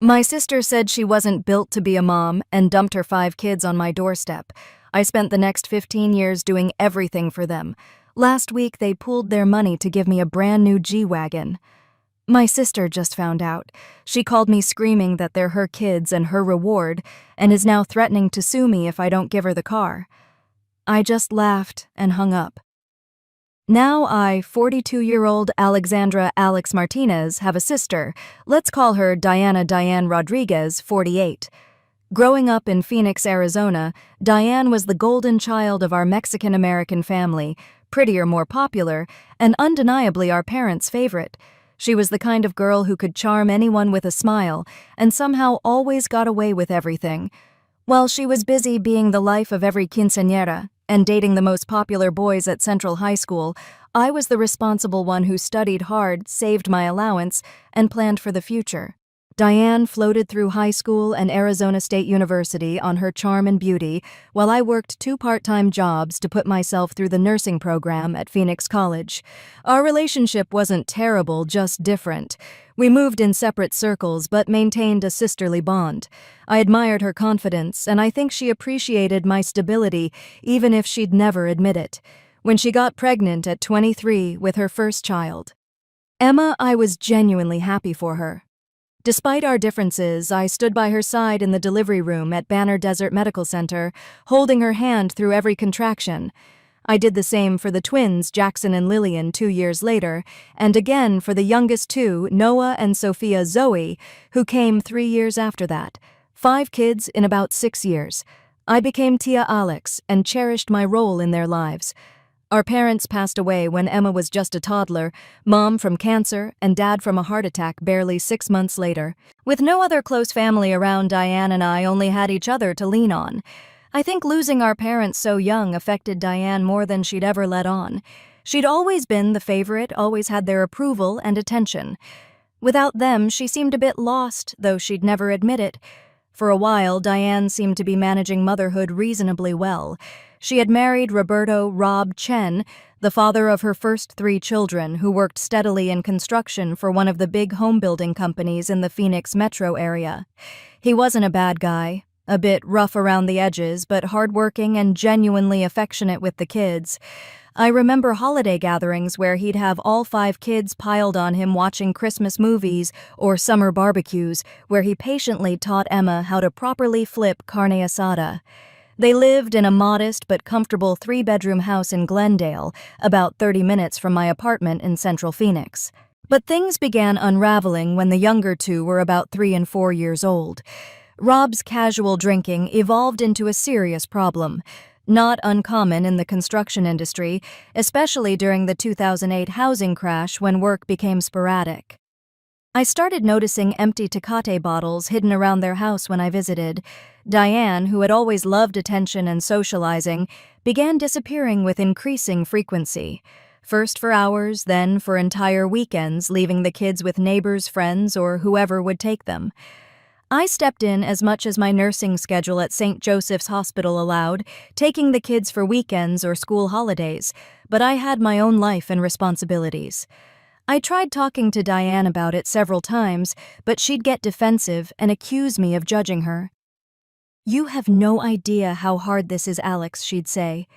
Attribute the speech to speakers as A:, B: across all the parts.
A: My sister said she wasn't built to be a mom and dumped her 5 kids on my doorstep. I spent the next 15 years doing everything for them. Last week, they pooled their money to give me a brand new G-Wagon. My sister just found out. She called me screaming that they're her kids and her reward, and is now threatening to sue me if I don't give her the car. I just laughed and hung up. Now I, 42-year-old Alexandra Alex Martinez, have a sister. Let's call her Diane Rodriguez, 48. Growing up in Phoenix, Arizona, Diane was the golden child of our Mexican-American family, prettier, more popular, and undeniably our parents' favorite. She was the kind of girl who could charm anyone with a smile, and somehow always got away with everything. While she was busy being the life of every quinceañera and dating the most popular boys at Central High School, I was the responsible one who studied hard, saved my allowance, and planned for the future. Diane floated through high school and Arizona State University on her charm and beauty, while I worked 2 part-time jobs to put myself through the nursing program at Phoenix College. Our relationship wasn't terrible, just different. We moved in separate circles but maintained a sisterly bond. I admired her confidence, and I think she appreciated my stability, even if she'd never admit it. When she got pregnant at 23 with her first child, Emma, I was genuinely happy for her. Despite our differences, I stood by her side in the delivery room at Banner Desert Medical Center, holding her hand through every contraction. I did the same for the twins, Jackson and Lillian, 2 years later, and again for the youngest 2, Noah and Sophia Zoe, who came 3 years after that. 5 kids in about 6 years. I became Tia Alex and cherished my role in their lives. Our parents passed away when Emma was just a toddler, Mom from cancer and Dad from a heart attack barely 6 months later. With no other close family around, Diane and I only had each other to lean on. I think losing our parents so young affected Diane more than she'd ever let on. She'd always been the favorite, always had their approval and attention. Without them, she seemed a bit lost, though she'd never admit it. For a while, Diane seemed to be managing motherhood reasonably well. She had married Roberto Rob Chen, the father of her first 3 children, who worked steadily in construction for one of the big home-building companies in the Phoenix metro area. He wasn't a bad guy, a bit rough around the edges, but hardworking and genuinely affectionate with the kids. I remember holiday gatherings where he'd have all 5 kids piled on him watching Christmas movies or summer barbecues, where he patiently taught Emma how to properly flip carne asada. They lived in a modest but comfortable 3-bedroom house in Glendale, about 30 minutes from my apartment in Central Phoenix. But things began unraveling when the younger 2 were about 3 and 4 years old. Rob's casual drinking evolved into a serious problem, not uncommon in the construction industry, especially during the 2008 housing crash when work became sporadic. I started noticing empty Tecate bottles hidden around their house when I visited. Diane, who had always loved attention and socializing, began disappearing with increasing frequency. First for hours, then for entire weekends, leaving the kids with neighbors, friends, or whoever would take them. I stepped in as much as my nursing schedule at St. Joseph's Hospital allowed, taking the kids for weekends or school holidays, but I had my own life and responsibilities. I tried talking to Diane about it several times, but she'd get defensive and accuse me of judging her. "You have no idea how hard this is, Alex," she'd say.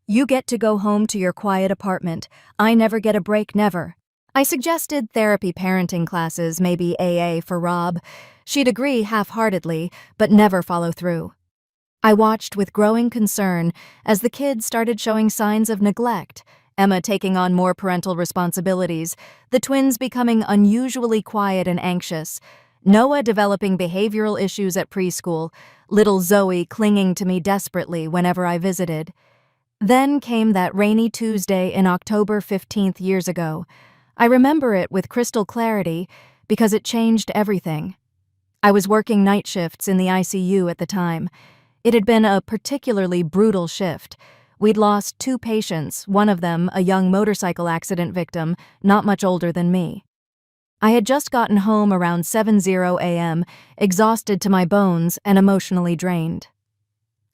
A: "You get to go home to your quiet apartment. I never get a break, never." I suggested therapy parenting classes, maybe AA for Rob. She'd agree half-heartedly, but never follow through. I watched with growing concern as the kids started showing signs of neglect, Emma taking on more parental responsibilities, the twins becoming unusually quiet and anxious, Noah developing behavioral issues at preschool, little Zoe clinging to me desperately whenever I visited. Then came that rainy Tuesday in October 15th years ago. I remember it with crystal clarity because it changed everything. I was working night shifts in the ICU at the time. It had been a particularly brutal shift. We'd lost 2 patients, one of them a young motorcycle accident victim, not much older than me. I had just gotten home around 7:00 a.m., exhausted to my bones and emotionally drained.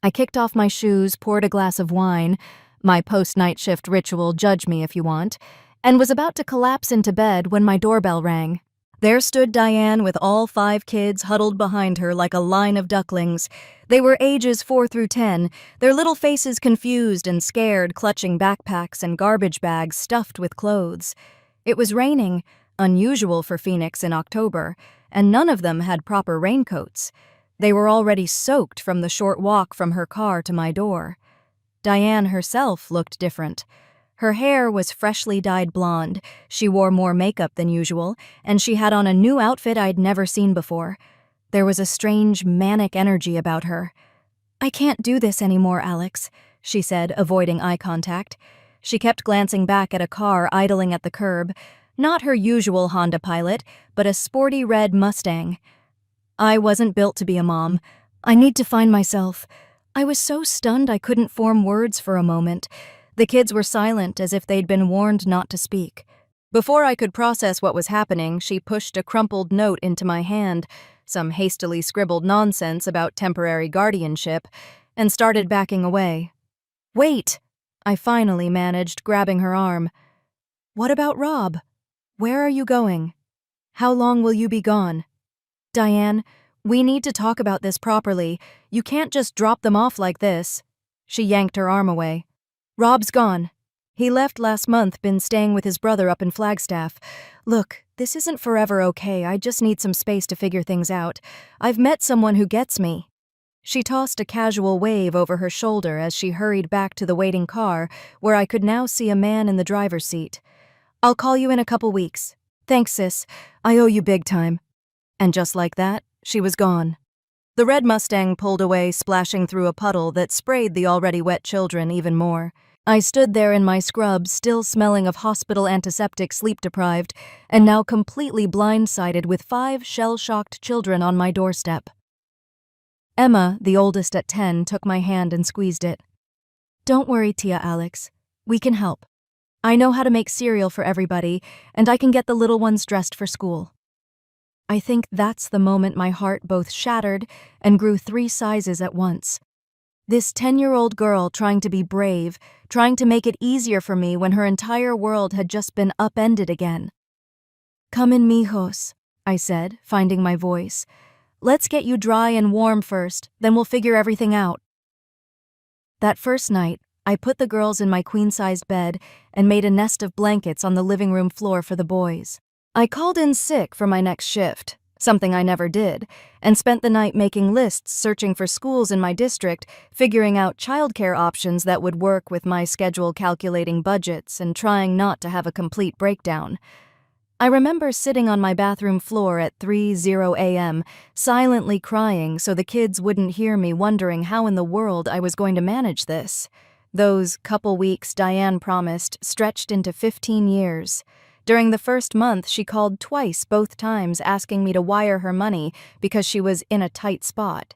A: I kicked off my shoes, poured a glass of wine, my post-night shift ritual, judge me if you want, and was about to collapse into bed when my doorbell rang. There stood Diane with all 5 kids huddled behind her like a line of ducklings. They were ages 4 through 10, their little faces confused and scared, clutching backpacks and garbage bags stuffed with clothes. It was raining, unusual for Phoenix in October, and none of them had proper raincoats. They were already soaked from the short walk from her car to my door. Diane herself looked different. Her hair was freshly dyed blonde, she wore more makeup than usual, and she had on a new outfit I'd never seen before. There was a strange, manic energy about her. "I can't do this anymore, Alex," she said, avoiding eye contact. She kept glancing back at a car idling at the curb, not her usual Honda Pilot, but a sporty red Mustang. "I wasn't built to be a mom. I need to find myself." I was so stunned I couldn't form words for a moment. The kids were silent, as if they'd been warned not to speak. Before I could process what was happening, she pushed a crumpled note into my hand, some hastily scribbled nonsense about temporary guardianship, and started backing away. "Wait!" I finally managed, grabbing her arm. "What about Rob? Where are you going? How long will you be gone? Diane, we need to talk about this properly. You can't just drop them off like this." She yanked her arm away. "Rob's gone. He left last month, been staying with his brother up in Flagstaff. Look, this isn't forever, okay? I just need some space to figure things out. I've met someone who gets me." She tossed a casual wave over her shoulder as she hurried back to the waiting car, where I could now see a man in the driver's seat. "I'll call you in a couple weeks. Thanks, sis. I owe you big time." And just like that, she was gone. The red Mustang pulled away, splashing through a puddle that sprayed the already wet children even more. I stood there in my scrubs, still smelling of hospital antiseptic, sleep-deprived, and now completely blindsided with 5 shell-shocked children on my doorstep. Emma, the oldest at 10, took my hand and squeezed it. "Don't worry, Tia Alex. We can help. I know how to make cereal for everybody, and I can get the little ones dressed for school." I think that's the moment my heart both shattered and grew 3 sizes at once. This 10-year-old girl trying to be brave, trying to make it easier for me when her entire world had just been upended again. "Come in, mijos," I said, finding my voice. "Let's get you dry and warm first, then we'll figure everything out." That first night, I put the girls in my queen-sized bed and made a nest of blankets on the living room floor for the boys. I called in sick for my next shift, something I never did, and spent the night making lists, searching for schools in my district, figuring out childcare options that would work with my schedule, calculating budgets, and trying not to have a complete breakdown. I remember sitting on my bathroom floor at 3:00 a.m., silently crying so the kids wouldn't hear me, wondering how in the world I was going to manage this. Those couple weeks Diane promised stretched into 15 years. During the first month, she called twice, both times asking me to wire her money because she was in a tight spot.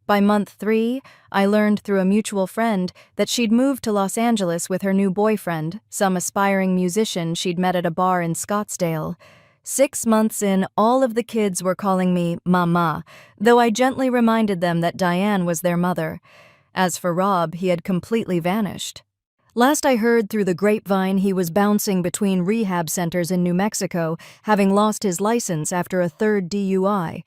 A: By month 3, I learned through a mutual friend that she'd moved to Los Angeles with her new boyfriend, some aspiring musician she'd met at a bar in Scottsdale. 6 months in, all of the kids were calling me Mama, though I gently reminded them that Diane was their mother. As for Rob, he had completely vanished. Last I heard through the grapevine, he was bouncing between rehab centers in New Mexico, having lost his license after a 3rd DUI.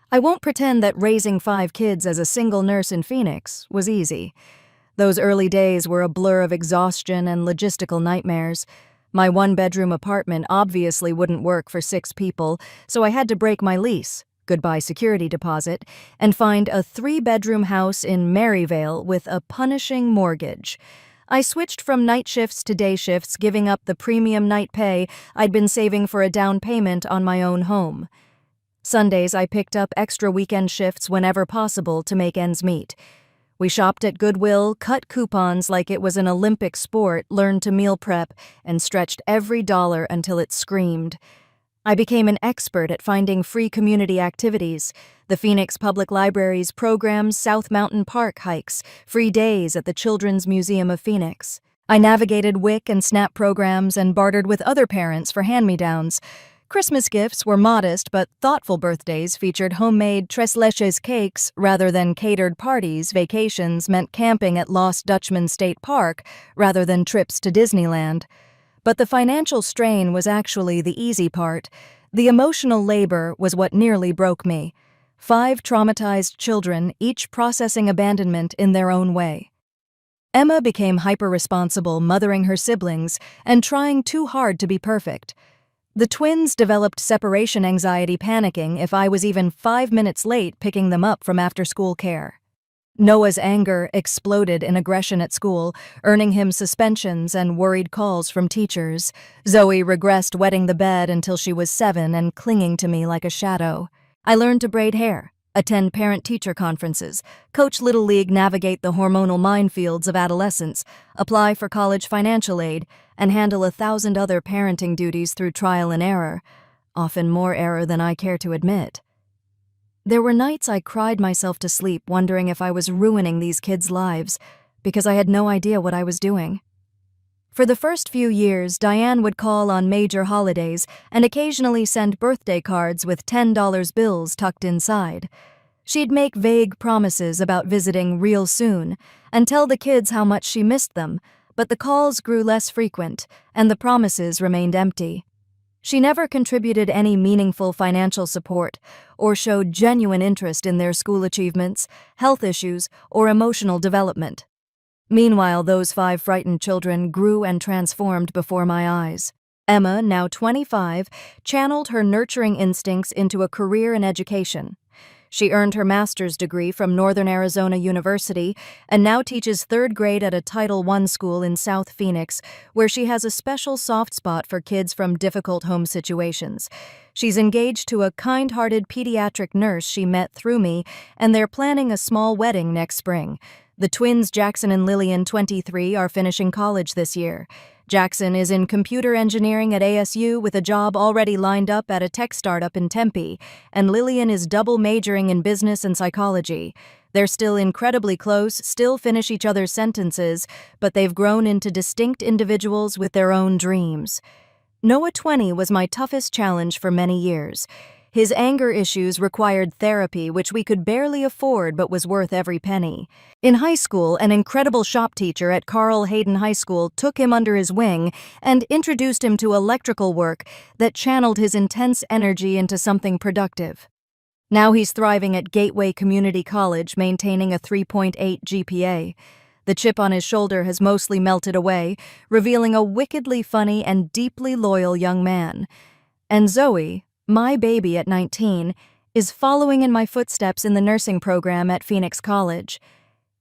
A: I won't pretend that raising 5 kids as a single nurse in Phoenix was easy. Those early days were a blur of exhaustion and logistical nightmares. My 1-bedroom apartment obviously wouldn't work for 6 people, so I had to break my lease, goodbye security deposit, and find a 3-bedroom house in Maryvale with a punishing mortgage. I switched from night shifts to day shifts, giving up the premium night pay I'd been saving for a down payment on my own home. Sundays, I picked up extra weekend shifts whenever possible to make ends meet. We shopped at Goodwill, cut coupons like it was an Olympic sport, learned to meal prep, and stretched every dollar until it screamed. I became an expert at finding free community activities, the Phoenix Public Library's programs, South Mountain Park hikes, free days at the Children's Museum of Phoenix. I navigated WIC and SNAP programs and bartered with other parents for hand-me-downs. Christmas gifts were modest, but thoughtful birthdays featured homemade tres leches cakes rather than catered parties. Vacations meant camping at Lost Dutchman State Park rather than trips to Disneyland. But the financial strain was actually the easy part. The emotional labor was what nearly broke me. 5 traumatized children, each processing abandonment in their own way. Emma became hyper-responsible, mothering her siblings and trying too hard to be perfect. The twins developed separation anxiety, panicking if I was even 5 minutes late picking them up from after-school care. Noah's anger exploded in aggression at school, earning him suspensions and worried calls from teachers. Zoe regressed wetting the bed until she was 7 and clinging to me like a shadow. I learned to braid hair, attend parent-teacher conferences, coach Little League, navigate the hormonal minefields of adolescence, apply for college financial aid, and handle 1,000 other parenting duties through trial and error, often more error than I care to admit. There were nights I cried myself to sleep wondering if I was ruining these kids' lives because I had no idea what I was doing. For the first few years, Diane would call on major holidays and occasionally send birthday cards with $10 bills tucked inside. She'd make vague promises about visiting real soon and tell the kids how much she missed them, but the calls grew less frequent and the promises remained empty. She never contributed any meaningful financial support or showed genuine interest in their school achievements, health issues, or emotional development. Meanwhile, those 5 frightened children grew and transformed before my eyes. Emma, now 25, channeled her nurturing instincts into a career in education. She earned her master's degree from Northern Arizona University and now teaches 3rd grade at a Title I school in South Phoenix, where she has a special soft spot for kids from difficult home situations. She's engaged to a kind-hearted pediatric nurse she met through me, and they're planning a small wedding next spring. The twins Jackson and Lillian, 23, are finishing college this year. Jackson is in computer engineering at ASU with a job already lined up at a tech startup in Tempe, and Lillian is double majoring in business and psychology. They're still incredibly close, still finish each other's sentences, but they've grown into distinct individuals with their own dreams. Noah, 20, was my toughest challenge for many years. His anger issues required therapy, which we could barely afford but was worth every penny. In high school, an incredible shop teacher at Carl Hayden High School took him under his wing and introduced him to electrical work that channeled his intense energy into something productive. Now he's thriving at Gateway Community College, maintaining a 3.8 GPA. The chip on his shoulder has mostly melted away, revealing a wickedly funny and deeply loyal young man. And Zoe, my baby at 19, is following in my footsteps in the nursing program at Phoenix College.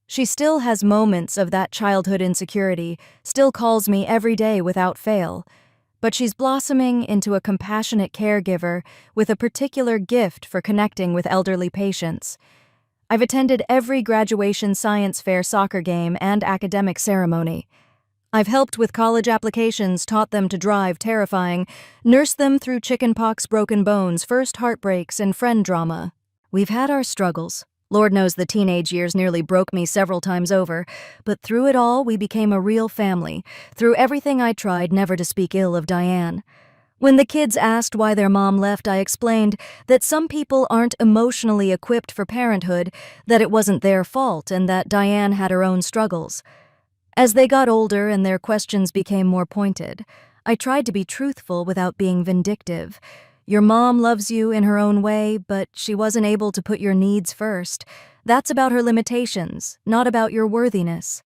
A: She still has moments of that childhood insecurity, still calls me every day without fail, but she's blossoming into a compassionate caregiver with a particular gift for connecting with elderly patients. I've attended every graduation science fair, soccer game, and academic ceremony. I've helped with college applications, taught them to drive, terrifying, nursed them through chickenpox, broken bones, first heartbreaks, and friend drama. We've had our struggles. Lord knows the teenage years nearly broke me several times over, but through it all, we became a real family. Through everything I tried never to speak ill of Diane. When the kids asked why their mom left, I explained that some people aren't emotionally equipped for parenthood, that it wasn't their fault, and that Diane had her own struggles. As they got older and their questions became more pointed, I tried to be truthful without being vindictive. Your mom loves you in her own way, but she wasn't able to put your needs first. That's about her limitations, not about your worthiness.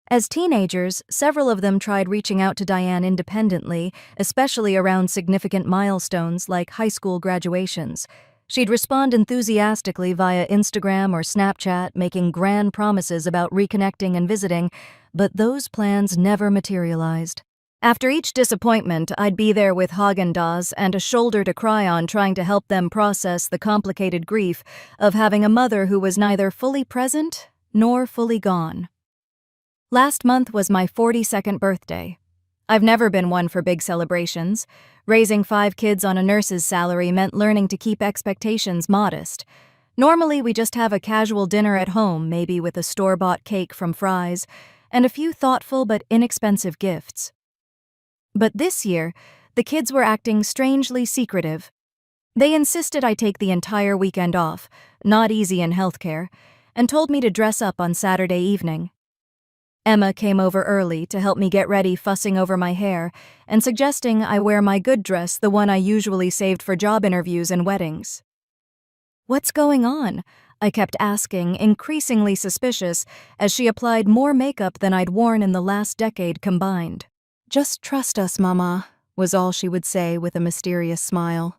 A: As teenagers, several of them tried reaching out to Diane independently, especially around significant milestones like high school graduations. She'd respond enthusiastically via Instagram or Snapchat, making grand promises about reconnecting and visiting, but those plans never materialized. After each disappointment, I'd be there with Haagen-Dazs and a shoulder to cry on, trying to help them process the complicated grief of having a mother who was neither fully present nor fully gone. Last month was my 42nd birthday. I've never been one for big celebrations. Raising 5 kids on a nurse's salary meant learning to keep expectations modest. Normally, we just have a casual dinner at home, maybe with a store-bought cake from Fry's, and a few thoughtful but inexpensive gifts. But this year, the kids were acting strangely secretive. They insisted I take the entire weekend off, not easy in healthcare, and told me to dress up on Saturday evening. Emma came over early to help me get ready, fussing over my hair and suggesting I wear my good dress, the one I usually saved for job interviews and weddings. "What's going on?" I kept asking, increasingly suspicious, as she applied more makeup than I'd worn in the last decade combined. "Just trust us, Mama," was all she would say with a mysterious smile.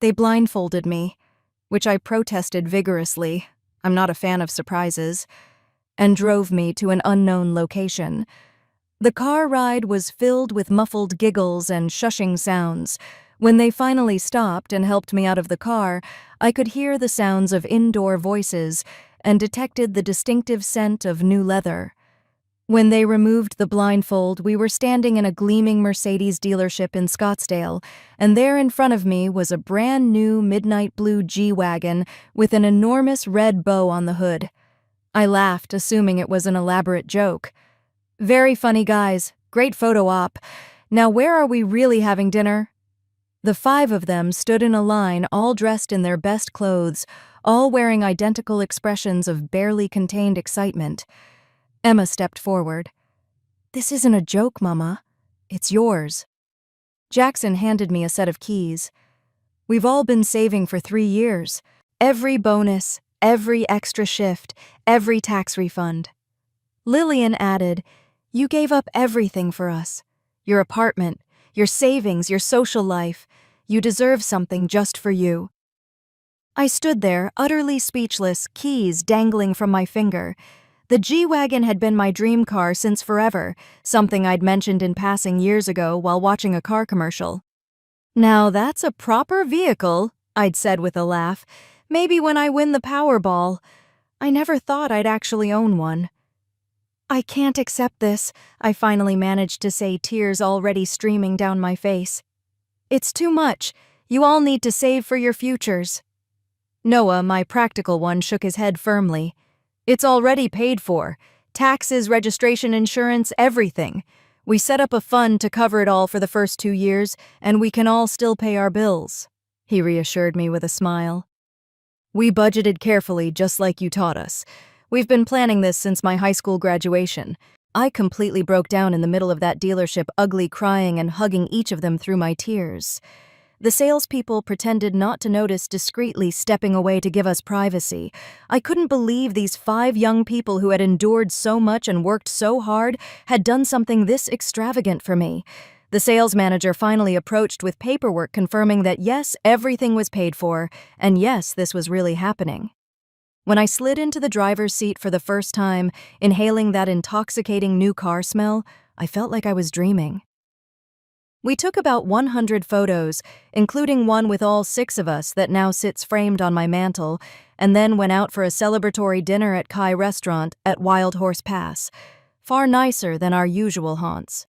A: They blindfolded me, which I protested vigorously, I'm not a fan of surprises, and drove me to an unknown location. The car ride was filled with muffled giggles and shushing sounds. When they finally stopped and helped me out of the car, I could hear the sounds of indoor voices and detected the distinctive scent of new leather. When they removed the blindfold, we were standing in a gleaming Mercedes dealership in Scottsdale, and there in front of me was a brand new midnight blue G-Wagon with an enormous red bow on the hood. I laughed, assuming it was an elaborate joke. "Very funny, guys. Great photo op. Now where are we really having dinner?" The 5 of them stood in a line, all dressed in their best clothes, all wearing identical expressions of barely contained excitement. Emma stepped forward. "This isn't a joke, Mama. It's yours." Jackson handed me a set of keys. "We've all been saving for 3 years. Every bonus, every extra shift, every tax refund." Lillian added, "You gave up everything for us. Your apartment, your savings, your social life. You deserve something just for you." I stood there, utterly speechless, keys dangling from my finger. The G-Wagon had been my dream car since forever, something I'd mentioned in passing years ago while watching a car commercial. "Now that's a proper vehicle," I'd said with a laugh. "Maybe when I win the Powerball." I never thought I'd actually own one. "I can't accept this," I finally managed to say, tears already streaming down my face. "It's too much. You all need to save for your futures." Noah, my practical one, shook his head firmly. "It's already paid for. Taxes, registration, insurance, everything. We set up a fund to cover it all for the first 2 years, and we can all still pay our bills," he reassured me with a smile. "We budgeted carefully, just like you taught us. We've been planning this since my high school graduation." I completely broke down in the middle of that dealership, ugly, crying and hugging each of them through my tears. The salespeople pretended not to notice, discreetly stepping away to give us privacy. I couldn't believe these 5 young people who had endured so much and worked so hard had done something this extravagant for me. The sales manager finally approached with paperwork confirming that yes, everything was paid for, and yes, this was really happening. When I slid into the driver's seat for the first time, inhaling that intoxicating new car smell, I felt like I was dreaming. We took about 100 photos, including one with all 6 of us that now sits framed on my mantle, and then went out for a celebratory dinner at Kai Restaurant at Wild Horse Pass, far nicer than our usual haunts.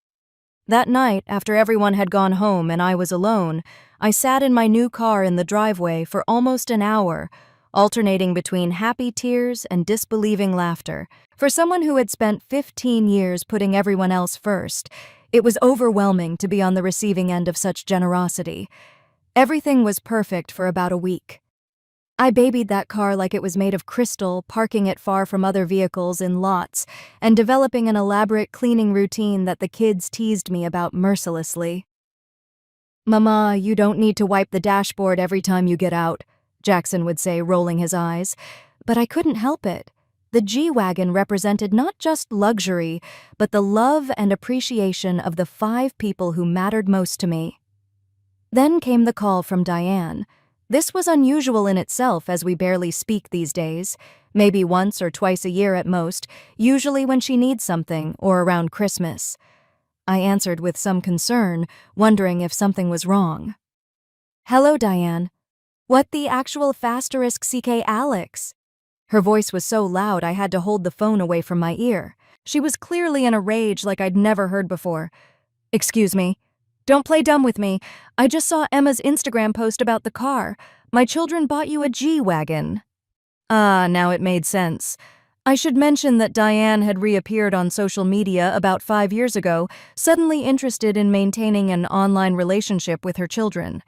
A: That night, after everyone had gone home and I was alone, I sat in my new car in the driveway for almost an hour, alternating between happy tears and disbelieving laughter. For someone who had spent 15 years putting everyone else first, it was overwhelming to be on the receiving end of such generosity. Everything was perfect for about a week. I babied that car like it was made of crystal, parking it far from other vehicles in lots, and developing an elaborate cleaning routine that the kids teased me about mercilessly. "Mama, you don't need to wipe the dashboard every time you get out," Jackson would say, rolling his eyes. But I couldn't help it. The G-Wagon represented not just luxury, but the love and appreciation of the 5 people who mattered most to me. Then came the call from Diane. This was unusual in itself, as we barely speak these days, maybe once or twice a year at most, usually when she needs something or around Christmas. I answered with some concern, wondering if something was wrong. "Hello, Diane. What the actual *CK Alex?" Her voice was so loud I had to hold the phone away from my ear. She was clearly in a rage like I'd never heard before. "Excuse me. Don't play dumb with me. I just saw Emma's Instagram post about the car. My children bought you a G-Wagon." Now it made sense. I should mention that Diane had reappeared on social media about 5 years ago, suddenly interested in maintaining an online relationship with her children.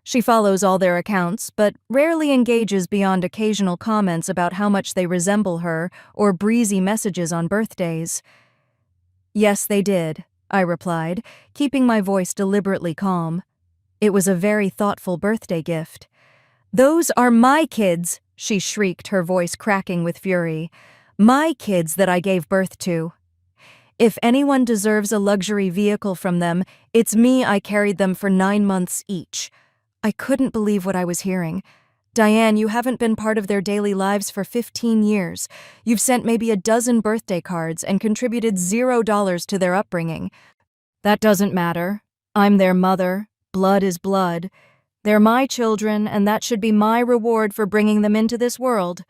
A: She follows all their accounts, but rarely engages beyond occasional comments about how much they resemble her or breezy messages on birthdays. Yes, they did, I replied, keeping my voice deliberately calm. It was a very thoughtful birthday gift. Those are my kids, she shrieked, her voice cracking with fury. My kids that I gave birth to. If anyone deserves a luxury vehicle from them, it's me. I carried them for 9 months each. I couldn't believe what I was hearing. Diane, you haven't been part of their daily lives for 15 years. You've sent maybe a dozen birthday cards and contributed $0 to their upbringing. That doesn't matter. I'm their mother. Blood is blood. They're my children, and that should be my reward for bringing them into this world.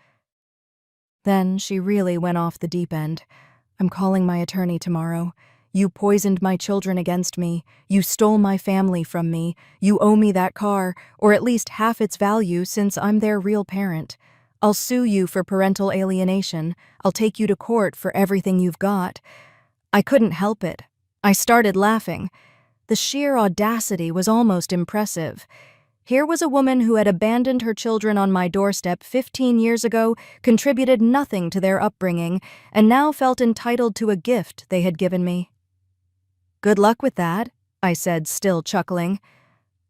A: Then she really went off the deep end. I'm calling my attorney tomorrow. You poisoned my children against me. You stole my family from me. You owe me that car, or at least half its value since I'm their real parent. I'll sue you for parental alienation. I'll take you to court for everything you've got. I couldn't help it. I started laughing. The sheer audacity was almost impressive. Here was a woman who had abandoned her children on my doorstep 15 years ago, contributed nothing to their upbringing, and now felt entitled to a gift they had given me. Good luck with that, I said, still chuckling.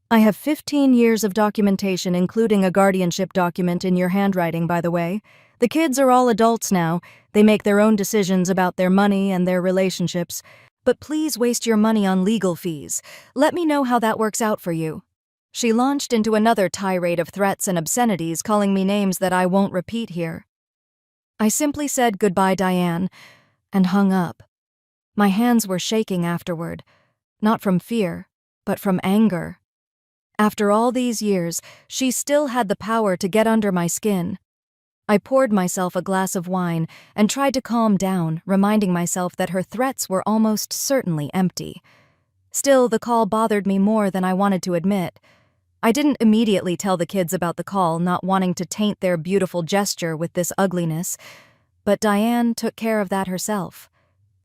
A: I have 15 years of documentation, including a guardianship document in your handwriting, by the way. The kids are all adults now. They make their own decisions about their money and their relationships. But please waste your money on legal fees. Let me know how that works out for you. She launched into another tirade of threats and obscenities, calling me names that I won't repeat here. I simply said goodbye, Diane, and hung up. My hands were shaking afterward, not from fear, but from anger. After all these years, she still had the power to get under my skin. I poured myself a glass of wine and tried to calm down, reminding myself that her threats were almost certainly empty. Still, the call bothered me more than I wanted to admit. I didn't immediately tell the kids about the call, not wanting to taint their beautiful gesture with this ugliness, but Diane took care of that herself.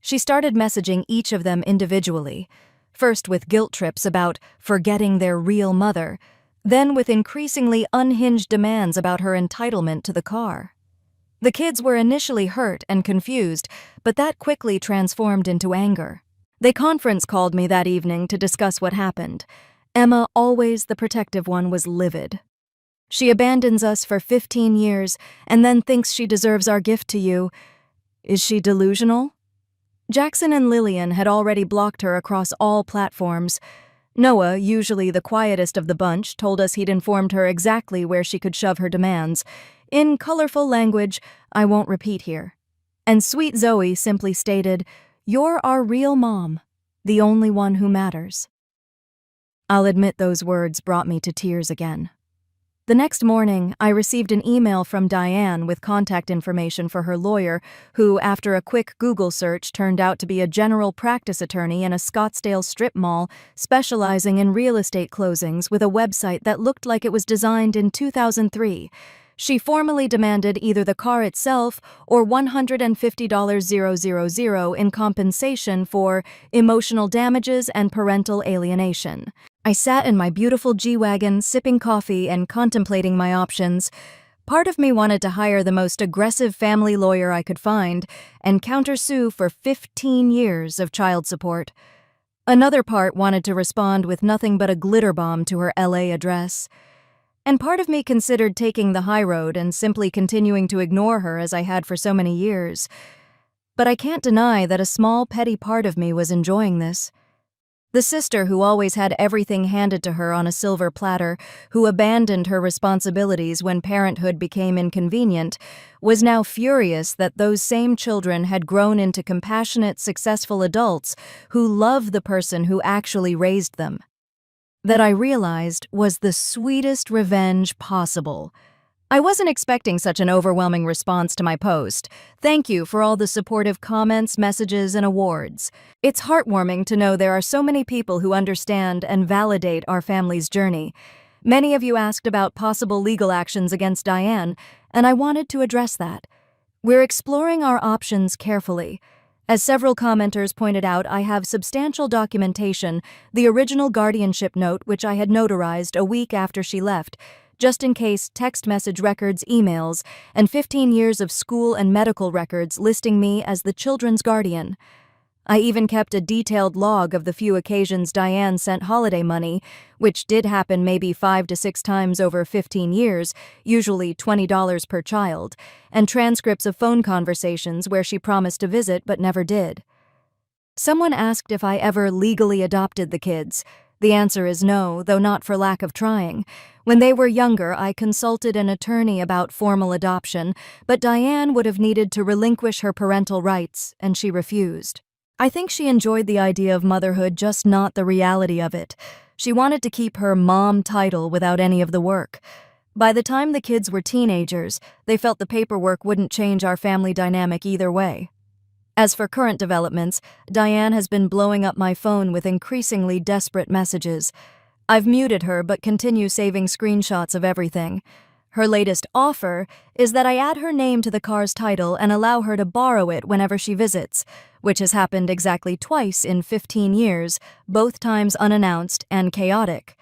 A: She started messaging each of them individually, first with guilt trips about forgetting their real mother, then with increasingly unhinged demands about her entitlement to the car. The kids were initially hurt and confused, but that quickly transformed into anger. They conference called me that evening to discuss what happened. Emma, always the protective one, was livid. She abandons us for 15 years and then thinks she deserves our gift to you. Is she delusional? Jackson and Lillian had already blocked her across all platforms. Noah, usually the quietest of the bunch, told us he'd informed her exactly where she could shove her demands, in colorful language I won't repeat here. And sweet Zoe simply stated, "You're our real mom, the only one who matters." I'll admit those words brought me to tears again. The next morning, I received an email from Diane with contact information for her lawyer, who, after a quick Google search, turned out to be a general practice attorney in a Scottsdale strip mall specializing in real estate closings with a website that looked like it was designed in 2003. She formally demanded either the car itself or $150,000 in compensation for emotional damages and parental alienation. I sat in my beautiful G-Wagon, sipping coffee and contemplating my options. Part of me wanted to hire the most aggressive family lawyer I could find and countersue for 15 years of child support. Another part wanted to respond with nothing but a glitter bomb to her LA address. And part of me considered taking the high road and simply continuing to ignore her as I had for so many years. But I can't deny that a small, petty part of me was enjoying this. The sister who always had everything handed to her on a silver platter, who abandoned her responsibilities when parenthood became inconvenient, was now furious that those same children had grown into compassionate, successful adults who loved the person who actually raised them. That I realized was the sweetest revenge possible. I wasn't expecting such an overwhelming response to my post. Thank you for all the supportive comments, messages, and awards. It's heartwarming to know there are so many people who understand and validate our family's journey. Many of you asked about possible legal actions against Diane, and I wanted to address that. We're exploring our options carefully. As several commenters pointed out, I have substantial documentation, the original guardianship note which I had notarized a week after she left, just in case text message records, emails, and 15 years of school and medical records listing me as the children's guardian. I even kept a detailed log of the few occasions Diane sent holiday money, which did happen maybe 5 to 6 times over 15 years, usually $20 per child, and transcripts of phone conversations where she promised to visit but never did. Someone asked if I ever legally adopted the kids. The answer is no, though not for lack of trying. When they were younger, I consulted an attorney about formal adoption, but Diane would have needed to relinquish her parental rights, and she refused. I think she enjoyed the idea of motherhood, just not the reality of it. She wanted to keep her mom title without any of the work. By the time the kids were teenagers, they felt the paperwork wouldn't change our family dynamic either way. As for current developments, Diane has been blowing up my phone with increasingly desperate messages. I've muted her but continue saving screenshots of everything. Her latest offer is that I add her name to the car's title and allow her to borrow it whenever she visits, which has happened exactly twice in 15 years, both times unannounced and chaotic.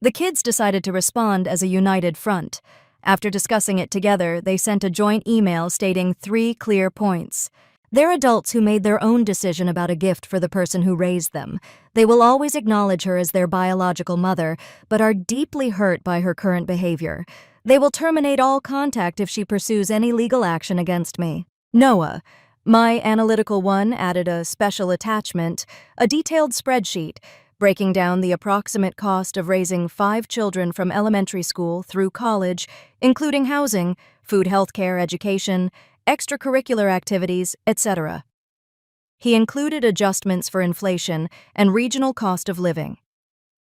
A: The kids decided to respond as a united front. After discussing it together, they sent a joint email stating 3 clear points. They're adults who made their own decision about a gift for the person who raised them. They will always acknowledge her as their biological mother, but are deeply hurt by her current behavior. They will terminate all contact if she pursues any legal action against me. Noah, my analytical one, added a special attachment, a detailed spreadsheet, breaking down the approximate cost of raising 5 children from elementary school through college, including housing, food, healthcare, education, extracurricular activities, etc. He included adjustments for inflation and regional cost of living.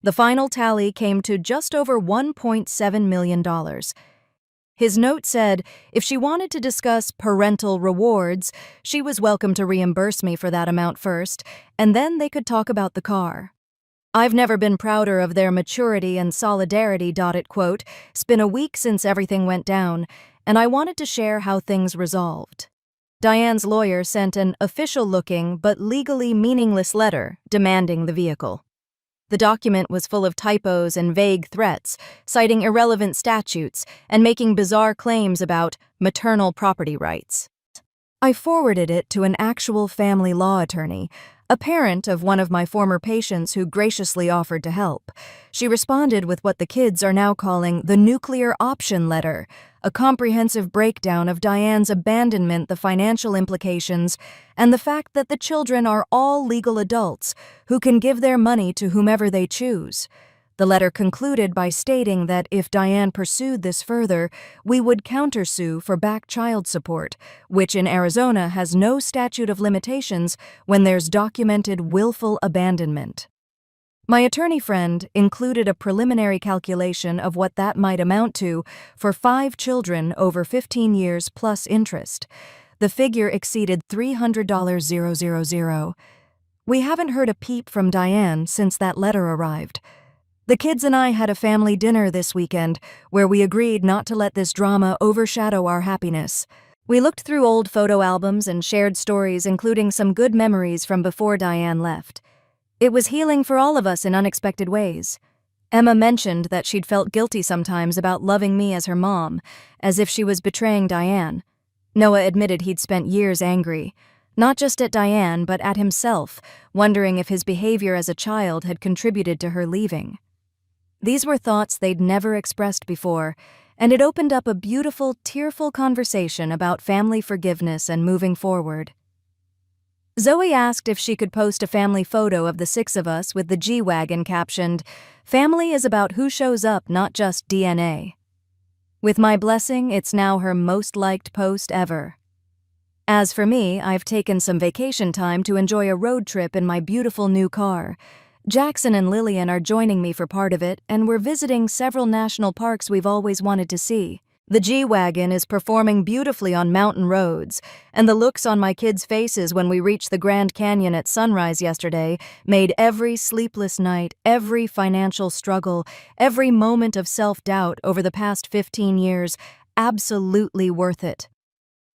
A: The final tally came to just over $1.7 million. His note said if she wanted to discuss parental rewards, she was welcome to reimburse me for that amount first, and then they could talk about the car. I've never been prouder of their maturity and solidarity. It quote, "It's been a week since everything went down, and I wanted to share how things resolved." Diane's lawyer sent an official-looking but legally meaningless letter demanding the vehicle. The document was full of typos and vague threats, citing irrelevant statutes and making bizarre claims about maternal property rights. I forwarded it to an actual family law attorney, a parent of one of my former patients who graciously offered to help. She responded with what the kids are now calling the nuclear option letter, a comprehensive breakdown of Diane's abandonment, the financial implications, and the fact that the children are all legal adults who can give their money to whomever they choose. The letter concluded by stating that if Diane pursued this further, we would countersue for back child support, which in Arizona has no statute of limitations when there's documented willful abandonment. My attorney friend included a preliminary calculation of what that might amount to for 5 children over 15 years plus interest. The figure exceeded $300,000. We haven't heard a peep from Diane since that letter arrived. The kids and I had a family dinner this weekend where we agreed not to let this drama overshadow our happiness. We looked through old photo albums and shared stories, including some good memories from before Diane left. It was healing for all of us in unexpected ways. Emma mentioned that she'd felt guilty sometimes about loving me as her mom, as if she was betraying Diane. Noah admitted he'd spent years angry, not just at Diane but at himself, wondering if his behavior as a child had contributed to her leaving. These were thoughts they'd never expressed before, and it opened up a beautiful, tearful conversation about family forgiveness and moving forward. Zoe asked if she could post a family photo of the 6 of us with the G-Wagon captioned, "Family is about who shows up, not just DNA." With my blessing, it's now her most liked post ever. As for me, I've taken some vacation time to enjoy a road trip in my beautiful new car. Jackson and Lillian are joining me for part of it, and we're visiting several national parks we've always wanted to see. The G-Wagon is performing beautifully on mountain roads, and the looks on my kids' faces when we reached the Grand Canyon at sunrise yesterday made every sleepless night, every financial struggle, every moment of self-doubt over the past 15 years absolutely worth it.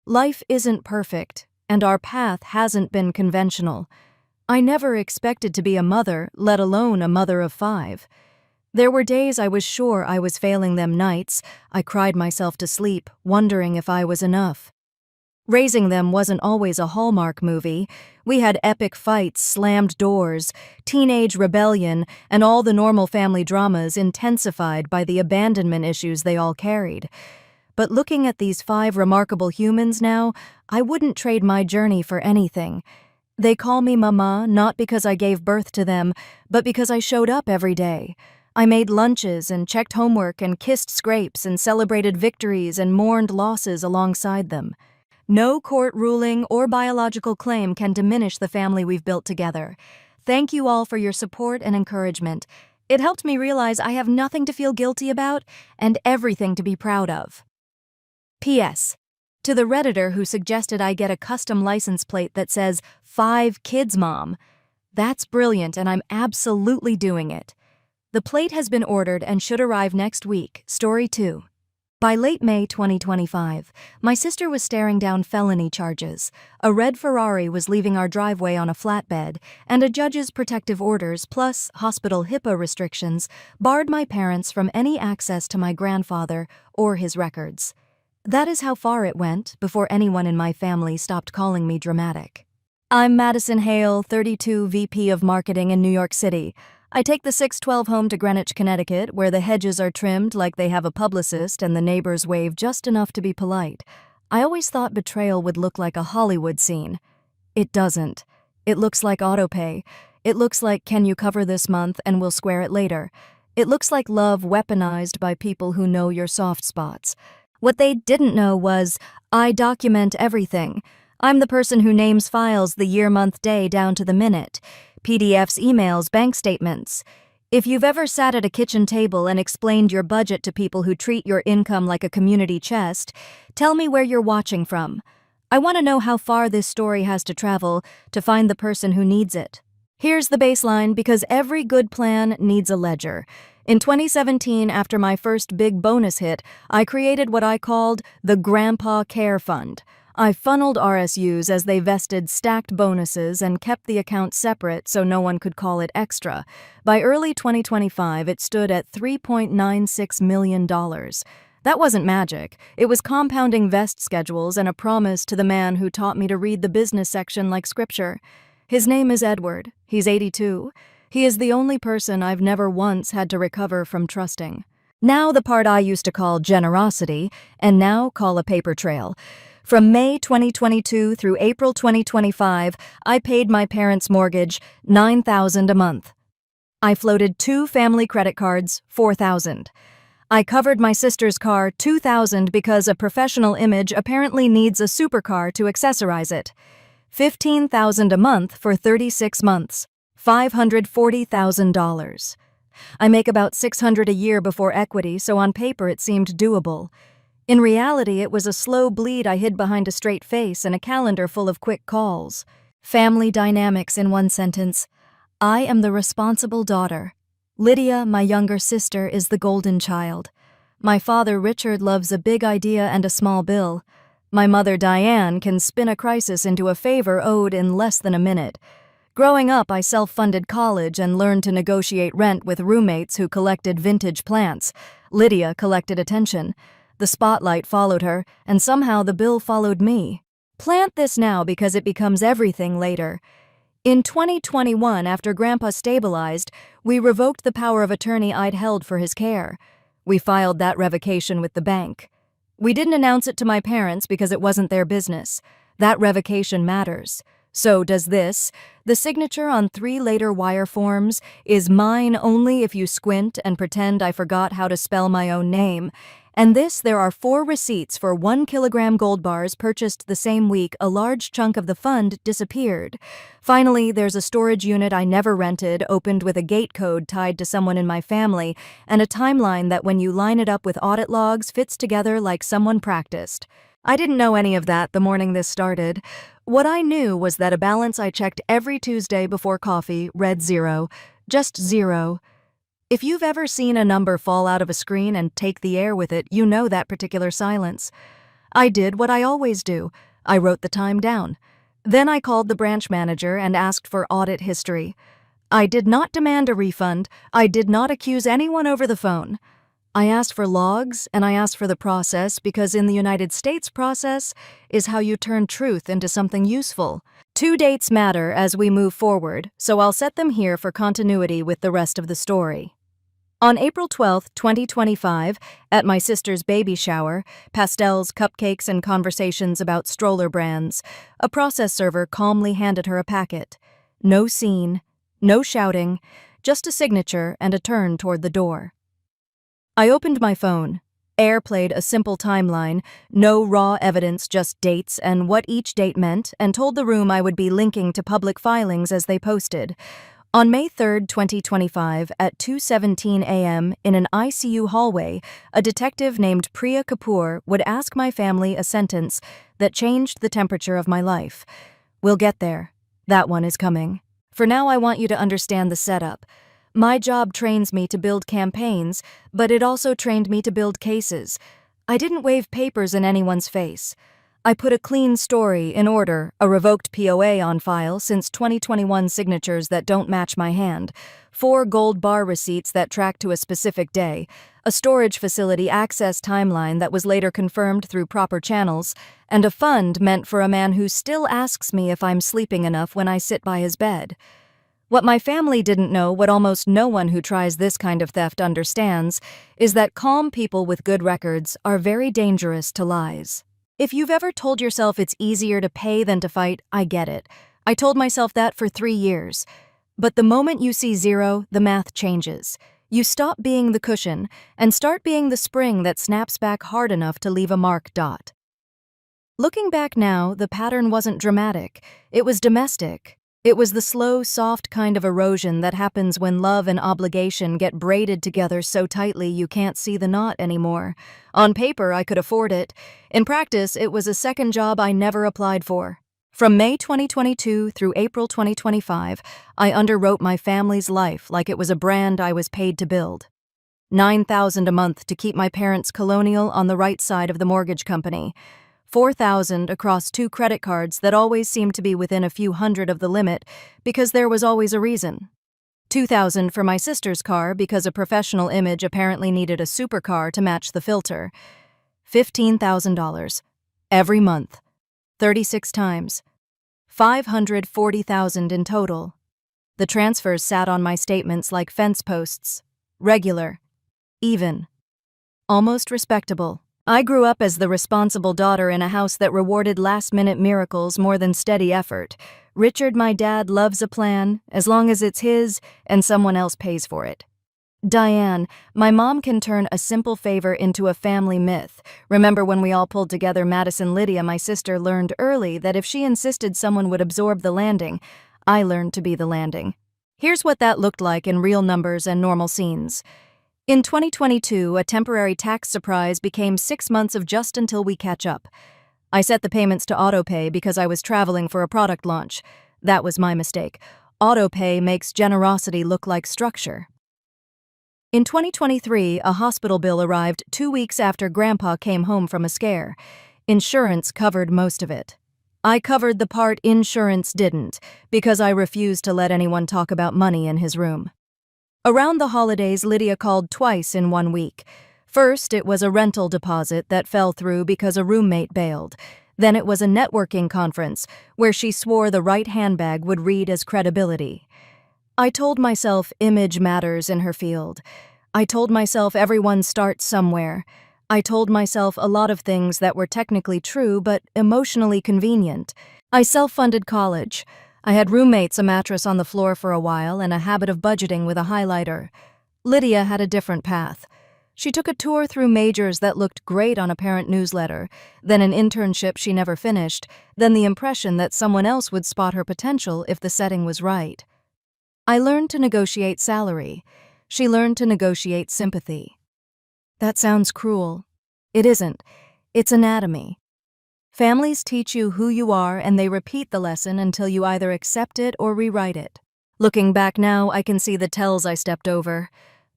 A: Life isn't perfect, and our path hasn't been conventional. I never expected to be a mother, let alone a mother of 5. There were days I was sure I was failing them, nights I cried myself to sleep, wondering if I was enough. Raising them wasn't always a Hallmark movie. We had epic fights, slammed doors, teenage rebellion, and all the normal family dramas intensified by the abandonment issues they all carried. But looking at these 5 remarkable humans now, I wouldn't trade my journey for anything. They call me Mama not because I gave birth to them, but because I showed up every day. I made lunches and checked homework and kissed scrapes and celebrated victories and mourned losses alongside them. No court ruling or biological claim can diminish the family we've built together. Thank you all for your support and encouragement. It helped me realize I have nothing to feel guilty about and everything to be proud of. P.S. To the Redditor who suggested I get a custom license plate that says 5 kids mom. That's brilliant and I'm absolutely doing it. The plate has been ordered and should arrive next week. Story 2. By late May 2025, my sister was staring down felony charges. A red Ferrari was leaving our driveway on a flatbed, and a judge's protective orders plus hospital HIPAA restrictions barred my parents from any access to my grandfather or his records. That is how far it went before anyone in my family stopped calling me dramatic. I'm Madison Hale, 32, VP of Marketing in New York City. I take the 612 home to Greenwich, Connecticut, where the hedges are trimmed like they have a publicist and the neighbors wave just enough to be polite. I always thought betrayal would look like a Hollywood scene. It doesn't. It looks like autopay. It looks like, can you cover this month and we'll square it later. It looks like love weaponized by people who know your soft spots. What they didn't know was, I document everything. I'm the person who names files the year, month, day down to the minute. PDFs, emails, bank statements. If you've ever sat at a kitchen table and explained your budget to people who treat your income like a community chest, tell me where you're watching from. I want to know how far this story has to travel to find the person who needs it. Here's the baseline, because every good plan needs a ledger. In 2017, after my first big bonus hit, I created what I called the Grandpa Care Fund. I funneled RSUs as they vested stacked bonuses and kept the account separate so no one could call it extra. By early 2025, it stood at $3.96 million. That wasn't magic. It was compounding vest schedules and a promise to the man who taught me to read the business section like scripture. His name is Edward. He's 82. He is the only person I've never once had to recover from trusting. Now the part I used to call generosity, and now call a paper trail. From May 2022 through April 2025, I paid my parents' mortgage $9,000 a month. I floated 2 family credit cards, $4,000. I covered my sister's car, $2,000, because a professional image apparently needs a supercar to accessorize it. $15,000 a month for 36 months, $540,000. I make about $600 a year before equity, so on paper it seemed doable. In reality, it was a slow bleed I hid behind a straight face and a calendar full of quick calls. Family dynamics in one sentence. I am the responsible daughter. Lydia, my younger sister, is the golden child. My father, Richard, loves a big idea and a small bill. My mother, Diane, can spin a crisis into a favor owed in less than a minute. Growing up, I self-funded college and learned to negotiate rent with roommates who collected vintage plants. Lydia collected attention. The spotlight followed her, and somehow the bill followed me. Plant this now because it becomes everything later. In 2021, after Grandpa stabilized, we revoked the power of attorney I'd held for his care. We filed that revocation with the bank. We didn't announce it to my parents because it wasn't their business. That revocation matters. So does this. The signature on 3 later wire forms is mine only if you squint and pretend I forgot how to spell my own name. And this, there are 4 receipts for 1 kilogram gold bars purchased the same week a large chunk of the fund disappeared. Finally, there's a storage unit I never rented, opened with a gate code tied to someone in my family, and a timeline that when you line it up with audit logs fits together like someone practiced. I didn't know any of that the morning this started. What I knew was that a balance I checked every Tuesday before coffee read 0. Just 0. If you've ever seen a number fall out of a screen and take the air with it, you know that particular silence. I did what I always do. I wrote the time down. Then I called the branch manager and asked for audit history. I did not demand a refund. I did not accuse anyone over the phone. I asked for logs, and I asked for the process because in the United States, process is how you turn truth into something useful. 2 dates matter as we move forward, so I'll set them here for continuity with the rest of the story. On April 12, 2025, at my sister's baby shower, pastels, cupcakes, and conversations about stroller brands, a process server calmly handed her a packet. No scene, no shouting, just a signature and a turn toward the door. I opened my phone. Air played a simple timeline, no raw evidence, just dates and what each date meant, and told the room I would be linking to public filings as they posted. On May 3, 2025, at 2:17 a.m. in an ICU hallway, a detective named Priya Kapoor would ask my family a sentence that changed the temperature of my life. We'll get there. That one is coming. For now, I want you to understand the setup. My job trains me to build campaigns, but it also trained me to build cases. I didn't wave papers in anyone's face. I put a clean story in order, a revoked POA on file since 2021 signatures that don't match my hand, 4 gold bar receipts that track to a specific day, a storage facility access timeline that was later confirmed through proper channels, and a fund meant for a man who still asks me if I'm sleeping enough when I sit by his bed. What my family didn't know, what almost no one who tries this kind of theft understands, is that calm people with good records are very dangerous to lies. If you've ever told yourself it's easier to pay than to fight, I get it. I told myself that for 3 years. But the moment you see zero, the math changes. You stop being the cushion and start being the spring that snaps back hard enough to leave a mark. Looking back now, the pattern wasn't dramatic. It was domestic. It was the slow, soft kind of erosion that happens when love and obligation get braided together so tightly you can't see the knot anymore. On paper, I could afford it. In practice, it was a second job I never applied for. From May 2022 through April 2025, I underwrote my family's life like it was a brand I was paid to build. $9,000 a month to keep my parents' colonial on the right side of the mortgage company. $4,000 across 2 credit cards that always seemed to be within a few hundred of the limit because there was always a reason. $2,000 for my sister's car because a professional image apparently needed a supercar to match the filter. $15,000 every month, 36 times. $540,000 in total. The transfers sat on my statements like fence posts. Regular. Even. Almost respectable. I grew up as the responsible daughter in a house that rewarded last-minute miracles more than steady effort. Richard, my dad, loves a plan, as long as it's his and someone else pays for it. Diane, my mom can turn a simple favor into a family myth. Remember when we all pulled together Madison Lydia, my sister learned early that if she insisted someone would absorb the landing, I learned to be the landing. Here's what that looked like in real numbers and normal scenes. In 2022, a temporary tax surprise became 6 months of just until we catch up. I set the payments to autopay because I was traveling for a product launch. That was my mistake. Autopay makes generosity look like structure. In 2023, a hospital bill arrived 2 weeks after Grandpa came home from a scare. Insurance covered most of it. I covered the part insurance didn't, because I refused to let anyone talk about money in his room. Around the holidays, Lydia called twice in 1 week. First, it was a rental deposit that fell through because a roommate bailed. Then it was a networking conference where she swore the right handbag would read as credibility. I told myself image matters in her field. I told myself everyone starts somewhere. I told myself a lot of things that were technically true but emotionally convenient. I self-funded college. I had roommates, a mattress on the floor for a while, and a habit of budgeting with a highlighter. Lydia had a different path. She took a tour through majors that looked great on a parent newsletter, then an internship she never finished, then the impression that someone else would spot her potential if the setting was right. I learned to negotiate salary. She learned to negotiate sympathy. That sounds cruel. It isn't. It's anatomy. Families teach you who you are and they repeat the lesson until you either accept it or rewrite it. Looking back now, I can see the tells I stepped over.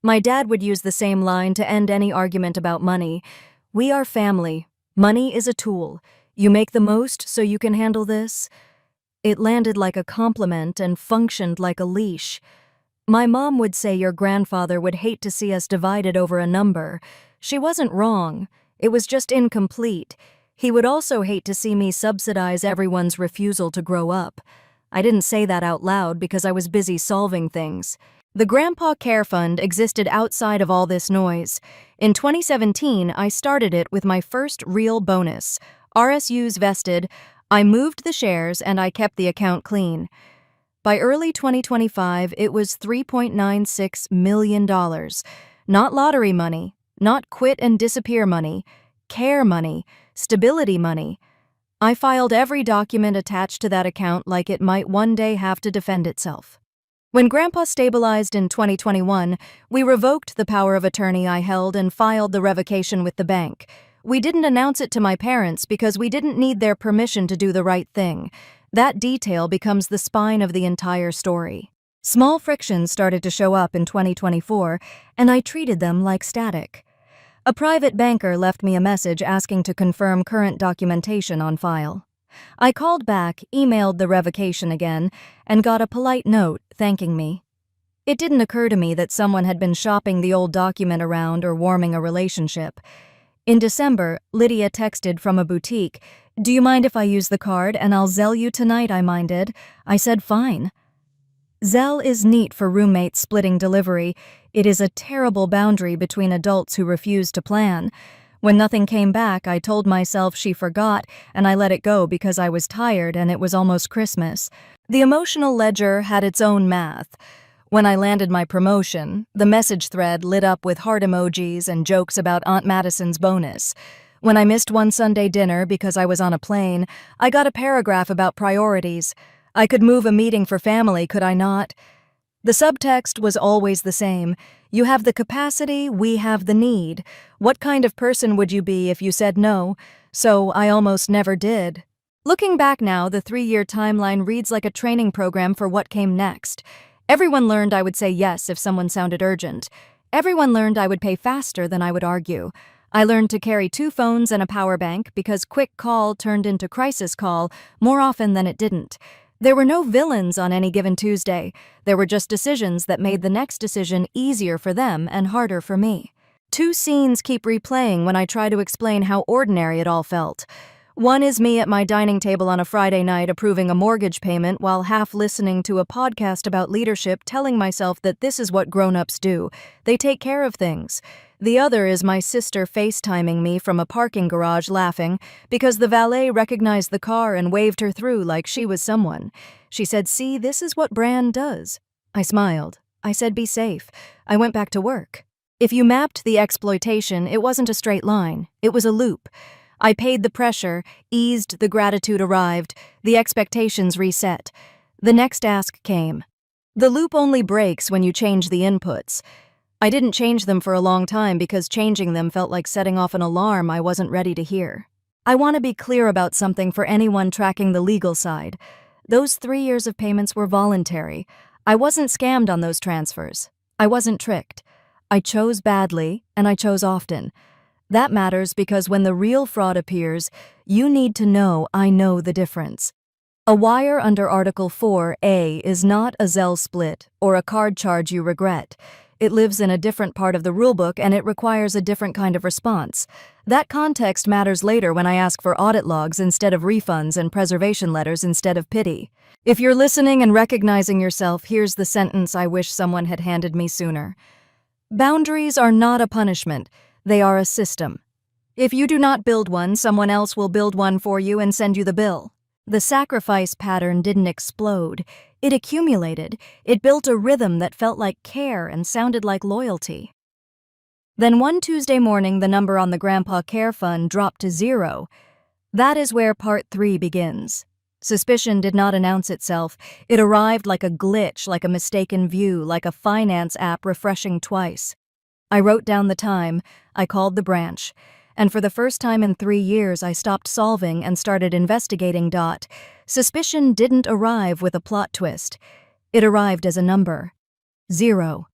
A: My dad would use the same line to end any argument about money. We are family. Money is a tool. You make the most so you can handle this. It landed like a compliment and functioned like a leash. My mom would say your grandfather would hate to see us divided over a number. She wasn't wrong. It was just incomplete. He would also hate to see me subsidize everyone's refusal to grow up. I didn't say that out loud because I was busy solving things. The Grandpa Care Fund existed outside of all this noise. In 2017, I started it with my first real bonus. RSUs vested, I moved the shares, and I kept the account clean. By early 2025, it was $3.96 million. Not lottery money, not quit and disappear money, care money, stability money. I filed every document attached to that account like it might one day have to defend itself. When Grandpa stabilized in 2021, we revoked the power of attorney I held and filed the revocation with the bank. We didn't announce it to my parents because we didn't need their permission to do the right thing. That detail becomes the spine of the entire story. Small frictions started to show up in 2024, and I treated them like static. A private banker left me a message asking to confirm current documentation on file. I called back, emailed the revocation again, and got a polite note thanking me. It didn't occur to me that someone had been shopping the old document around or warming a relationship. In December, Lydia texted from a boutique, "Do you mind if I use the card and I'll Zelle you tonight?" I minded. I said fine. Zelle is neat for roommates splitting delivery. It is a terrible boundary between adults who refuse to plan. When nothing came back, I told myself she forgot, and I let it go because I was tired and it was almost Christmas. The emotional ledger had its own math. When I landed my promotion, the message thread lit up with heart emojis and jokes about Aunt Madison's bonus. When I missed one Sunday dinner because I was on a plane, I got a paragraph about priorities. I could move a meeting for family, could I not? The subtext was always the same. You have the capacity, we have the need. What kind of person would you be if you said no? So I almost never did. Looking back now, the 3-year timeline reads like a training program for what came next. Everyone learned I would say yes if someone sounded urgent. Everyone learned I would pay faster than I would argue. I learned to carry 2 phones and a power bank because quick call turned into crisis call more often than it didn't. There were no villains on any given Tuesday. There were just decisions that made the next decision easier for them and harder for me. 2 scenes keep replaying when I try to explain how ordinary it all felt. One is me at my dining table on a Friday night approving a mortgage payment while half listening to a podcast about leadership, telling myself that this is what grown-ups do. They take care of things. The other is my sister FaceTiming me from a parking garage laughing because the valet recognized the car and waved her through like she was someone. She said, "See, this is what Bran does." I smiled. I said, "Be safe." I went back to work. If you mapped the exploitation, it wasn't a straight line. It was a loop. I paid the pressure, eased, the gratitude arrived, the expectations reset. The next ask came. The loop only breaks when you change the inputs. I didn't change them for a long time because changing them felt like setting off an alarm I wasn't ready to hear. I want to be clear about something for anyone tracking the legal side. Those 3 years of payments were voluntary. I wasn't scammed on those transfers. I wasn't tricked. I chose badly, and I chose often. That matters because when the real fraud appears, you need to know I know the difference. A wire under Article 4A is not a Zelle split or a card charge you regret. It lives in a different part of the rulebook and it requires a different kind of response. That context matters later when I ask for audit logs instead of refunds and preservation letters instead of pity. If you're listening and recognizing yourself, here's the sentence I wish someone had handed me sooner. Boundaries are not a punishment. They are a system. If you do not build one, someone else will build one for you and send you the bill. The sacrifice pattern didn't explode. It accumulated. It built a rhythm that felt like care and sounded like loyalty. Then one Tuesday morning, the number on the Grandpa Care Fund dropped to 0. That is where part 3 begins. Suspicion did not announce itself. It arrived like a glitch, like a mistaken view, like a finance app refreshing twice. I wrote down the time, I called the branch, and for the first time in 3 years I stopped solving and started investigating. Suspicion didn't arrive with a plot twist. It arrived as a number. 0.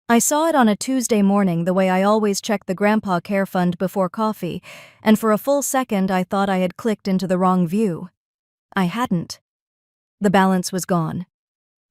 A: I saw it on a Tuesday morning the way I always check the Grandpa Care Fund before coffee, and for a full second I thought I had clicked into the wrong view. I hadn't. The balance was gone.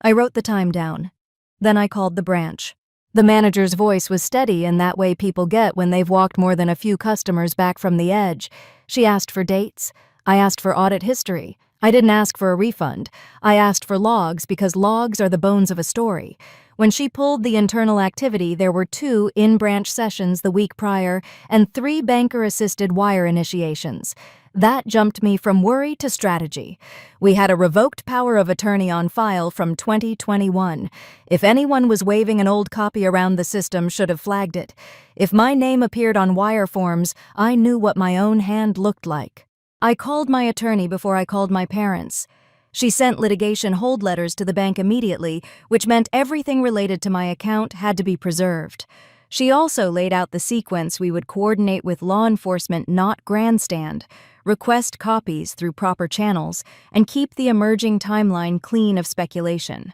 A: I wrote the time down. Then I called the branch. The manager's voice was steady in that way people get when they've walked more than a few customers back from the edge. She asked for dates. I asked for audit history. I didn't ask for a refund. I asked for logs because logs are the bones of a story. When she pulled the internal activity, there were 2 in-branch sessions the week prior and 3 banker-assisted wire initiations. That jumped me from worry to strategy. We had a revoked power of attorney on file from 2021. If anyone was waving an old copy around, the system should have flagged it. If my name appeared on wire forms, I knew what my own hand looked like. I called my attorney before I called my parents. She sent litigation hold letters to the bank immediately, which meant everything related to my account had to be preserved. She also laid out the sequence we would coordinate with law enforcement, not grandstand, request copies through proper channels, and keep the emerging timeline clean of speculation.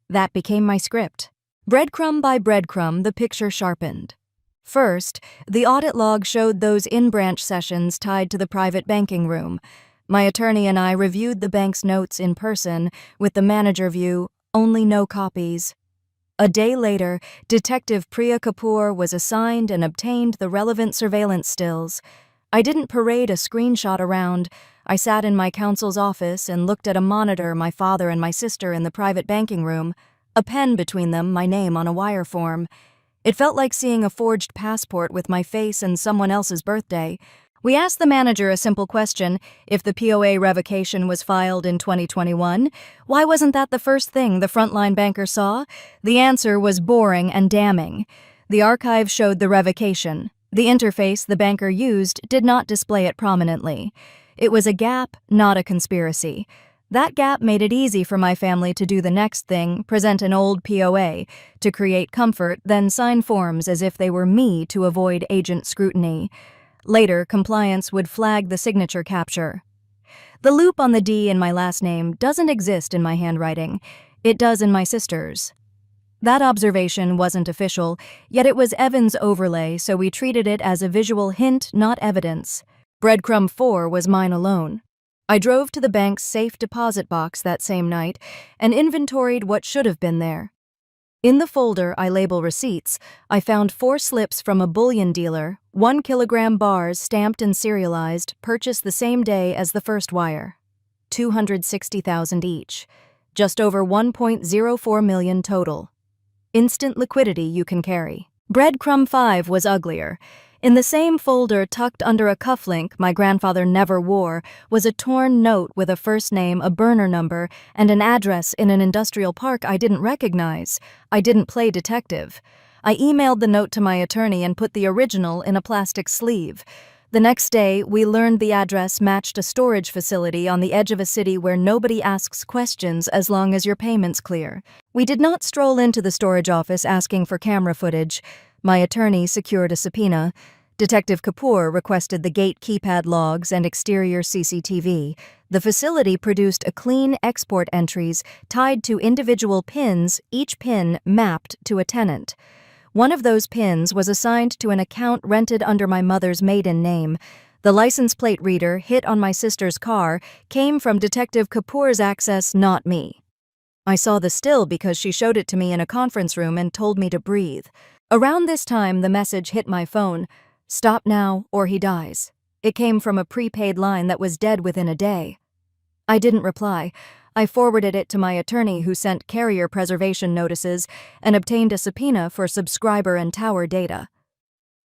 A: That became my script. Breadcrumb by breadcrumb, the picture sharpened. First, the audit log showed those in-branch sessions tied to the private banking room. My attorney and I reviewed the bank's notes in person, with the manager view, only no copies. A day later, Detective Priya Kapoor was assigned and obtained the relevant surveillance stills. I didn't parade a screenshot around. I sat in my counsel's office and looked at a monitor, my father and my sister in the private banking room, a pen between them, my name on a wire form. It felt like seeing a forged passport with my face and someone else's birthday. We asked the manager a simple question: if the POA revocation was filed in 2021, why wasn't that the first thing the frontline banker saw? The answer was boring and damning. The archive showed the revocation. The interface the banker used did not display it prominently. It was a gap, not a conspiracy. That gap made it easy for my family to do the next thing, present an old POA, to create comfort, then sign forms as if they were me to avoid agent scrutiny. Later, compliance would flag the signature capture. The loop on the D in my last name doesn't exist in my handwriting. It does in my sister's. That observation wasn't official, yet it was Evan's overlay, so we treated it as a visual hint, not evidence. Breadcrumb 4 was mine alone. I drove to the bank's safe deposit box that same night and inventoried what should have been there. In the folder I label receipts, I found 4 slips from a bullion dealer, 1 kilogram bars stamped and serialized, purchased the same day as the first wire. $260,000 each. Just over $1.04 million total. Instant liquidity you can carry. Breadcrumb 5 was uglier. In the same folder, tucked under a cufflink my grandfather never wore, was a torn note with a first name, a burner number, and an address in an industrial park I didn't recognize. I didn't play detective. I emailed the note to my attorney and put the original in a plastic sleeve. The next day, we learned the address matched a storage facility on the edge of a city where nobody asks questions as long as your payment's clear. We did not stroll into the storage office asking for camera footage. My attorney secured a subpoena. Detective Kapoor requested the gate keypad logs and exterior CCTV. The facility produced a clean export entries tied to individual pins, each pin mapped to a tenant. One of those pins was assigned to an account rented under my mother's maiden name. The license plate reader hit on my sister's car came from Detective Kapoor's access, not me. I saw the still because she showed it to me in a conference room and told me to breathe. Around this time, the message hit my phone: "Stop now, or he dies." It came from a prepaid line that was dead within a day. I didn't reply. I forwarded it to my attorney, who sent carrier preservation notices and obtained a subpoena for subscriber and tower data.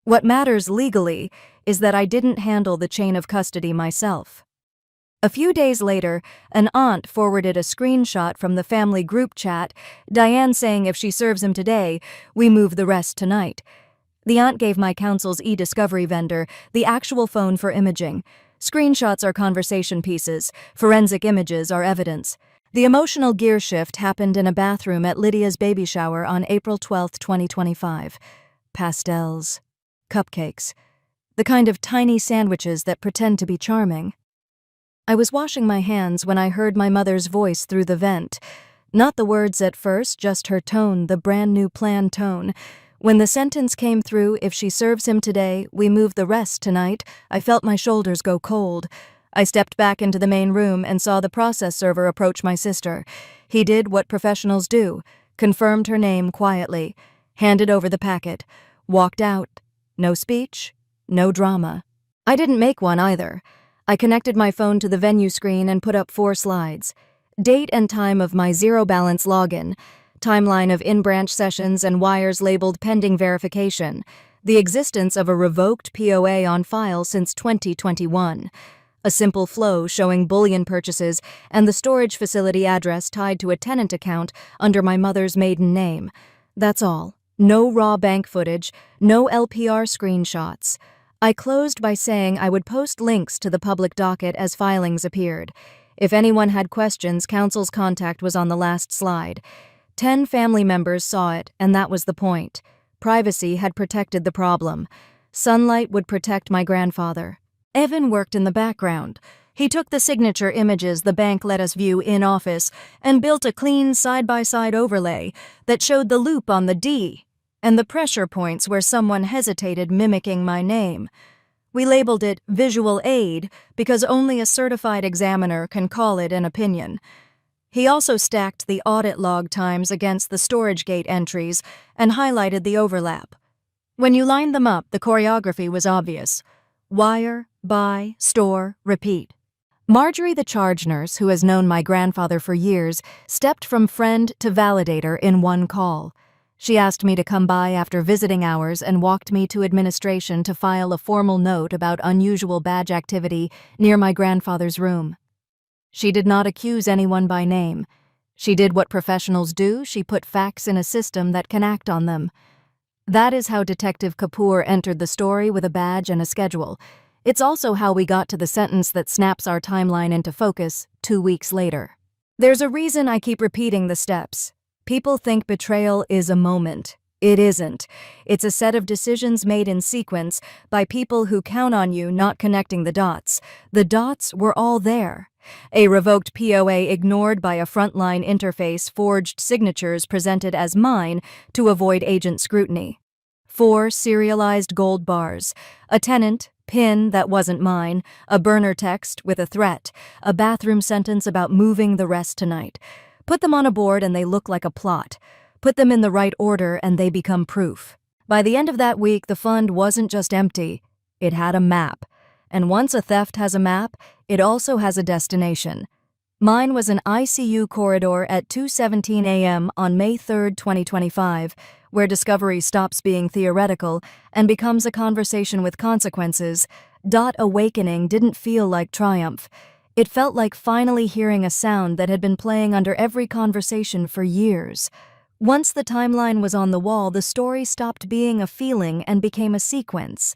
A: What matters legally is that I didn't handle the chain of custody myself. A few days later, an aunt forwarded a screenshot from the family group chat, Diane saying if she serves him today, we move the rest tonight. The aunt gave my counsel's e-discovery vendor the actual phone for imaging. Screenshots are conversation pieces, forensic images are evidence. The emotional gear shift happened in a bathroom at Lydia's baby shower on April 12, 2025. Pastels. Cupcakes. The kind of tiny sandwiches that pretend to be charming. I was washing my hands when I heard my mother's voice through the vent. Not the words at first, just her tone, the brand new plan tone. When the sentence came through, if she serves him today, we move the rest tonight, I felt my shoulders go cold. I stepped back into the main room and saw the process server approach my sister. He did what professionals do, confirmed her name quietly, handed over the packet, walked out. No speech, no drama. I didn't make one either. I connected my phone to the venue screen and put up 4 slides. Date and time of my zero-balance login, timeline of in-branch sessions and wires labeled pending verification, the existence of a revoked POA on file since 2021, a simple flow showing bullion purchases and the storage facility address tied to a tenant account under my mother's maiden name. That's all. No raw bank footage, no LPR screenshots. I closed by saying I would post links to the public docket as filings appeared. If anyone had questions, counsel's contact was on the last slide. 10 family members saw it, and that was the point. Privacy had protected the problem. Sunlight would protect my grandfather. Evan worked in the background. He took the signature images the bank let us view in office and built a clean side-by-side overlay that showed the loop on the D and the pressure points where someone hesitated mimicking my name. We labeled it visual aid because only a certified examiner can call it an opinion. He also stacked the audit log times against the storage gate entries and highlighted the overlap. When you lined them up, the choreography was obvious. Wire, buy, store, repeat. Marjorie, the charge nurse, who has known my grandfather for years, stepped from friend to validator in one call. She asked me to come by after visiting hours and walked me to administration to file a formal note about unusual badge activity near my grandfather's room. She did not accuse anyone by name. She did what professionals do. She put facts in a system that can act on them. That is how Detective Kapoor entered the story with a badge and a schedule. It's also how we got to the sentence that snaps our timeline into focus 2 weeks later. There's a reason I keep repeating the steps. People think betrayal is a moment. It isn't. It's a set of decisions made in sequence by people who count on you not connecting the dots. The dots were all there. A revoked POA ignored by a frontline interface, forged signatures presented as mine to avoid agent scrutiny. 4 serialized gold bars, a tenant, PIN that wasn't mine, a burner text with a threat, a bathroom sentence about moving the rest tonight. Put them on a board and they look like a plot. Put them in the right order and they become proof. By the end of that week, the fund wasn't just empty. It had a map. And once a theft has a map, it also has a destination. Mine was an ICU corridor at 2:17 a.m. on May 3, 2025, where discovery stops being theoretical and becomes a conversation with consequences. Awakening didn't feel like triumph. It felt like finally hearing a sound that had been playing under every conversation for years. Once the timeline was on the wall, the story stopped being a feeling and became a sequence.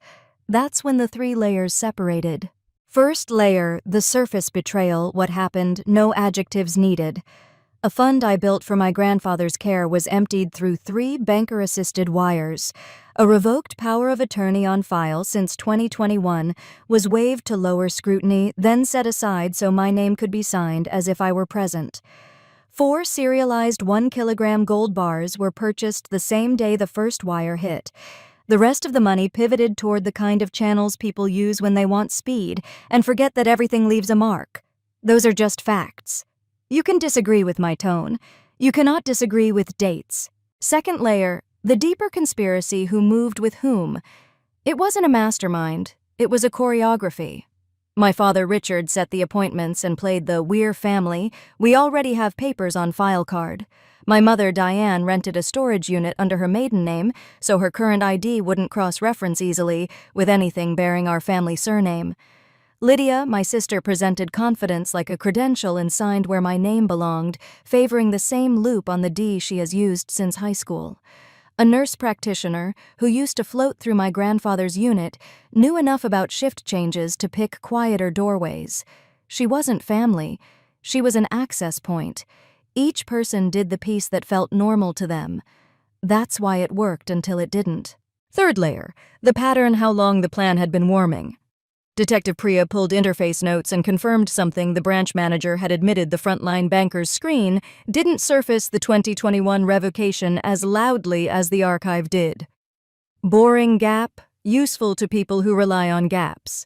A: That's when the 3 layers separated. First layer, the surface betrayal, what happened, no adjectives needed. A fund I built for my grandfather's care was emptied through 3 banker-assisted wires. A revoked power of attorney on file since 2021 was waived to lower scrutiny, then set aside so my name could be signed as if I were present. 4 serialized 1-kilogram gold bars were purchased the same day the first wire hit. The rest of the money pivoted toward the kind of channels people use when they want speed and forget that everything leaves a mark. Those are just facts. You can disagree with my tone. You cannot disagree with dates. Second layer, the deeper conspiracy, who moved with whom. It wasn't a mastermind. It was a choreography. My father Richard set the appointments and played the "We're family, we already have papers on file" card. My mother Diane rented a storage unit under her maiden name so her current ID wouldn't cross-reference easily with anything bearing our family surname. Lydia, my sister, presented confidence like a credential and signed where my name belonged, favoring the same loop on the D she has used since high school. A nurse practitioner, who used to float through my grandfather's unit, knew enough about shift changes to pick quieter doorways. She wasn't family. She was an access point. Each person did the piece that felt normal to them. That's why it worked until it didn't. Third layer, the pattern, how long the plan had been warming. Detective Priya pulled interface notes and confirmed something the branch manager had admitted the frontline banker's screen didn't surface the 2021 revocation as loudly as the archive did. Boring gap, useful to people who rely on gaps.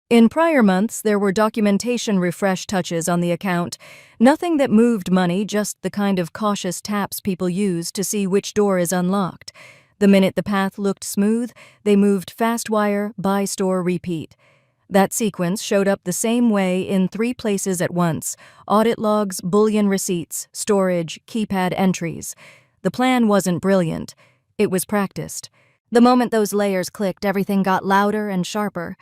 A: In prior months, there were documentation refresh touches on the account. Nothing that moved money, just the kind of cautious taps people use to see which door is unlocked. The minute the path looked smooth, they moved fast wire, buy store, repeat. That sequence showed up the same way in 3 places at once: audit logs, bullion receipts, storage, keypad entries. The plan wasn't brilliant. It was practiced. The moment those layers clicked, everything got louder and sharper.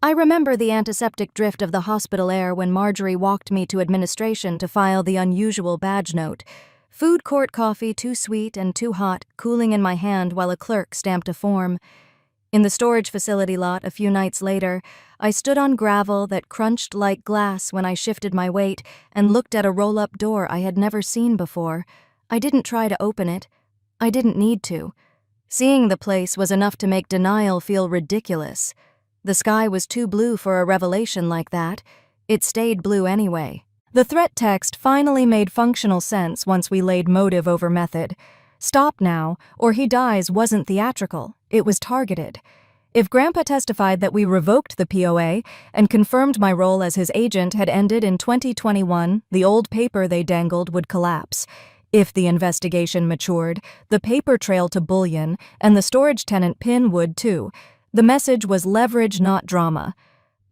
A: I remember the antiseptic drift of the hospital air when Marjorie walked me to administration to file the unusual badge note. Food court coffee too sweet and too hot, cooling in my hand while a clerk stamped a form. In the storage facility lot a few nights later, I stood on gravel that crunched like glass when I shifted my weight and looked at a roll-up door I had never seen before. I didn't try to open it. I didn't need to. Seeing the place was enough to make denial feel ridiculous. The sky was too blue for a revelation like that. It stayed blue anyway. The threat text finally made functional sense once we laid motive over method. Stop now, or he dies wasn't theatrical. It was targeted. If Grandpa testified that we revoked the POA and confirmed my role as his agent had ended in 2021, the old paper they dangled would collapse. If the investigation matured, the paper trail to bullion and the storage tenant pin would too. The message was leverage, not drama.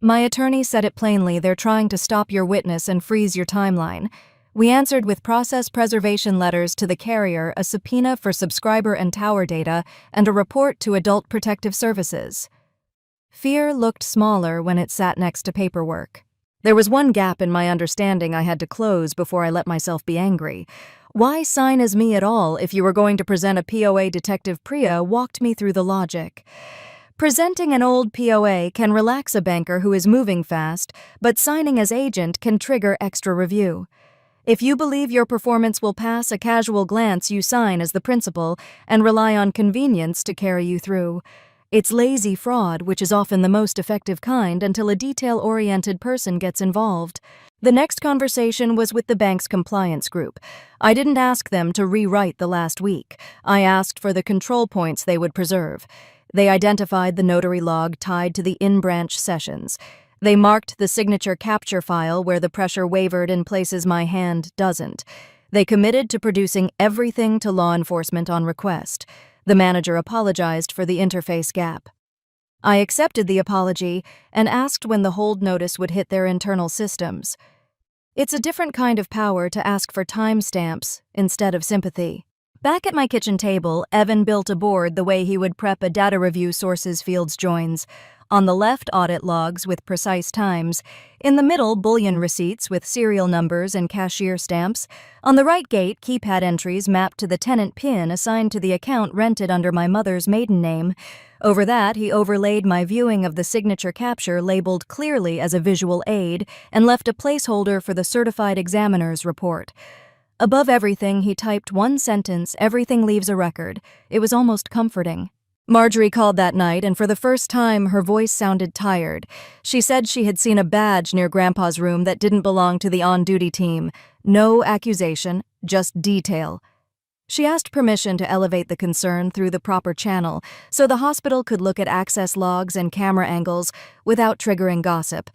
A: My attorney said it plainly: they're trying to stop your witness and freeze your timeline. We answered with process preservation letters to the carrier, a subpoena for subscriber and tower data, and a report to Adult Protective Services. Fear looked smaller when it sat next to paperwork. There was one gap in my understanding I had to close before I let myself be angry. Why sign as me at all if you were going to present a POA? Detective Priya walked me through the logic. Presenting an old POA can relax a banker who is moving fast, but signing as agent can trigger extra review. If you believe your performance will pass a casual glance, you sign as the principal and rely on convenience to carry you through. It's lazy fraud, which is often the most effective kind until a detail-oriented person gets involved. The next conversation was with the bank's compliance group. I didn't ask them to rewrite the last week. I asked for the control points they would preserve. They identified the notary log tied to the in-branch sessions. They marked the signature capture file where the pressure wavered in places my hand doesn't. They committed to producing everything to law enforcement on request. The manager apologized for the interface gap. I accepted the apology and asked when the hold notice would hit their internal systems. It's a different kind of power to ask for timestamps instead of sympathy. Back at my kitchen table, Evan built a board the way he would prep a data review sources fields joins. On the left, audit logs with precise times. In the middle, bullion receipts with serial numbers and cashier stamps. On the right gate, keypad entries mapped to the tenant PIN assigned to the account rented under my mother's maiden name. Over that, he overlaid my viewing of the signature capture labeled clearly as a visual aid and left a placeholder for the certified examiner's report. Above everything, he typed one sentence: everything leaves a record. It was almost comforting. Marjorie called that night, and for the first time, her voice sounded tired. She said she had seen a badge near Grandpa's room that didn't belong to the on-duty team. No accusation, just detail. She asked permission to elevate the concern through the proper channel so the hospital could look at access logs and camera angles without triggering gossip.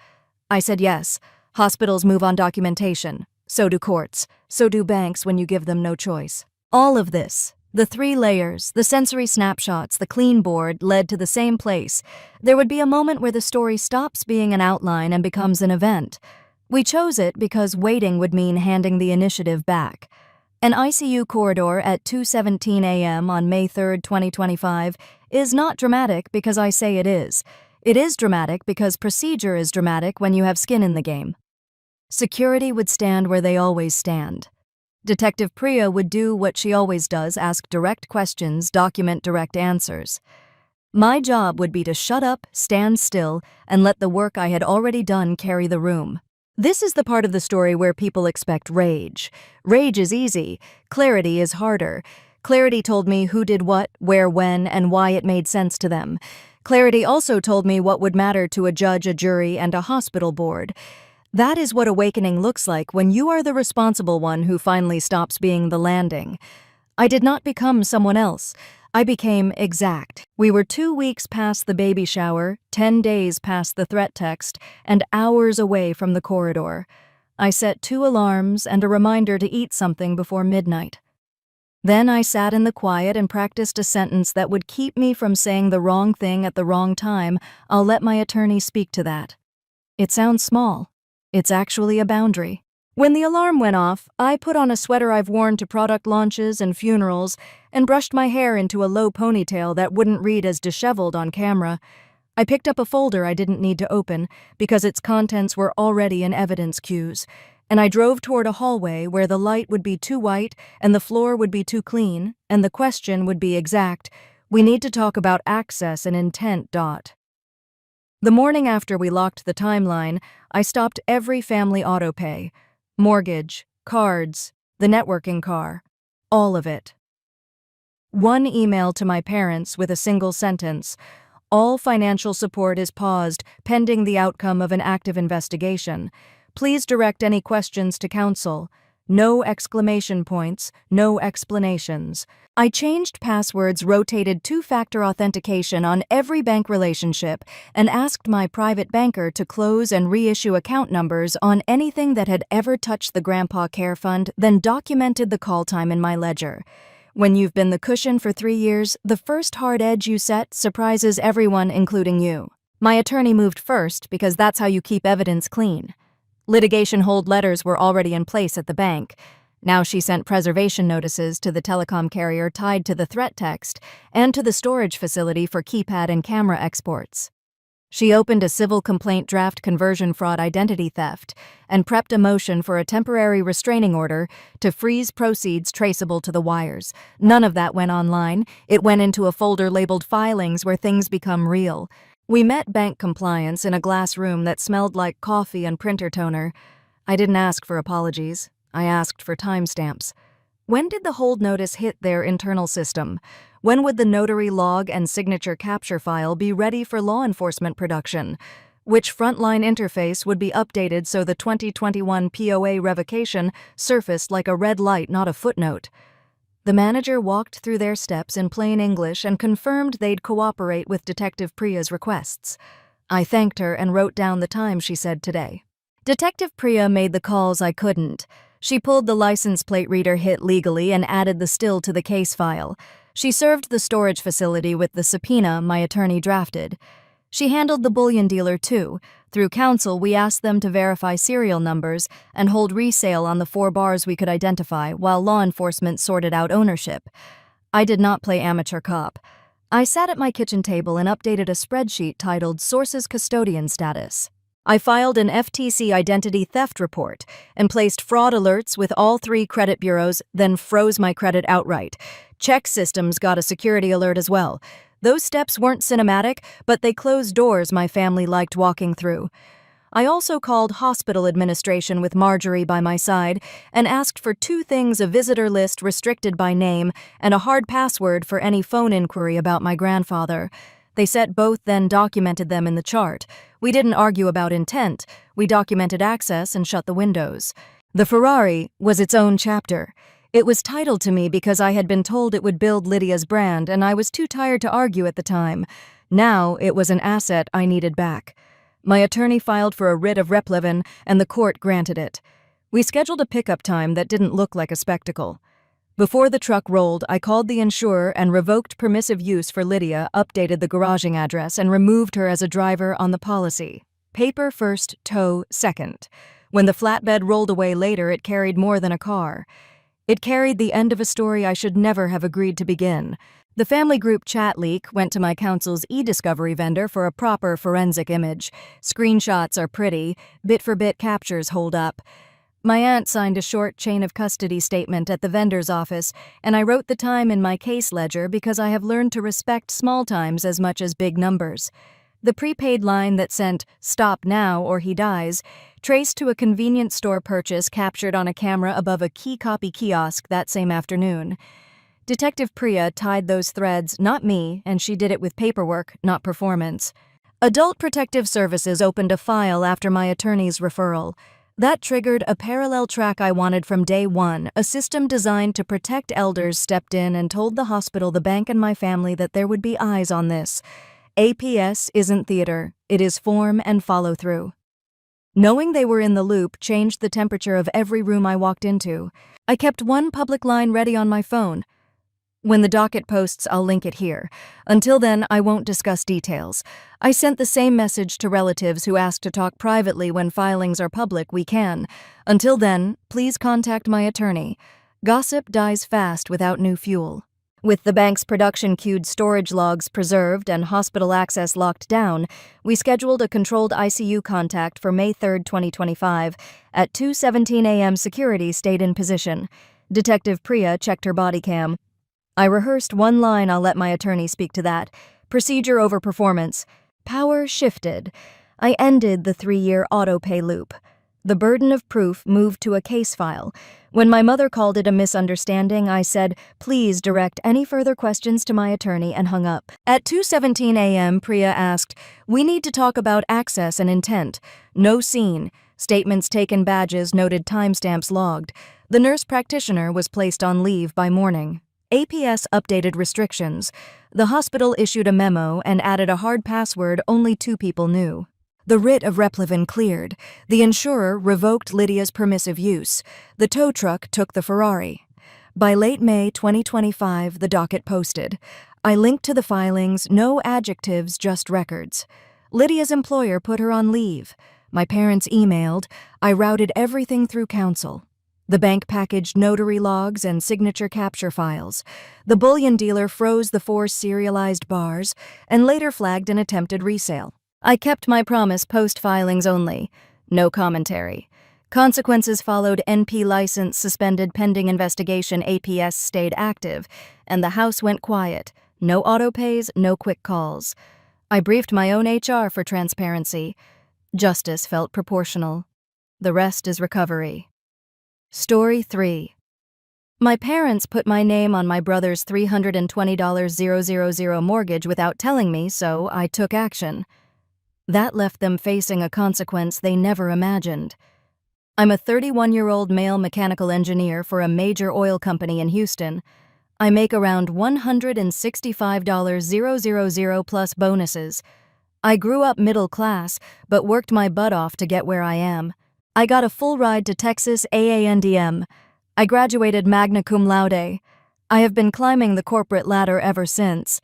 A: I said yes. Hospitals move on documentation. So do courts. So do banks when you give them no choice. All of this, the 3 layers, the sensory snapshots, the clean board, led to the same place. There would be a moment where the story stops being an outline and becomes an event. We chose it because waiting would mean handing the initiative back. An ICU corridor at 2:17 a.m. on May 3, 2025 is not dramatic because I say it is. It is dramatic because procedure is dramatic when you have skin in the game. Security would stand where they always stand. Detective Priya would do what she always does: ask direct questions, document direct answers. My job would be to shut up, stand still, and let the work I had already done carry the room. This is the part of the story where people expect rage. Rage is easy. Clarity is harder. Clarity told me who did what, where, when, and why it made sense to them. Clarity also told me what would matter to a judge, a jury, and a hospital board. That is what awakening looks like when you are the responsible one who finally stops being the landing. I did not become someone else. I became exact. We were 2 weeks past the baby shower, 10 days past the threat text, and hours away from the corridor. I set 2 alarms and a reminder to eat something before midnight. Then I sat in the quiet and practiced a sentence that would keep me from saying the wrong thing at the wrong time. I'll let my attorney speak to that. It sounds small. It's actually a boundary. When the alarm went off, I put on a sweater I've worn to product launches and funerals and brushed my hair into a low ponytail that wouldn't read as disheveled on camera. I picked up a folder I didn't need to open because its contents were already in evidence cues, and I drove toward a hallway where the light would be too white and the floor would be too clean, and the question would be exact. We need to talk about access and intent. The morning after we locked the timeline, I stopped every family autopay. Mortgage, cards, the networking car, all of it. 1 email to my parents with a single sentence. All financial support is paused pending the outcome of an active investigation. Please direct any questions to counsel. No exclamation points, no explanations. I changed passwords, rotated 2-factor authentication on every bank relationship, and asked my private banker to close and reissue account numbers on anything that had ever touched the Grandpa Care Fund, then documented the call time in my ledger. When you've been the cushion for 3 years, the first hard edge you set surprises everyone, including you. My attorney moved first because that's how you keep evidence clean. Litigation hold letters were already in place at the bank. Now she sent preservation notices to the telecom carrier tied to the threat text and to the storage facility for keypad and camera exports. She opened a civil complaint draft conversion fraud identity theft and prepped a motion for a temporary restraining order to freeze proceeds traceable to the wires. None of that went online. It went into a folder labeled filings where things become real. We met bank compliance in a glass room that smelled like coffee and printer toner. I didn't ask for apologies. I asked for timestamps. When did the hold notice hit their internal system? When would the notary log and signature capture file be ready for law enforcement production? Which frontline interface would be updated so the 2021 POA revocation surfaced like a red light, not a footnote? The manager walked through their steps in plain English and confirmed they'd cooperate with Detective Priya's requests. I thanked her and wrote down the time she said today. Detective Priya made the calls I couldn't. She pulled the license plate reader hit legally and added the still to the case file. She served the storage facility with the subpoena my attorney drafted. She handled the bullion dealer too. Through counsel, we asked them to verify serial numbers and hold resale on the 4 bars we could identify while law enforcement sorted out ownership. I did not play amateur cop. I sat at my kitchen table and updated a spreadsheet titled Sources Custodian Status. I filed an FTC identity theft report and placed fraud alerts with all 3 credit bureaus, then froze my credit outright. Check systems got a security alert as well. Those steps weren't cinematic, but they closed doors my family liked walking through. I also called hospital administration with Marjorie by my side and asked for 2 things: a visitor list restricted by name and a hard password for any phone inquiry about my grandfather. They set both, then documented them in the chart. We didn't argue about intent. We documented access and shut the windows. The Ferrari was its own chapter. It was titled to me because I had been told it would build Lydia's brand, and I was too tired to argue at the time. Now it was an asset I needed back. My attorney filed for a writ of replevin, and the court granted it. We scheduled a pickup time that didn't look like a spectacle. Before the truck rolled, I called the insurer and revoked permissive use for Lydia, updated the garaging address, and removed her as a driver on the policy. Paper first, tow second. When the flatbed rolled away later, it carried more than a car. It carried the end of a story I should never have agreed to begin. The family group chat leak went to my counsel's e-discovery vendor for a proper forensic image. Screenshots are pretty, bit-for-bit captures hold up. My aunt signed a short chain of custody statement at the vendor's office, and I wrote the time in my case ledger because I have learned to respect small times as much as big numbers. The prepaid line that sent "Stop now or he dies" traced to a convenience store purchase captured on a camera above a key copy kiosk that same afternoon. Detective Priya tied those threads, not me, and she did it with paperwork, not performance. Adult Protective Services opened a file after my attorney's referral. That triggered a parallel track I wanted from day one. A system designed to protect elders stepped in and told the hospital, the bank, and my family that there would be eyes on this. APS isn't theater, it is form and follow-through. Knowing they were in the loop changed the temperature of every room I walked into. I kept one public line ready on my phone. When the docket posts, I'll link it here. Until then, I won't discuss details. I sent the same message to relatives who ask to talk privately when filings are public. We can. Until then, please contact my attorney. Gossip dies fast without new fuel. With the bank's production-queued storage logs preserved and hospital access locked down, we scheduled a controlled ICU contact for May 3, 2025. At 2:17 a.m., security stayed in position. Detective Priya checked her body cam. I rehearsed one line. I'll let my attorney speak to that. Procedure over performance. Power shifted. I ended the 3-year auto-pay loop. The burden of proof moved to a case file. When my mother called it a misunderstanding, I said, "Please direct any further questions to my attorney," and hung up. At 2:17 a.m., Priya asked, "We need to talk about access and intent." No scene. Statements taken, badges noted, timestamps logged. The nurse practitioner was placed on leave by morning. APS updated restrictions. The hospital issued a memo and added a hard password only 2 people knew. The writ of replevin cleared. The insurer revoked Lydia's permissive use. The tow truck took the Ferrari. By late May 2025, the docket posted. I linked to the filings, no adjectives, just records. Lydia's employer put her on leave. My parents emailed. I routed everything through counsel. The bank packaged notary logs and signature capture files. The bullion dealer froze the 4 serialized bars and later flagged an attempted resale. I kept my promise, post filings only. No commentary. Consequences followed. NP license suspended pending investigation. APS stayed active, and the house went quiet. No auto pays, no quick calls. I briefed my own HR for transparency. Justice felt proportional. The rest is recovery. Story 3. My parents put my name on my brother's $320,000 mortgage without telling me, so I took action. That left them facing a consequence they never imagined. I'm a 31-year-old male mechanical engineer for a major oil company in Houston. I make around $165,000 plus bonuses. I grew up middle class, but worked my butt off to get where I am. I got a full ride to Texas A&M. I graduated magna cum laude. I have been climbing the corporate ladder ever since.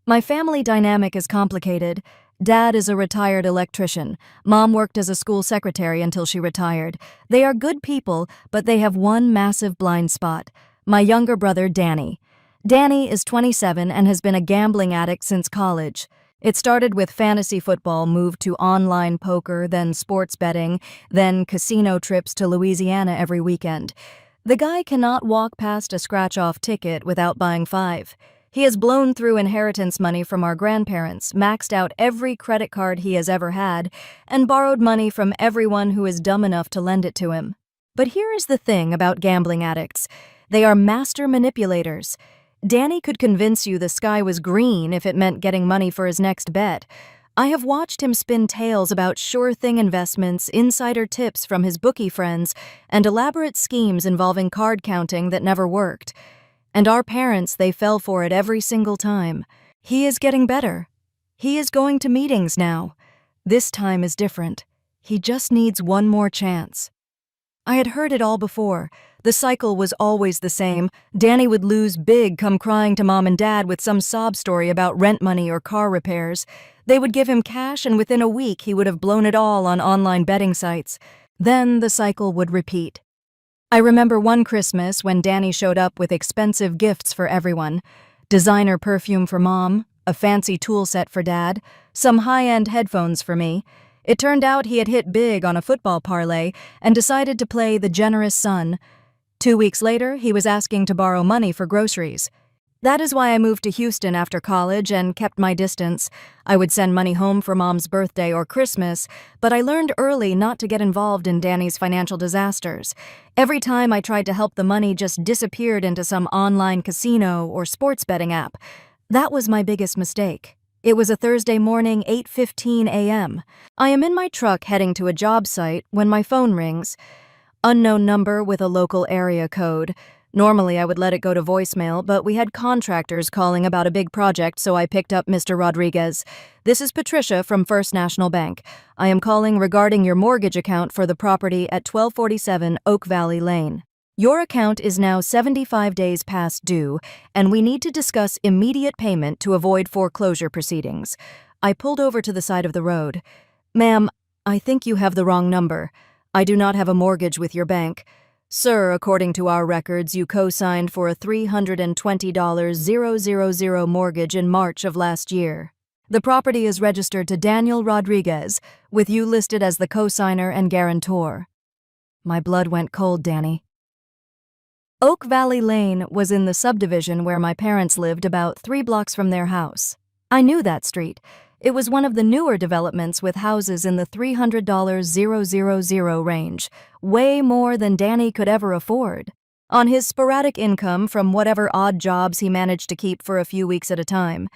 A: My family dynamic is complicated. Dad is a retired electrician. Mom worked as a school secretary until she retired. They are good people, but they have one massive blind spot. My younger brother, Danny. Danny is 27 and has been a gambling addict since college. It started with fantasy football, moved to online poker, then sports betting, then casino trips to Louisiana every weekend. The guy cannot walk past a scratch-off ticket without buying 5. He has blown through inheritance money from our grandparents, maxed out every credit card he has ever had, and borrowed money from everyone who is dumb enough to lend it to him. But here is the thing about gambling addicts. They are master manipulators. Danny could convince you the sky was green if it meant getting money for his next bet. I have watched him spin tales about sure-thing investments, insider tips from his bookie friends, and elaborate schemes involving card counting that never worked. And our parents, they fell for it every single time. He is getting better. He is going to meetings now. This time is different. He just needs one more chance. I had heard it all before. The cycle was always the same. Danny would lose big, come crying to mom and dad with some sob story about rent money or car repairs. They would give him cash, and within a week he would have blown it all on online betting sites. Then the cycle would repeat. I remember one Christmas when Danny showed up with expensive gifts for everyone. Designer perfume for mom, a fancy tool set for dad, some high-end headphones for me. It turned out he had hit big on a football parlay and decided to play the generous son. 2 weeks later, he was asking to borrow money for groceries. That is why I moved to Houston after college and kept my distance. I would send money home for mom's birthday or Christmas, but I learned early not to get involved in Danny's financial disasters. Every time I tried to help, the money just disappeared into some online casino or sports betting app. That was my biggest mistake. It was a Thursday morning, 8:15 a.m. I am in my truck heading to a job site when my phone rings. Unknown number with a local area code. Normally I would let it go to voicemail, but we had contractors calling about a big project, so I picked up Mr. Rodriguez. This is Patricia from First National Bank. I am calling regarding your mortgage account for the property at 1247 Oak Valley Lane. Your account is now 75 days past due, and we need to discuss immediate payment to avoid foreclosure proceedings. I pulled over to the side of the road. Ma'am, I think you have the wrong number. I do not have a mortgage with your bank. Sir, according to our records, you co-signed for a $320,000 mortgage in March of last year. The property is registered to Daniel Rodriguez, with you listed as the co-signer and guarantor. My blood went cold, Danny. Oak Valley Lane was in the subdivision where my parents lived about 3 blocks from their house. I knew that street. It was one of the newer developments with houses in the $300,000 range, way more than Danny could ever afford. On his sporadic income from whatever odd jobs he managed to keep for a few weeks at a time.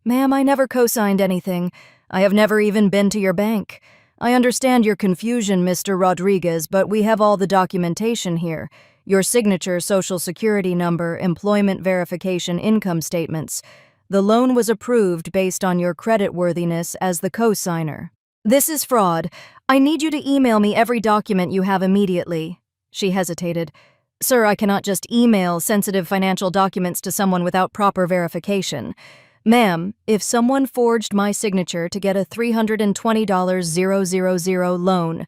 A: Ma'am, I never co-signed anything. I have never even been to your bank. I understand your confusion, Mr. Rodriguez, but we have all the documentation here. Your signature, social security number, employment verification, income statements. The loan was approved based on your creditworthiness as the co-signer. This is fraud. I need you to email me every document you have immediately. She hesitated. Sir, I cannot just email sensitive financial documents to someone without proper verification. Ma'am, if someone forged my signature to get a $320,000 loan,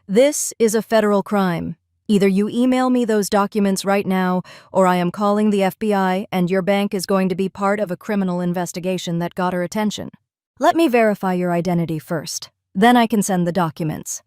A: this is a federal crime. Either you email me those documents right now, or I am calling the FBI and your bank is going to be part of a criminal investigation that got her attention. Let me verify your identity first. Then I can send the documents.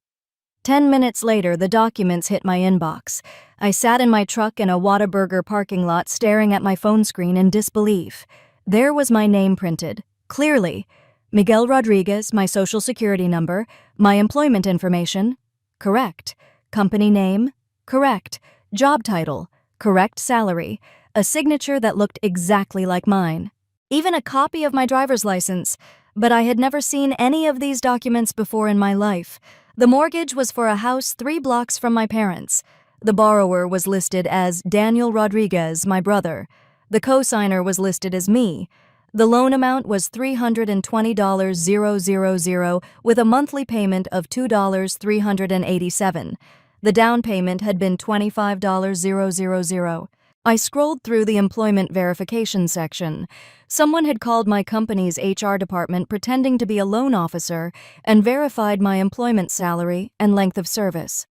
A: 10 minutes later, the documents hit my inbox. I sat in my truck in a Whataburger parking lot staring at my phone screen in disbelief. There was my name printed, clearly. Miguel Rodriguez, my social security number, my employment information. Correct. Company name. Correct. Job title. Correct salary. A signature that looked exactly like mine. Even a copy of my driver's license. But I had never seen any of these documents before in my life. The mortgage was for a house 3 blocks from my parents. The borrower was listed as Daniel Rodriguez, my brother. The co-signer was listed as me. The loan amount was $320,000 with a monthly payment of $2,387. The down payment had been $25,000. I scrolled through the employment verification section. Someone had called my company's HR department pretending to be a loan officer and verified my employment salary and length of service.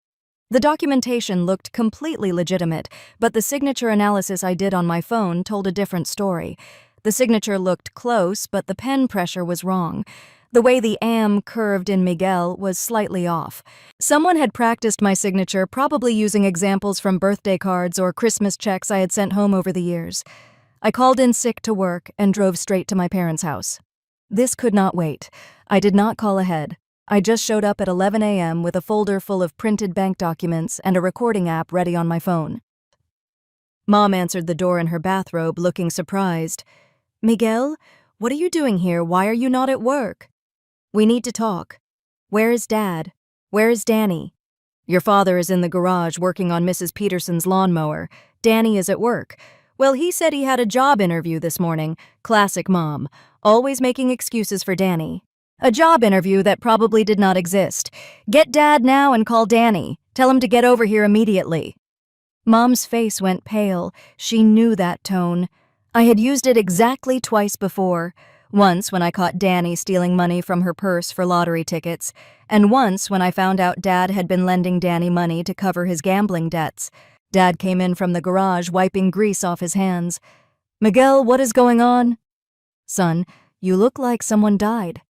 A: The documentation looked completely legitimate, but the signature analysis I did on my phone told a different story. The signature looked close, but the pen pressure was wrong. The way the "am" curved in Miguel was slightly off. Someone had practiced my signature, probably using examples from birthday cards or Christmas checks I had sent home over the years. I called in sick to work and drove straight to my parents' house. This could not wait. I did not call ahead. I just showed up at 11 a.m. with a folder full of printed bank documents and a recording app ready on my phone. Mom answered the door in her bathrobe, looking surprised. Miguel, what are you doing here? Why are you not at work? We need to talk. Where is Dad? Where is Danny? Your father is in the garage working on Mrs. Peterson's lawnmower. Danny is at work. Well, he said he had a job interview this morning. Classic mom. Always making excuses for Danny. A job interview that probably did not exist. Get Dad now and call Danny. Tell him to get over here immediately. Mom's face went pale. She knew that tone. I had used it exactly twice before. Once when I caught Danny stealing money from her purse for lottery tickets, and once when I found out Dad had been lending Danny money to cover his gambling debts. Dad came in from the garage, wiping grease off his hands. Miguel, what is going on? Son, you look like someone died.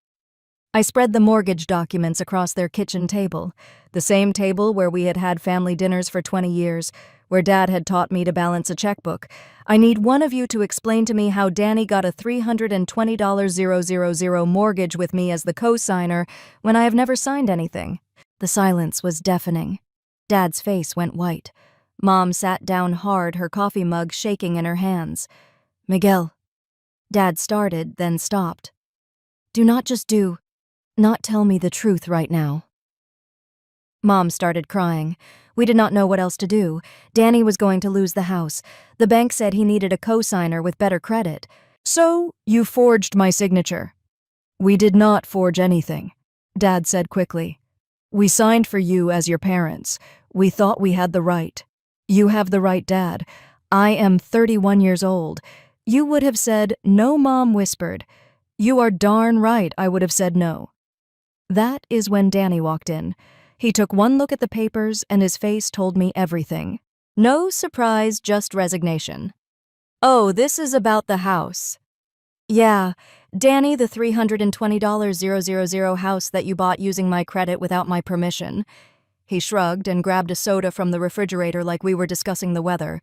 A: I spread the mortgage documents across their kitchen table, the same table where we had had family dinners for 20 years, where Dad had taught me to balance a checkbook. I need one of you to explain to me how Danny got a $320,000 mortgage with me as the co-signer when I have never signed anything. The silence was deafening. Dad's face went white. Mom sat down hard, her coffee mug shaking in her hands. Miguel. Dad started, then stopped. Do not not tell me the truth right now. Mom started crying. We did not know what else to do. Danny was going to lose the house. The bank said he needed a co-signer with better credit. So, you forged my signature. We did not forge anything, Dad said quickly. We signed for you as your parents. We thought we had the right. You have the right, Dad. I am 31 years old. You would have said no, Mom whispered. You are darn right, I would have said no. That is when Danny walked in. He took one look at the papers and his face told me everything. No surprise, just resignation. Oh, this is about the house. Yeah, Danny, the $320,000 house that you bought using my credit without my permission. He shrugged and grabbed a soda from the refrigerator like we were discussing the weather.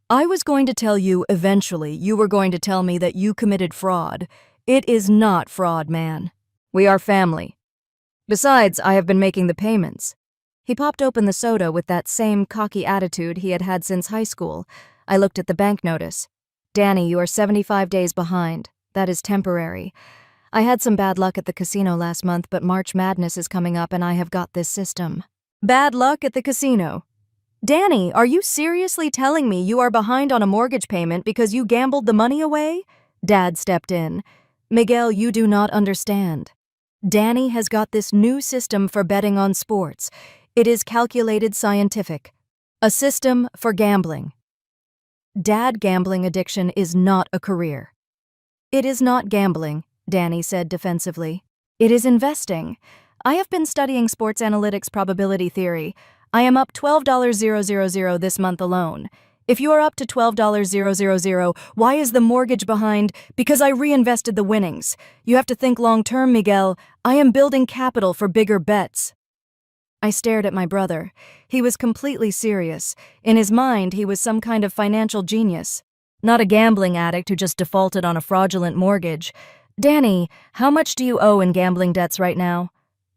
A: I was going to tell you eventually. You were going to tell me that you committed fraud. It is not fraud, man. We are family. Besides, I have been making the payments. He popped open the soda with that same cocky attitude he had had since high school. I looked at the bank notice. Danny, you are 75 days behind. That is temporary. I had some bad luck at the casino last month, but March Madness is coming up and I have got this system. Bad luck at the casino? Danny, are you seriously telling me you are behind on a mortgage payment because you gambled the money away? Dad stepped in. Miguel, you do not understand. Danny has got this new system for betting on sports. It is calculated scientific. A system for gambling. Dad, gambling addiction is not a career. It is not gambling, Danny said defensively. It is investing. I have been studying sports analytics probability theory. I am up $12,000 this month alone. If you are up to $12,000, why is the mortgage behind? Because I reinvested the winnings. You have to think long-term, Miguel. I am building capital for bigger bets. I stared at my brother. He was completely serious. In his mind, he was some kind of financial genius. Not a gambling addict who just defaulted on a fraudulent mortgage. Danny, how much do you owe in gambling debts right now?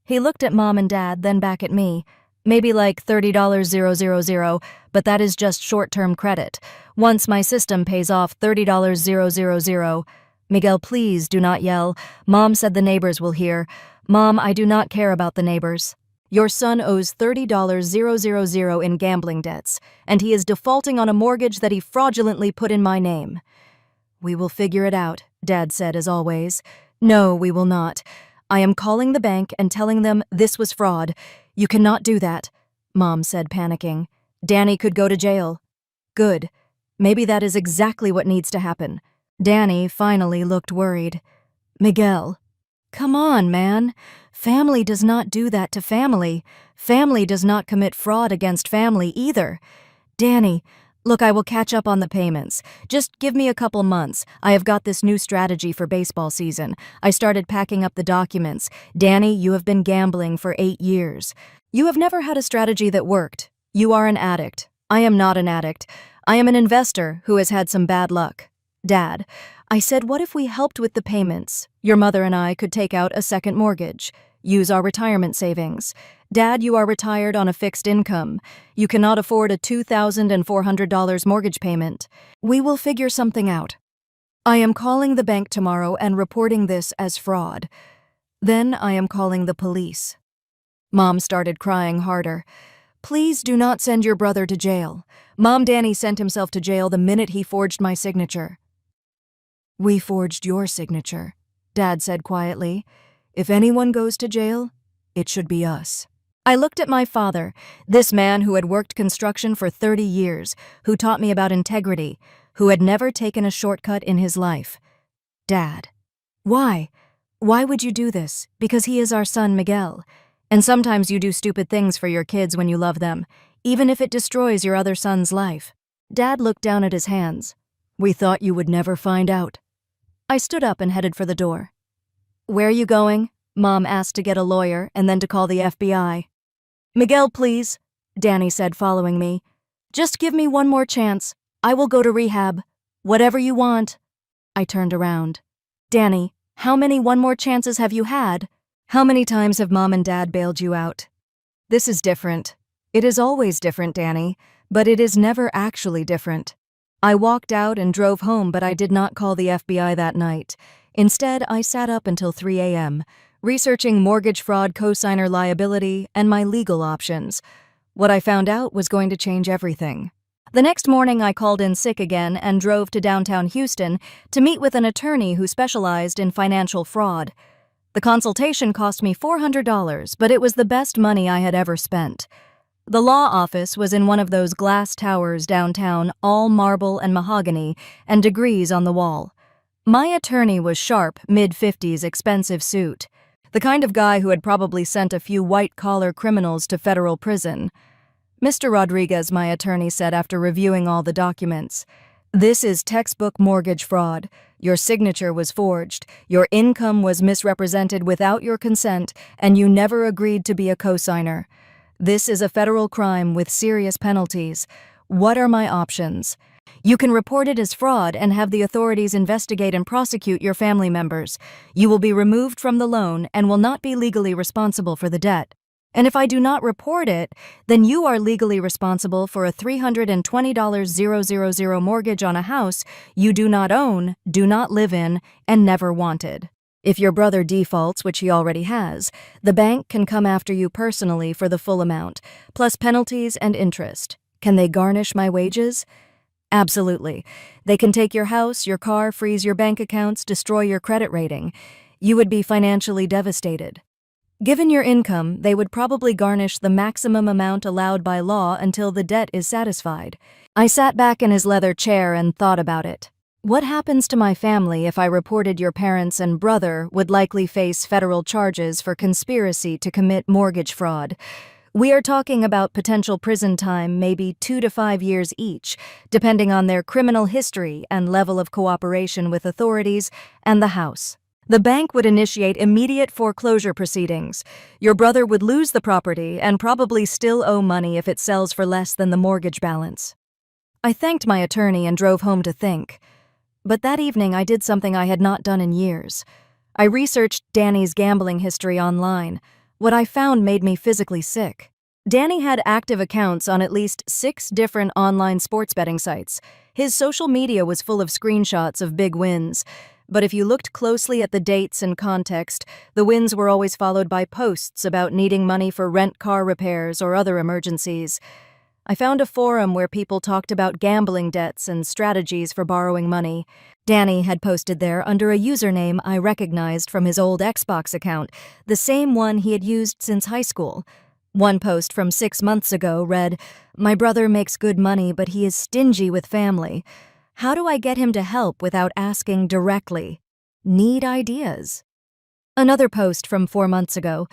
A: He looked at Mom and Dad, then back at me. Maybe like $30,000, but that is just short-term credit. Once my system pays off $30,000. Miguel, please do not yell. Mom said the neighbors will hear. Mom, I do not care about the neighbors. Your son owes $30,000 in gambling debts, and he is defaulting on a mortgage that he fraudulently put in my name. We will figure it out, Dad said as always. No, we will not. I am calling the bank and telling them this was fraud. You cannot do that, Mom said, panicking. Danny could go to jail. Good. Maybe that is exactly what needs to happen. Danny finally looked worried. Miguel. Come on, man. Family does not do that to family. Family does not commit fraud against family either. Danny, look, I will catch up on the payments. Just give me a couple months. I have got this new strategy for baseball season. I started packing up the documents. Danny, you have been gambling for 8 years. You have never had a strategy that worked. You are an addict. I am not an addict. I am an investor who has had some bad luck. Dad, I said, what if we helped with the payments? Your mother and I could take out a second mortgage, use our retirement savings. Dad, you are retired on a fixed income. You cannot afford a $2,400 mortgage payment. We will figure something out. I am calling the bank tomorrow and reporting this as fraud. Then I am calling the police. Mom started crying harder. Please do not send your brother to jail. Mom, Danny sent himself to jail the minute he forged my signature. We forged your signature, Dad said quietly. If anyone goes to jail, it should be us. I looked at my father, this man who had worked construction for 30 years, who taught me about integrity, who had never taken a shortcut in his life. Dad. Why? Why would you do this? Because he is our son, Miguel. And sometimes you do stupid things for your kids when you love them, even if it destroys your other son's life. Dad looked down at his hands. We thought you would never find out. I stood up and headed for the door. Where are you going? Mom asked to get a lawyer and then to call the FBI. Miguel, please, Danny said, following me. Just give me one more chance. I will go to rehab. Whatever you want. I turned around. Danny, how many one more chances have you had? How many times have Mom and Dad bailed you out? This is different. It is always different, Danny, but it is never actually different. I walked out and drove home, but I did not call the FBI that night. Instead, I sat up until 3 a.m., researching mortgage fraud cosigner liability and my legal options. What I found out was going to change everything. The next morning, I called in sick again and drove to downtown Houston to meet with an attorney who specialized in financial fraud. The consultation cost me $400, but it was the best money I had ever spent. The law office was in one of those glass towers downtown, all marble and mahogany, and degrees on the wall. My attorney was sharp, mid-50s, expensive suit. The kind of guy who had probably sent a few white-collar criminals to federal prison. "Mr. Rodriguez," my attorney said after reviewing all the documents, "this is textbook mortgage fraud. Your signature was forged, your income was misrepresented without your consent, and you never agreed to be a cosigner. This is a federal crime with serious penalties. What are my options? You can report it as fraud and have the authorities investigate and prosecute your family members. You will be removed from the loan and will not be legally responsible for the debt. And if I do not report it, then you are legally responsible for a $320,000 mortgage on a house you do not own, do not live in, and never wanted. If your brother defaults, which he already has, the bank can come after you personally for the full amount, plus penalties and interest. Can they garnish my wages? Absolutely. They can take your house, your car, freeze your bank accounts, destroy your credit rating. You would be financially devastated. Given your income, they would probably garnish the maximum amount allowed by law until the debt is satisfied." I sat back in his leather chair and thought about it. What happens to my family if I reported your parents and brother would likely face federal charges for conspiracy to commit mortgage fraud? We are talking about potential prison time, maybe 2 to 5 years each, depending on their criminal history and level of cooperation with authorities and the house. The bank would initiate immediate foreclosure proceedings. Your brother would lose the property and probably still owe money if it sells for less than the mortgage balance. I thanked my attorney and drove home to think. But that evening I did something I had not done in years. I researched Danny's gambling history online. What I found made me physically sick. Danny had active accounts on at least 6 different online sports betting sites. His social media was full of screenshots of big wins. But if you looked closely at the dates and context, the wins were always followed by posts about needing money for rent car repairs or other emergencies. I found a forum where people talked about gambling debts and strategies for borrowing money. Danny had posted there under a username I recognized from his old Xbox account, the same one he had used since high school. One post from 6 months ago read, "My brother makes good money, but he is stingy with family. How do I get him to help without asking directly? Need ideas." Another post from 4 months ago,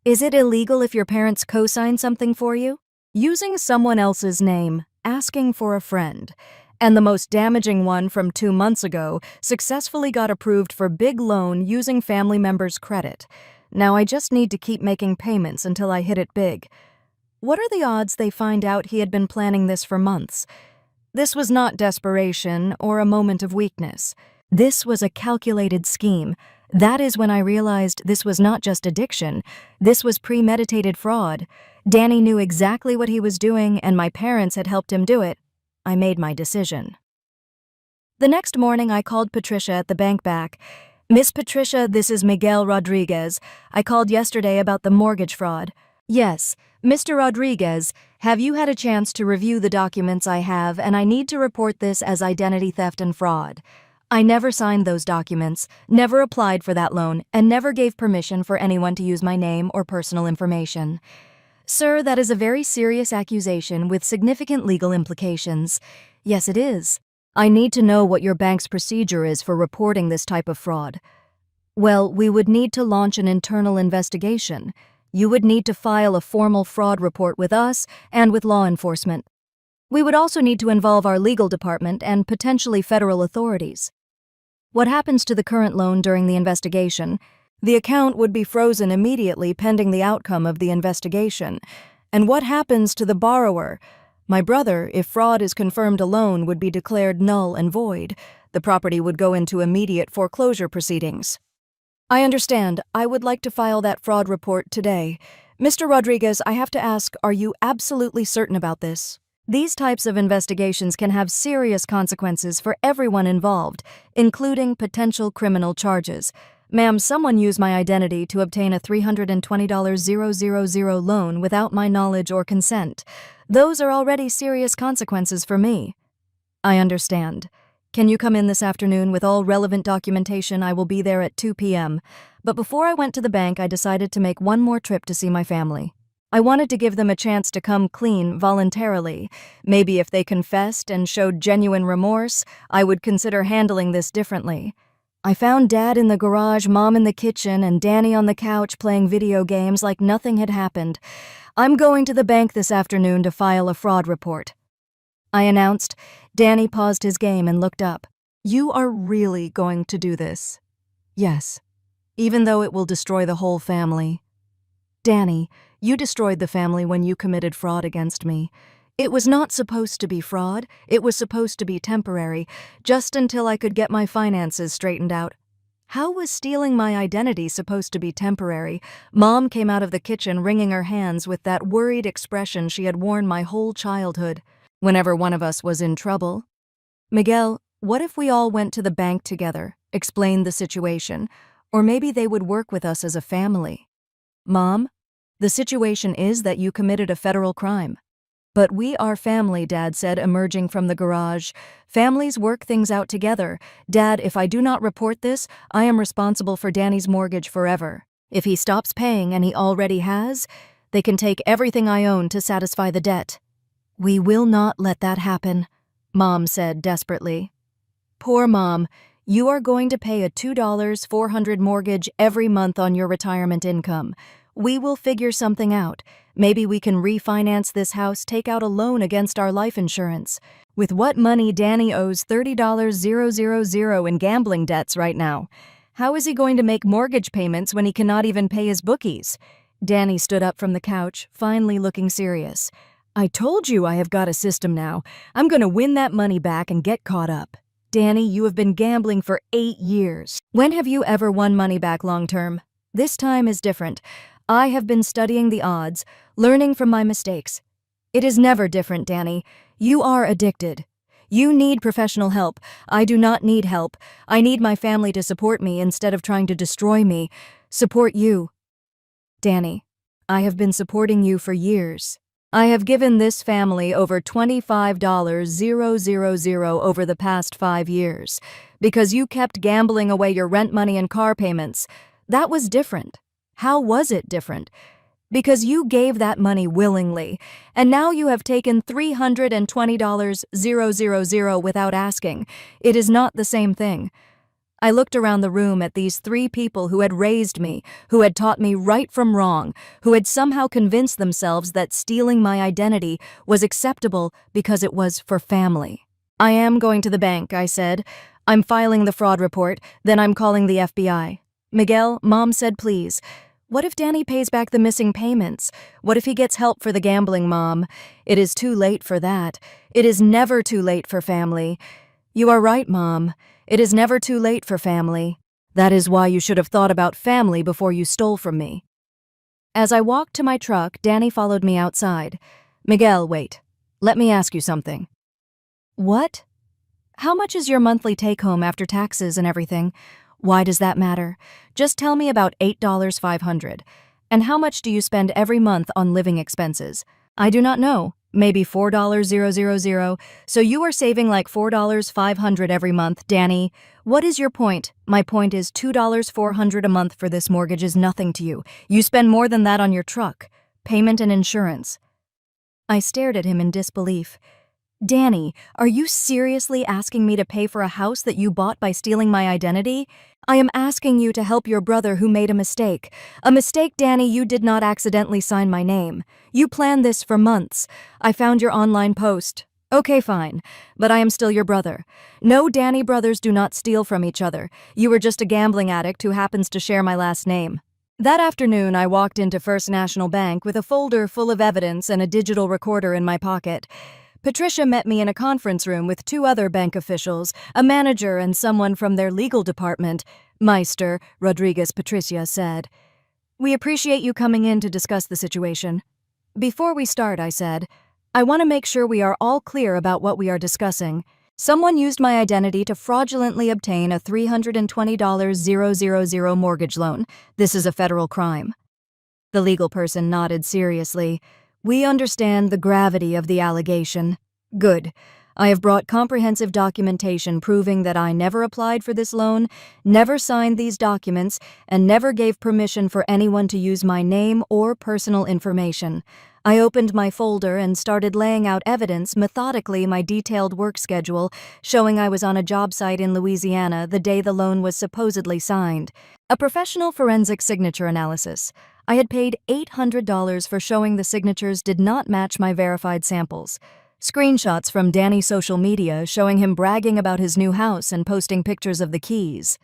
A: "Is it illegal if your parents co-sign something for you?" Using someone else's name, asking for a friend. And the most damaging one from 2 months ago successfully got approved for big loan using family members' credit. Now I just need to keep making payments until I hit it big. What are the odds they find out he had been planning this for months? This was not desperation or a moment of weakness. This was a calculated scheme. That is when I realized this was not just addiction. This was premeditated fraud. Danny knew exactly what he was doing, and my parents had helped him do it. I made my decision. The next morning, I called Patricia at the bank back. "Miss Patricia, this is Miguel Rodriguez. I called yesterday about the mortgage fraud." "Yes. Mr. Rodriguez, have you had a chance to review the documents I have, and I need to report this as identity theft and fraud. I never signed those documents, never applied for that loan, and never gave permission for anyone to use my name or personal information." "Sir, that is a very serious accusation with significant legal implications." "Yes, it is. I need to know what your bank's procedure is for reporting this type of fraud." "Well, we would need to launch an internal investigation. You would need to file a formal fraud report with us and with law enforcement. We would also need to involve our legal department and potentially federal authorities." "What happens to the current loan during the investigation?" "The account would be frozen immediately pending the outcome of the investigation." "And what happens to the borrower?" "My brother, if fraud is confirmed alone, would be declared null and void. The property would go into immediate foreclosure proceedings." "I understand. I would like to file that fraud report today. Mr. Rodriguez, I have to ask, are you absolutely certain about this?" These types of investigations can have serious consequences for everyone involved, including potential criminal charges. Ma'am, someone used my identity to obtain a $320,000 loan without my knowledge or consent. Those are already serious consequences for me. I understand. Can you come in this afternoon with all relevant documentation? I will be there at 2 p.m. But before I went to the bank, I decided to make one more trip to see my family. I wanted to give them a chance to come clean voluntarily. Maybe if they confessed and showed genuine remorse, I would consider handling this differently. I found Dad in the garage, Mom in the kitchen, and Danny on the couch playing video games like nothing had happened. I'm going to the bank this afternoon to file a fraud report, I announced. Danny paused his game and looked up. You are really going to do this? Yes. Even though it will destroy the whole family. Danny, you destroyed the family when you committed fraud against me. It was not supposed to be fraud. It was supposed to be temporary, just until I could get my finances straightened out. How was stealing my identity supposed to be temporary? Mom came out of the kitchen wringing her hands with that worried expression she had worn my whole childhood, whenever one of us was in trouble. Miguel, what if we all went to the bank together, explained the situation, or maybe they would work with us as a family? Mom, the situation is that you committed a federal crime. But we are family, Dad said, emerging from the garage. Families work things out together. Dad, if I do not report this, I am responsible for Danny's mortgage forever. If he stops paying, and he already has, they can take everything I own to satisfy the debt. We will not let that happen, Mom said desperately. Poor Mom, you are going to pay a $2,400 mortgage every month on your retirement income. We will figure something out. Maybe we can refinance this house, take out a loan against our life insurance. With what money Danny owes $30,000 in gambling debts right now. How is he going to make mortgage payments when he cannot even pay his bookies? Danny stood up from the couch, finally looking serious. I told you I have got a system now. I'm going to win that money back and get caught up. Danny, you have been gambling for 8 years. When have you ever won money back long term? This time is different. I have been studying the odds, learning from my mistakes. It is never different, Danny. You are addicted. You need professional help. I do not need help. I need my family to support me instead of trying to destroy me. Support you. Danny, I have been supporting you for years. I have given this family over $25,000 over the past 5 years because you kept gambling away your rent money and car payments. That was different. How was it different? Because you gave that money willingly, and now you have taken $320,000 without asking. It is not the same thing. I looked around the room at these 3 people who had raised me, who had taught me right from wrong, who had somehow convinced themselves that stealing my identity was acceptable because it was for family. I am going to the bank, I said. I'm filing the fraud report, then I'm calling the FBI. Miguel, Mom said please. What if Danny pays back the missing payments? What if he gets help for the gambling, Mom? It is too late for that. It is never too late for family. You are right, Mom. It is never too late for family. That is why you should have thought about family before you stole from me. As I walked to my truck, Danny followed me outside. Miguel, wait. Let me ask you something. What? How much is your monthly take-home after taxes and everything? Why does that matter? Just tell me about $8,500. And how much do you spend every month on living expenses? I do not know. Maybe $4,000. So you are saving like $4,500 every month, Danny. What is your point? My point is $2,400 a month for this mortgage is nothing to you. You spend more than that on your truck, payment and insurance. I stared at him in disbelief. Danny, are you seriously asking me to pay for a house that you bought by stealing my identity? I am asking you to help your brother who made a mistake. A mistake, Danny, you did not accidentally sign my name. You planned this for months. I found your online post. Okay, fine, but I am still your brother. No, Danny, brothers do not steal from each other. You were just a gambling addict who happens to share my last name. That afternoon, I walked into First National Bank with a folder full of evidence and a digital recorder in my pocket. Patricia met me in a conference room with 2 other bank officials, a manager and someone from their legal department. Meister, Rodriguez Patricia said. We appreciate you coming in to discuss the situation. Before we start, I said, I want to make sure we are all clear about what we are discussing. Someone used my identity to fraudulently obtain a $320,000 mortgage loan. This is a federal crime. The legal person nodded seriously. We understand the gravity of the allegation. Good. I have brought comprehensive documentation proving that I never applied for this loan, never signed these documents, and never gave permission for anyone to use my name or personal information. I opened my folder and started laying out evidence, methodically my detailed work schedule, showing I was on a job site in Louisiana the day the loan was supposedly signed. A professional forensic signature analysis. I had paid $800 for showing the signatures did not match my verified samples. Screenshots from Danny's social media showing him bragging about his new house and posting pictures of the keys.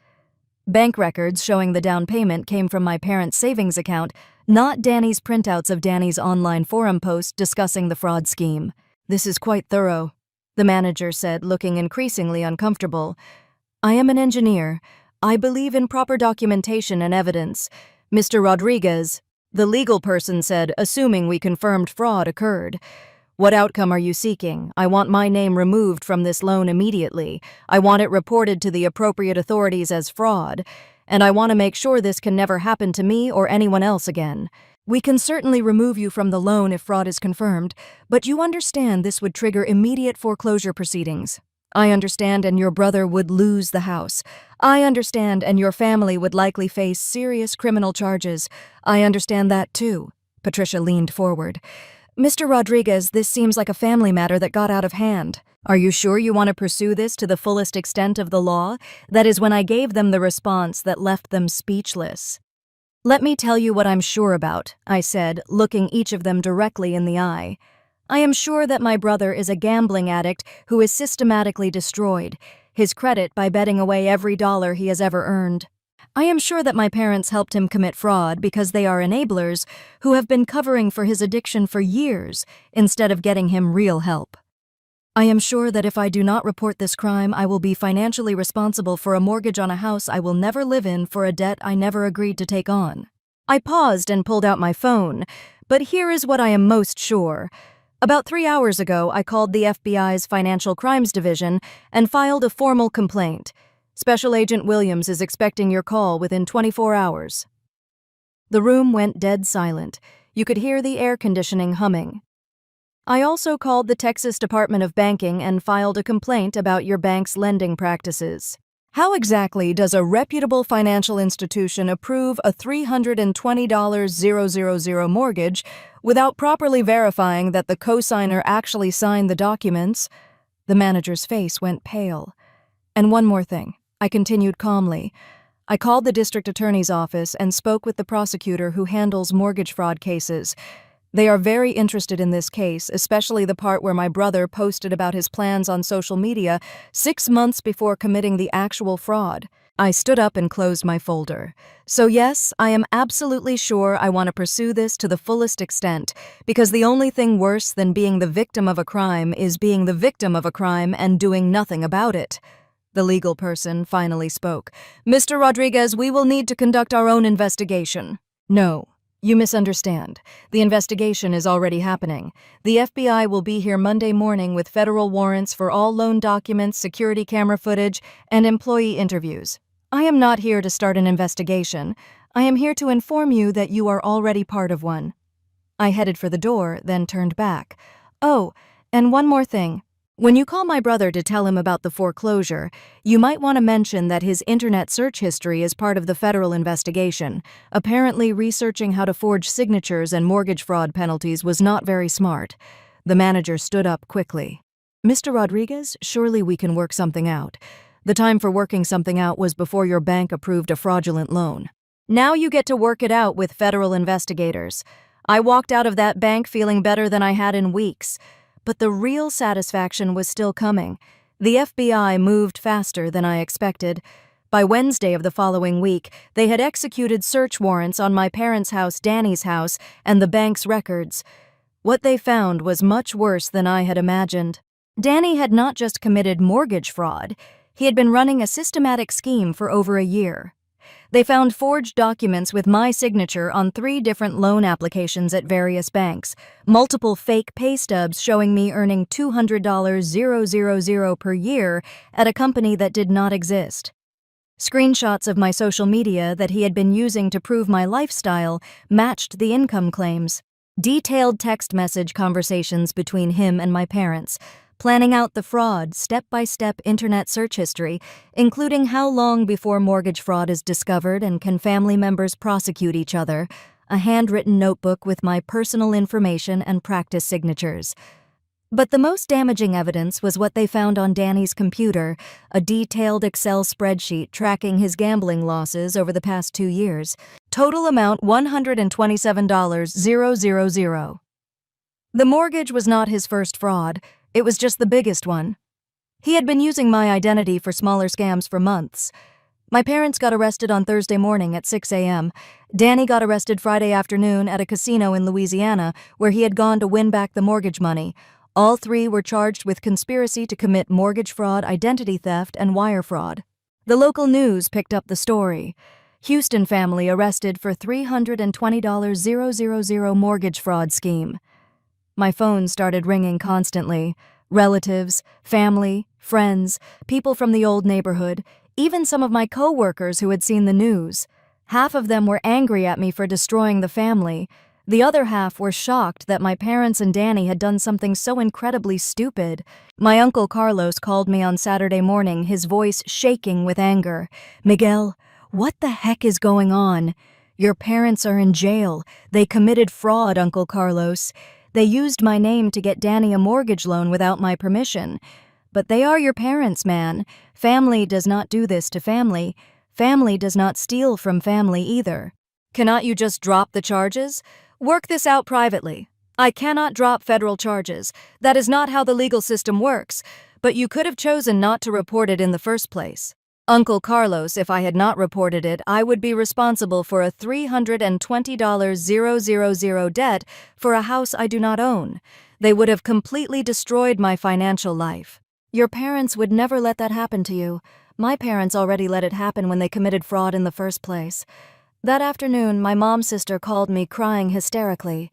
A: Bank records showing the down payment came from my parents' savings account, not Danny's printouts of Danny's online forum post discussing the fraud scheme. This is quite thorough, the manager said, looking increasingly uncomfortable. I am an engineer. I believe in proper documentation and evidence. Mr. Rodriguez, the legal person said, assuming we confirmed fraud occurred. What outcome are you seeking? I want my name removed from this loan immediately. I want it reported to the appropriate authorities as fraud. And I want to make sure this can never happen to me or anyone else again. We can certainly remove you from the loan if fraud is confirmed, but you understand this would trigger immediate foreclosure proceedings. I understand, and your brother would lose the house. I understand, and your family would likely face serious criminal charges. I understand that too. Patricia leaned forward. Mr. Rodriguez, this seems like a family matter that got out of hand. Are you sure you want to pursue this to the fullest extent of the law? That is when I gave them the response that left them speechless. Let me tell you what I'm sure about, I said, looking each of them directly in the eye. I am sure that my brother is a gambling addict who has systematically destroyed his credit by betting away every dollar he has ever earned. I am sure that my parents helped him commit fraud because they are enablers who have been covering for his addiction for years instead of getting him real help. I am sure that if I do not report this crime, I will be financially responsible for a mortgage on a house I will never live in for a debt I never agreed to take on. I paused and pulled out my phone, but here is what I am most sure. About 3 hours ago, I called the FBI's Financial Crimes Division and filed a formal complaint. Special Agent Williams is expecting your call within 24 hours. The room went dead silent. You could hear the air conditioning humming. I also called the Texas Department of Banking and filed a complaint about your bank's lending practices. How exactly does a reputable financial institution approve a $320,000 mortgage without properly verifying that the cosigner actually signed the documents? The manager's face went pale. And one more thing. I continued calmly. I called the district attorney's office and spoke with the prosecutor who handles mortgage fraud cases. They are very interested in this case, especially the part where my brother posted about his plans on social media 6 months before committing the actual fraud. I stood up and closed my folder. So yes, I am absolutely sure I want to pursue this to the fullest extent, because the only thing worse than being the victim of a crime is being the victim of a crime and doing nothing about it. The legal person finally spoke. Mr. Rodriguez, we will need to conduct our own investigation. No, you misunderstand. The investigation is already happening. The FBI will be here Monday morning with federal warrants for all loan documents, security camera footage, and employee interviews. I am not here to start an investigation. I am here to inform you that you are already part of one. I headed for the door, then turned back. Oh, and one more thing. When you call my brother to tell him about the foreclosure, you might want to mention that his internet search history is part of the federal investigation. Apparently, researching how to forge signatures and mortgage fraud penalties was not very smart. The manager stood up quickly. Mr. Rodriguez, surely we can work something out. The time for working something out was before your bank approved a fraudulent loan. Now you get to work it out with federal investigators. I walked out of that bank feeling better than I had in weeks. But the real satisfaction was still coming. The FBI moved faster than I expected. By Wednesday of the following week, they had executed search warrants on my parents' house, Danny's house, and the bank's records. What they found was much worse than I had imagined. Danny had not just committed mortgage fraud, he had been running a systematic scheme for over a year. They found forged documents with my signature on 3 different loan applications at various banks, multiple fake pay stubs showing me earning $200,000 per year at a company that did not exist. Screenshots of my social media that he had been using to prove my lifestyle matched the income claims. Detailed text message conversations between him and my parents, planning out the fraud, step-by-step internet search history, including how long before mortgage fraud is discovered and can family members prosecute each other, a handwritten notebook with my personal information and practice signatures. But the most damaging evidence was what they found on Danny's computer, a detailed Excel spreadsheet tracking his gambling losses over the past 2 years. Total amount $127,000. The mortgage was not his first fraud. It was just the biggest one. He had been using my identity for smaller scams for months. My parents got arrested on Thursday morning at 6 a.m. Danny got arrested Friday afternoon at a casino in Louisiana where he had gone to win back the mortgage money. All 3 were charged with conspiracy to commit mortgage fraud, identity theft, and wire fraud. The local news picked up the story. Houston family arrested for $320,000 mortgage fraud scheme. My phone started ringing constantly. Relatives, family, friends, people from the old neighborhood, even some of my co-workers who had seen the news. Half of them were angry at me for destroying the family. The other half were shocked that my parents and Danny had done something so incredibly stupid. My Uncle Carlos called me on Saturday morning, his voice shaking with anger. "Miguel, what the heck is going on? Your parents are in jail. They committed fraud, Uncle Carlos. They used my name to get Danny a mortgage loan without my permission. But they are your parents, man. Family does not do this to family. Family does not steal from family either. Cannot you just drop the charges? Work this out privately. I cannot drop federal charges. That is not how the legal system works. But you could have chosen not to report it in the first place. Uncle Carlos, if I had not reported it, I would be responsible for a $320,000 debt for a house I do not own. They would have completely destroyed my financial life. Your parents would never let that happen to you. My parents already let it happen when they committed fraud in the first place. That afternoon, my mom's sister called me crying hysterically.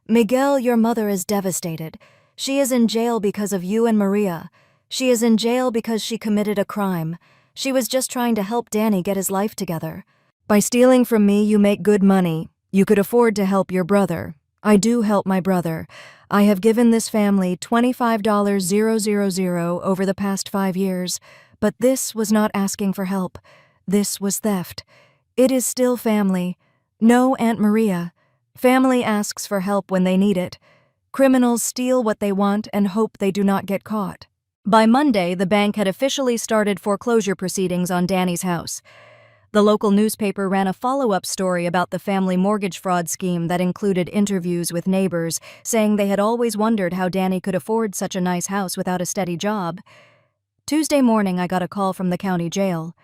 A: Miguel, your mother is devastated. She is in jail because of you and Maria. She is in jail because she committed a crime. She was just trying to help Danny get his life together. By stealing from me, you make good money. You could afford to help your brother. I do help my brother. I have given this family $25,000 over the past 5 years, but this was not asking for help. This was theft. It is still family. No, Aunt Maria. Family asks for help when they need it. Criminals steal what they want and hope they do not get caught. By Monday, the bank had officially started foreclosure proceedings on Danny's house. The local newspaper ran a follow-up story about the family mortgage fraud scheme that included interviews with neighbors, saying they had always wondered how Danny could afford such a nice house without a steady job. Tuesday morning, I got a call from the county jail.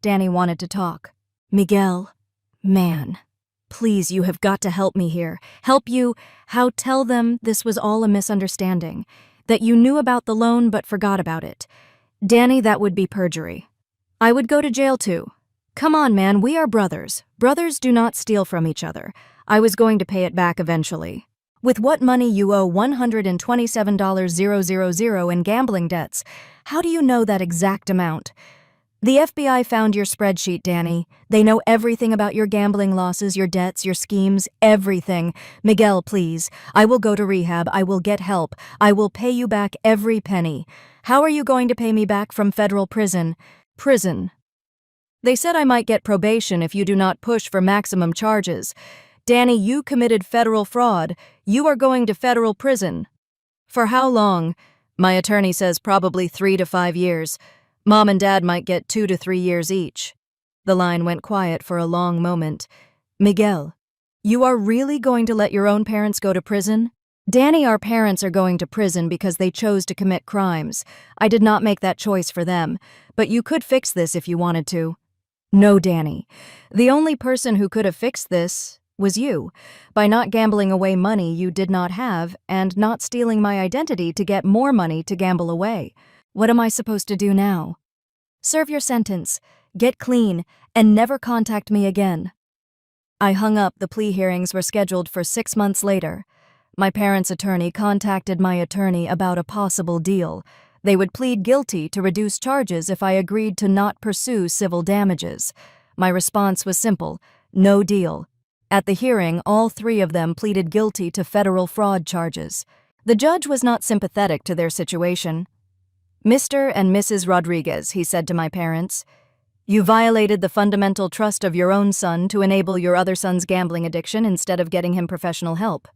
A: Danny wanted to talk. Miguel, man, please, you have got to help me here. Help you. How? Tell them this was all a misunderstanding. That you knew about the loan but forgot about it. Danny, that would be perjury. I would go to jail too. Come on, man, we are brothers. Brothers do not steal from each other. I was going to pay it back eventually. With what money you owe $127,000 in gambling debts. How do you know that exact amount? The FBI found your spreadsheet, Danny. They know everything about your gambling losses, your debts, your schemes, everything. Miguel, please. I will go to rehab. I will get help. I will pay you back every penny. How are you going to pay me back from federal prison? Prison. They said I might get probation if you do not push for maximum charges. Danny, you committed federal fraud. You are going to federal prison. For how long? My attorney says probably 3 to 5 years. Mom and Dad might get 2 to 3 years each. The line went quiet for a long moment. Miguel, you are really going to let your own parents go to prison? Danny, our parents are going to prison because they chose to commit crimes. I did not make that choice for them, but you could fix this if you wanted to. No, Danny. The only person who could have fixed this was you, by not gambling away money you did not have and not stealing my identity to get more money to gamble away. What am I supposed to do now? Serve your sentence. Get clean and never contact me again." I hung up. The plea hearings were scheduled for 6 months later. My parents' attorney contacted my attorney about a possible deal. They would plead guilty to reduce charges if I agreed to not pursue civil damages. My response was simple: no deal. At the hearing, all 3 of them pleaded guilty to federal fraud charges. The judge was not sympathetic to their situation. "Mr. and Mrs. Rodriguez," he said to my parents, "you violated the fundamental trust of your own son to enable your other son's gambling addiction instead of getting him professional help.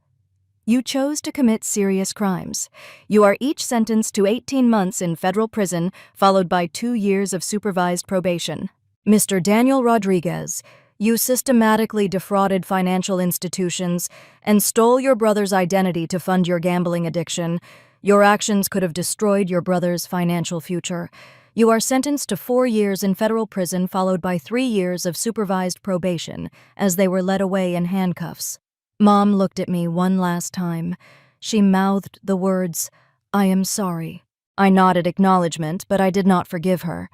A: You chose to commit serious crimes. You are each sentenced to 18 months in federal prison, followed by 2 years of supervised probation. Mr. Daniel Rodriguez, you systematically defrauded financial institutions and stole your brother's identity to fund your gambling addiction. Your actions could have destroyed your brother's financial future. You are sentenced to 4 years in federal prison, followed by 3 years of supervised probation, as they were led away in handcuffs." Mom looked at me one last time. She mouthed the words, "I am sorry." I nodded acknowledgement, but I did not forgive her.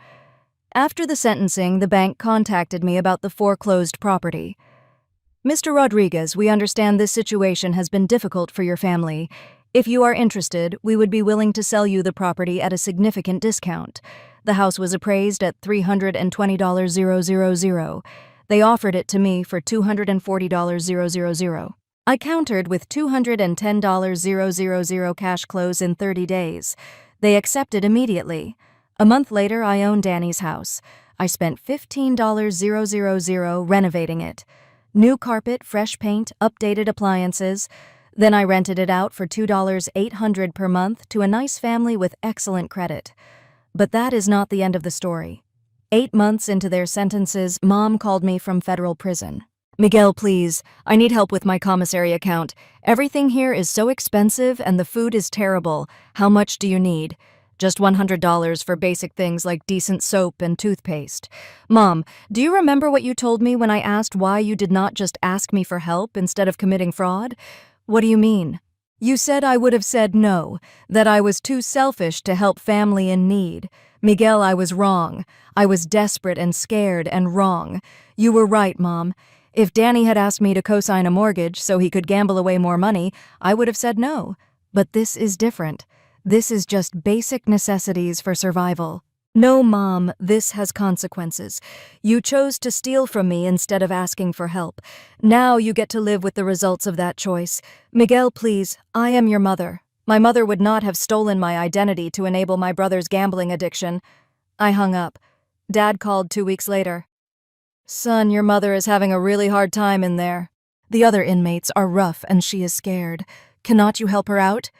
A: After the sentencing, the bank contacted me about the foreclosed property. "Mr. Rodriguez, we understand this situation has been difficult for your family. If you are interested, we would be willing to sell you the property at a significant discount. The house was appraised at $320,000. They offered it to me for $240,000. I countered with $210,000 cash close in 30 days. They accepted immediately. A month later, I owned Danny's house. I spent $15,000 renovating it. New carpet, fresh paint, updated appliances. Then I rented it out for $2,800 per month to a nice family with excellent credit. But that is not the end of the story. 8 months into their sentences, Mom called me from federal prison. "Miguel, please, I need help with my commissary account. Everything here is so expensive and the food is terrible. How much do you need?" "Just $100 for basic things like decent soap and toothpaste." "Mom, do you remember what you told me when I asked why you did not just ask me for help instead of committing fraud?" "What do you mean?" "You said I would have said no, that I was too selfish to help family in need. Miguel, I was wrong. I was desperate and scared and wrong. You were right, Mom. If Danny had asked me to co-sign a mortgage so he could gamble away more money, I would have said no. But this is different. This is just basic necessities for survival. No, Mom, this has consequences. You chose to steal from me instead of asking for help. Now you get to live with the results of that choice. Miguel, please, I am your mother. My mother would not have stolen my identity to enable my brother's gambling addiction." I hung up. Dad called 2 weeks later. "Son, your mother is having a really hard time in there. The other inmates are rough and she is scared. Cannot you help her out?"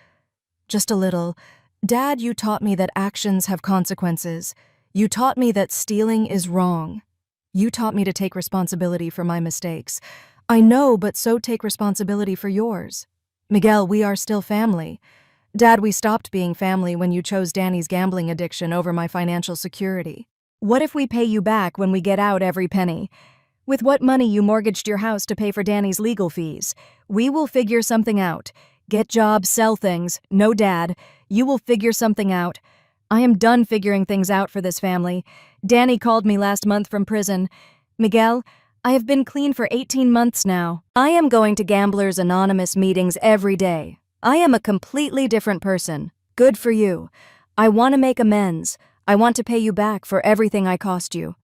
A: "Just a little. Dad, you taught me that actions have consequences. You taught me that stealing is wrong. You taught me to take responsibility for my mistakes. I know, but so take responsibility for yours. Miguel, we are still family. Dad, we stopped being family when you chose Danny's gambling addiction over my financial security. What if we pay you back when we get out every penny? With what money you mortgaged your house to pay for Danny's legal fees? We will figure something out. Get jobs, sell things. No, Dad, you will figure something out. I am done figuring things out for this family. Danny called me last month from prison. Miguel, I have been clean for 18 months now. I am going to Gamblers Anonymous meetings every day. I am a completely different person. Good for you. I want to make amends. I want to pay you back for everything I cost you.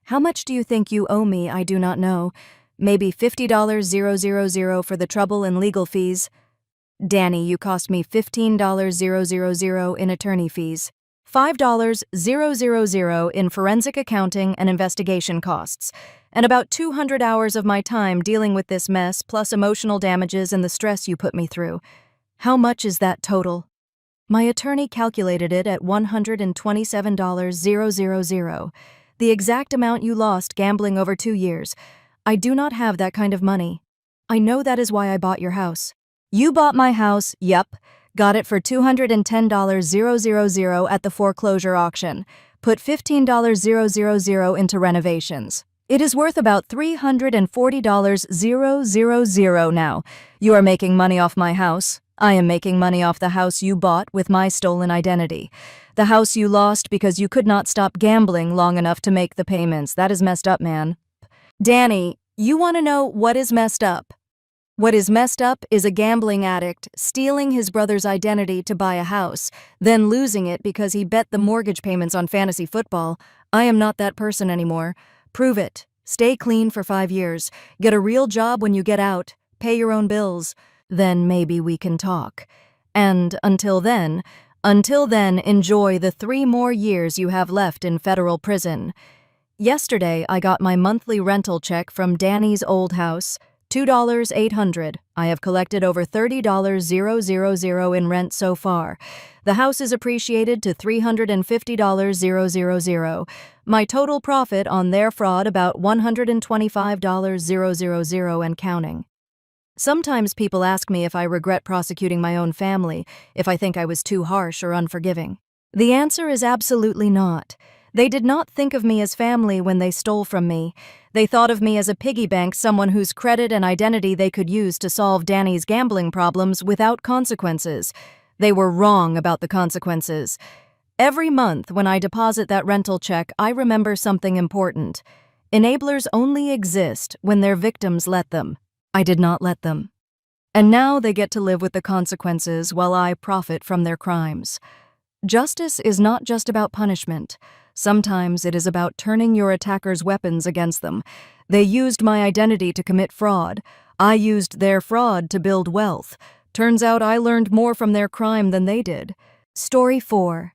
A: How much do you think you owe me? I do not know. Maybe $50,000 for the trouble and legal fees. Danny, you cost me $15,000 in attorney fees. $5,000 in forensic accounting and investigation costs, and about 200 hours of my time dealing with this mess, plus emotional damages and the stress you put me through. How much is that total? My attorney calculated it at $127,000, the exact amount you lost gambling over 2 years. I do not have that kind of money. I know that is why I bought your house. You bought my house, yep. Got it for $210,000 at the foreclosure auction. Put $15,000 into renovations. It is worth about $340,000 now. You are making money off my house. I am making money off the house you bought with my stolen identity. The house you lost because you could not stop gambling long enough to make the payments. That is messed up, man. Danny, you want to know what is messed up? What is messed up is a gambling addict stealing his brother's identity to buy a house, then losing it because he bet the mortgage payments on fantasy football. I am not that person anymore. Prove it. Stay clean for 5 years. Get a real job when you get out. Pay your own bills. Then maybe we can talk. And until then, enjoy the 3 more years you have left in federal prison. Yesterday, I got my monthly rental check from Danny's old house, $2,800. I have collected over $30,000 in rent so far. The house is appreciated to $350,000. My total profit on their fraud about $125,000 and counting. Sometimes people ask me if I regret prosecuting my own family, if I think I was too harsh or unforgiving. The answer is absolutely not. They did not think of me as family when they stole from me. They thought of me as a piggy bank, someone whose credit and identity they could use to solve Danny's gambling problems without consequences. They were wrong about the consequences. Every month when I deposit that rental check, I remember something important. Enablers only exist when their victims let them. I did not let them. And now they get to live with the consequences while I profit from their crimes. Justice is not just about punishment. Sometimes it is about turning your attackers' weapons against them. They used my identity to commit fraud. I used their fraud to build wealth. Turns out I learned more from their crime than they did. Story 4.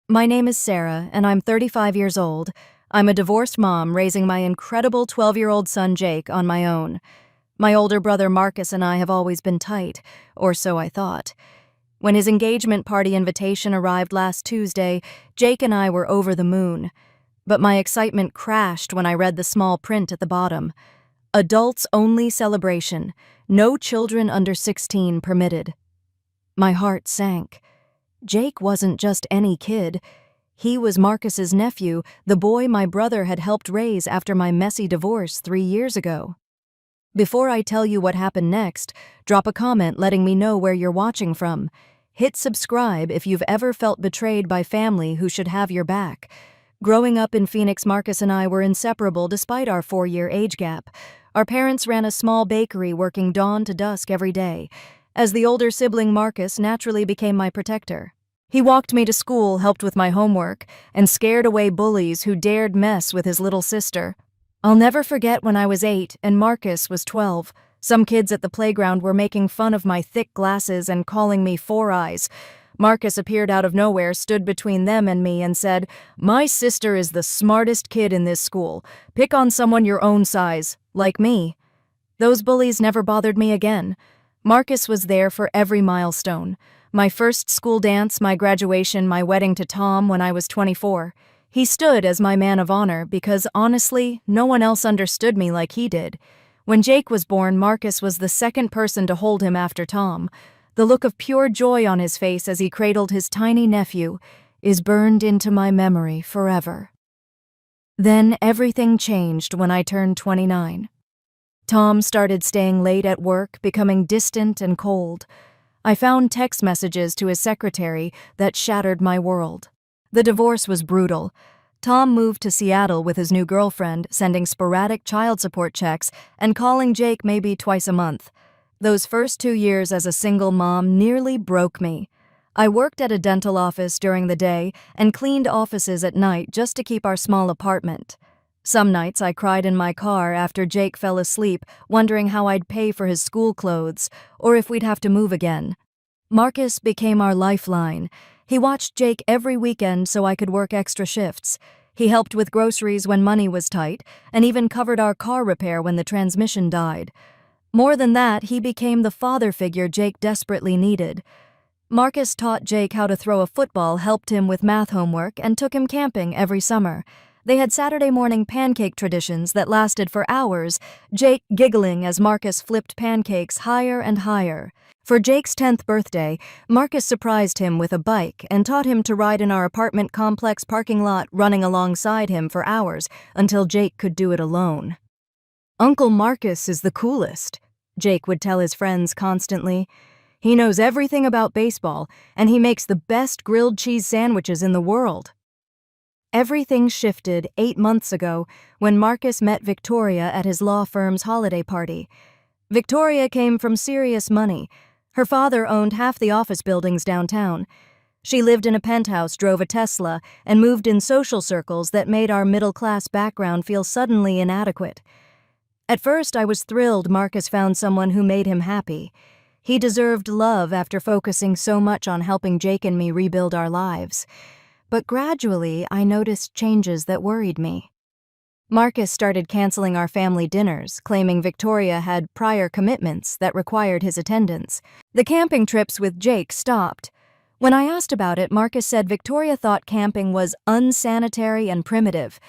A: My name is Sarah, and I'm 35 years old. I'm a divorced mom raising my incredible 12-year-old son Jake on my own. My older brother Marcus and I have always been tight, or so I thought. When his engagement party invitation arrived last Tuesday, Jake and I were over the moon. But my excitement crashed when I read the small print at the bottom. Adults only celebration. No children under 16 permitted. My heart sank. Jake wasn't just any kid. He was Marcus's nephew, the boy my brother had helped raise after my messy divorce 3 years ago. Before I tell you what happened next, drop a comment letting me know where you're watching from. Hit subscribe if you've ever felt betrayed by family who should have your back. Growing up in Phoenix, Marcus and I were inseparable despite our 4-year age gap. Our parents ran a small bakery working dawn to dusk every day. As the older sibling, Marcus naturally became my protector. He walked me to school, helped with my homework, and scared away bullies who dared mess with his little sister. I'll never forget when I was 8 and Marcus was 12. Some kids at the playground were making fun of my thick glasses and calling me Four Eyes. Marcus appeared out of nowhere, stood between them and me, and said, "My sister is the smartest kid in this school. Pick on someone your own size, like me." Those bullies never bothered me again. Marcus was there for every milestone. My first school dance, my graduation, my wedding to Tom when I was 24. He stood as my man of honor because, honestly, no one else understood me like he did. When Jake was born, Marcus was the second person to hold him after Tom. The look of pure joy on his face as he cradled his tiny nephew is burned into my memory forever. Then everything changed when I turned 29. Tom started staying late at work, becoming distant and cold. I found text messages to his secretary that shattered my world. The divorce was brutal. Tom moved to Seattle with his new girlfriend, sending sporadic child support checks and calling Jake maybe twice a month. Those first 2 years as a single mom nearly broke me. I worked at a dental office during the day and cleaned offices at night just to keep our small apartment. Some nights I cried in my car after Jake fell asleep, wondering how I'd pay for his school clothes or if we'd have to move again. Marcus became our lifeline. He watched Jake every weekend so I could work extra shifts. He helped with groceries when money was tight and even covered our car repair when the transmission died. More than that, he became the father figure Jake desperately needed. Marcus taught Jake how to throw a football, helped him with math homework, and took him camping every summer. They had Saturday morning pancake traditions that lasted for hours, Jake giggling as Marcus flipped pancakes higher and higher. For Jake's 10th birthday, Marcus surprised him with a bike and taught him to ride in our apartment complex parking lot, running alongside him for hours until Jake could do it alone. "Uncle Marcus is the coolest," Jake would tell his friends constantly. He knows everything about baseball, and he makes the best grilled cheese sandwiches in the world. Everything shifted 8 months ago when Marcus met Victoria at his law firm's holiday party. Victoria came from serious money. Her father owned half the office buildings downtown. She lived in a penthouse, drove a Tesla, and moved in social circles that made our middle-class background feel suddenly inadequate. At first, I was thrilled Marcus found someone who made him happy. He deserved love after focusing so much on helping Jake and me rebuild our lives. But gradually, I noticed changes that worried me. Marcus started canceling our family dinners, claiming Victoria had prior commitments that required his attendance. The camping trips with Jake stopped. When I asked about it, Marcus said Victoria thought camping was unsanitary and primitive.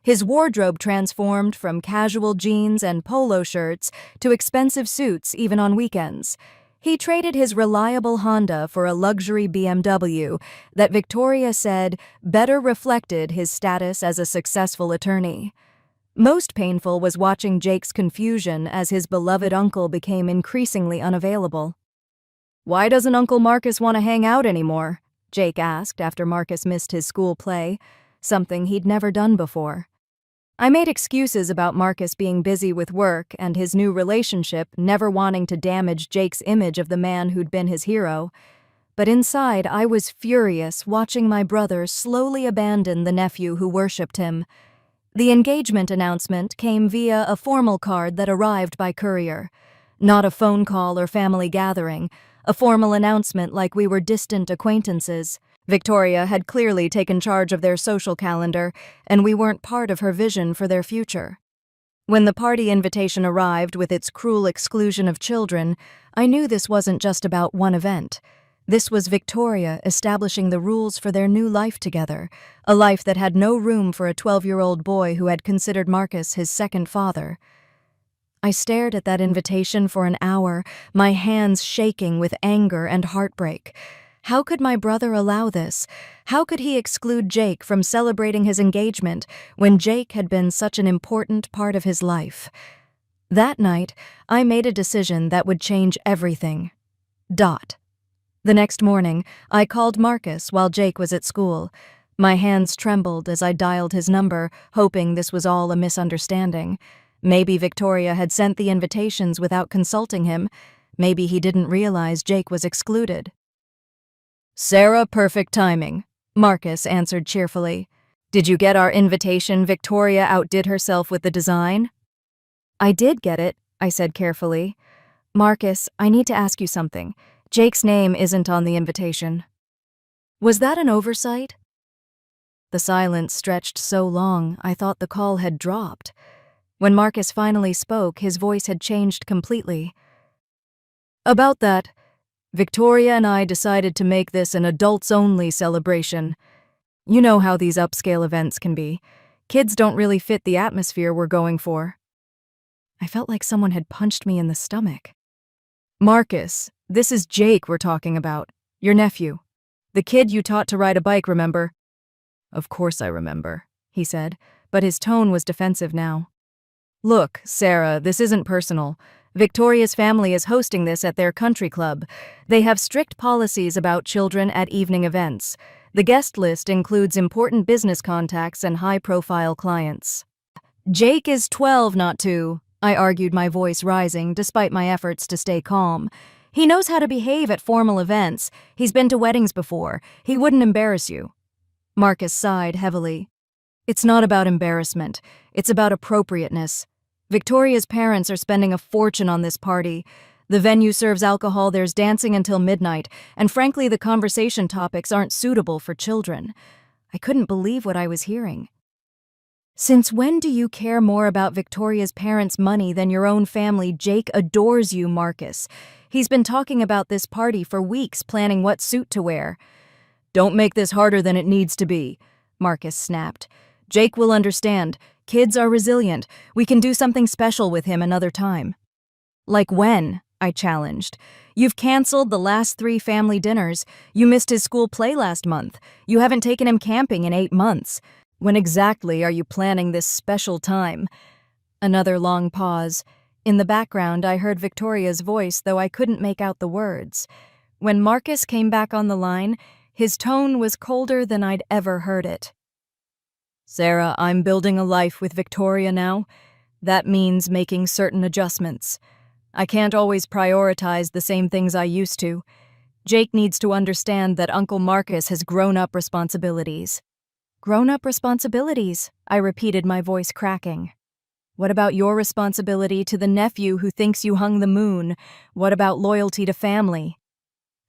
A: His wardrobe transformed from casual jeans and polo shirts to expensive suits even on weekends. He traded his reliable Honda for a luxury BMW that Victoria said better reflected his status as a successful attorney. Most painful was watching Jake's confusion as his beloved uncle became increasingly unavailable. "Why doesn't Uncle Marcus want to hang out anymore?" Jake asked after Marcus missed his school play, something he'd never done before. I made excuses about Marcus being busy with work and his new relationship, never wanting to damage Jake's image of the man who'd been his hero. But inside, I was furious watching my brother slowly abandon the nephew who worshipped him. The engagement announcement came via a formal card that arrived by courier. Not a phone call or family gathering, a formal announcement like we were distant acquaintances. Victoria had clearly taken charge of their social calendar, and we weren't part of her vision for their future. When the party invitation arrived with its cruel exclusion of children, I knew this wasn't just about one event. This was Victoria establishing the rules for their new life together, a life that had no room for a 12-year-old boy who had considered Marcus his second father. I stared at that invitation for an hour, my hands shaking with anger and heartbreak. How could my brother allow this? How could he exclude Jake from celebrating his engagement when Jake had been such an important part of his life? That night, I made a decision that would change everything. The next morning, I called Marcus while Jake was at school. My hands trembled as I dialed his number, hoping this was all a misunderstanding. Maybe Victoria had sent the invitations without consulting him. Maybe he didn't realize Jake was excluded. "Sarah, perfect timing," Marcus answered cheerfully. "Did you get our invitation? Victoria outdid herself with the design." "I did get it," I said carefully. "Marcus, I need to ask you something. Jake's name isn't on the invitation." "Was that an oversight?" The silence stretched so long, I thought the call had dropped. When Marcus finally spoke, his voice had changed completely. "About that, Victoria and I decided to make this an adults-only celebration. You know how these upscale events can be. Kids don't really fit the atmosphere we're going for." I felt like someone had punched me in the stomach. "Marcus, this is Jake we're talking about, your nephew. The kid you taught to ride a bike, remember?" "Of course I remember," he said, but his tone was defensive now. "Look, Sarah, this isn't personal. Victoria's family is hosting this at their country club. They have strict policies about children at evening events. The guest list includes important business contacts and high-profile clients." "Jake is 12, not 2, I argued, my voice rising despite my efforts to stay calm. "He knows how to behave at formal events. He's been to weddings before. He wouldn't embarrass you." Marcus sighed heavily. "It's not about embarrassment. It's about appropriateness. Victoria's parents are spending a fortune on this party. The venue serves alcohol, there's dancing until midnight, and frankly, the conversation topics aren't suitable for children." I couldn't believe what I was hearing. "Since when do you care more about Victoria's parents' money than your own family? Jake adores you, Marcus. He's been talking about this party for weeks, planning what suit to wear." "Don't make this harder than it needs to be," Marcus snapped. "Jake will understand. Kids are resilient. We can do something special with him another time." "Like when?" I challenged. "You've canceled the last 3 family dinners. You missed his school play last month. You haven't taken him camping in 8 months. When exactly are you planning this special time?" Another long pause. In the background, I heard Victoria's voice, though I couldn't make out the words. When Marcus came back on the line, his tone was colder than I'd ever heard it. "Sarah, I'm building a life with Victoria now. That means making certain adjustments. I can't always prioritize the same things I used to. Jake needs to understand that Uncle Marcus has grown-up responsibilities." "Grown-up responsibilities," I repeated, my voice cracking. "What about your responsibility to the nephew who thinks you hung the moon? What about loyalty to family?"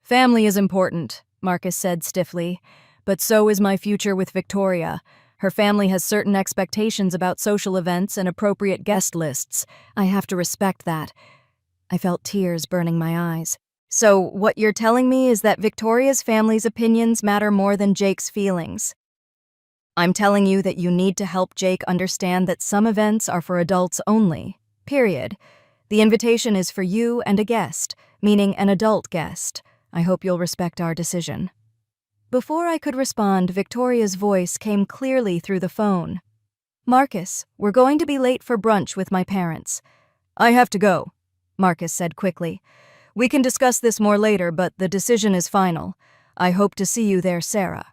A: "Family is important," Marcus said stiffly, "but so is my future with Victoria. Her family has certain expectations about social events and appropriate guest lists. I have to respect that." I felt tears burning my eyes. "So what you're telling me is that Victoria's family's opinions matter more than Jake's feelings?" "I'm telling you that you need to help Jake understand that some events are for adults only. Period. The invitation is for you and a guest, meaning an adult guest. I hope you'll respect our decision." Before I could respond, Victoria's voice came clearly through the phone. "Marcus, we're going to be late for brunch with my parents." "I have to go," Marcus said quickly. "We can discuss this more later, but the decision is final. I hope to see you there, Sarah."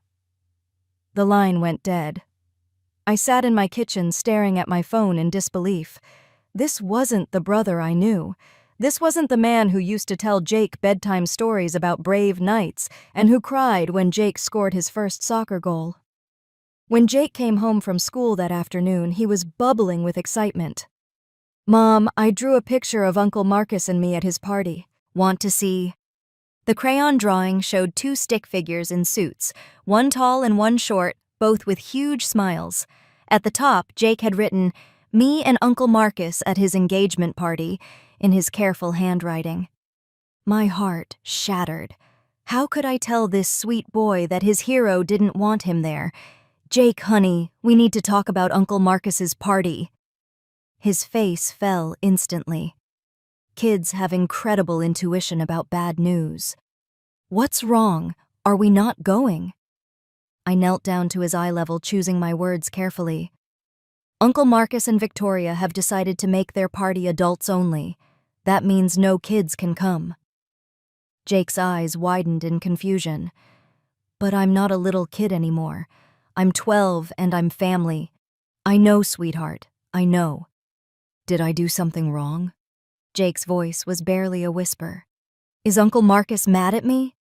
A: The line went dead. I sat in my kitchen staring at my phone in disbelief. This wasn't the brother I knew. This wasn't the man who used to tell Jake bedtime stories about brave knights and who cried when Jake scored his first soccer goal. When Jake came home from school that afternoon, he was bubbling with excitement. "Mom, I drew a picture of Uncle Marcus and me at his party. Want to see?" The crayon drawing showed two stick figures in suits, one tall and one short, both with huge smiles. At the top, Jake had written, "Me and Uncle Marcus at his engagement party," in his careful handwriting. My heart shattered. How could I tell this sweet boy that his hero didn't want him there? "Jake, honey, we need to talk about Uncle Marcus's party." His face fell instantly. Kids have incredible intuition about bad news. "What's wrong? Are we not going?" I knelt down to his eye level, choosing my words carefully. "Uncle Marcus and Victoria have decided to make their party adults only. That means no kids can come." Jake's eyes widened in confusion. "But I'm not a little kid anymore. I'm 12 and I'm family." "I know, sweetheart. I know." "Did I do something wrong?" Jake's voice was barely a whisper. "Is Uncle Marcus mad at me?"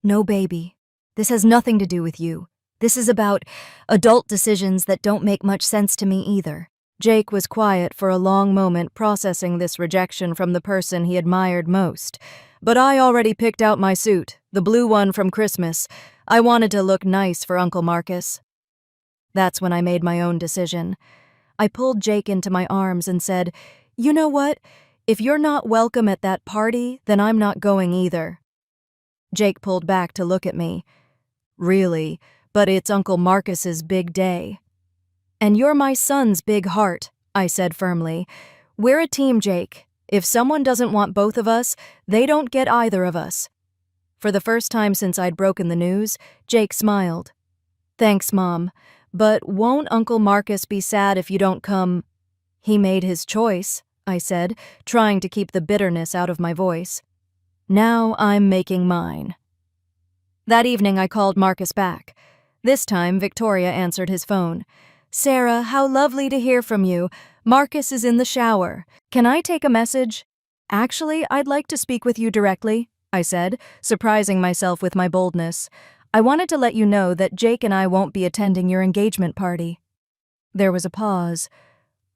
A: "No, baby. This has nothing to do with you. This is about adult decisions that don't make much sense to me either." Jake was quiet for a long moment, processing this rejection from the person he admired most. "But I already picked out my suit, the blue one from Christmas. I wanted to look nice for Uncle Marcus." That's when I made my own decision. I pulled Jake into my arms and said, "You know what? If you're not welcome at that party, then I'm not going either." Jake pulled back to look at me. "Really? But it's Uncle Marcus's big day." "And you're my son's big heart," I said firmly. "We're a team, Jake. If someone doesn't want both of us, they don't get either of us." For the first time since I'd broken the news, Jake smiled. "Thanks, Mom. But won't Uncle Marcus be sad if you don't come?" "He made his choice," I said, trying to keep the bitterness out of my voice. "Now I'm making mine." That evening I called Marcus back. This time Victoria answered his phone. "Sarah, how lovely to hear from you. Marcus is in the shower. Can I take a message?" "Actually, I'd like to speak with you directly," I said, surprising myself with my boldness. "I wanted to let you know that Jake and I won't be attending your engagement party." There was a pause.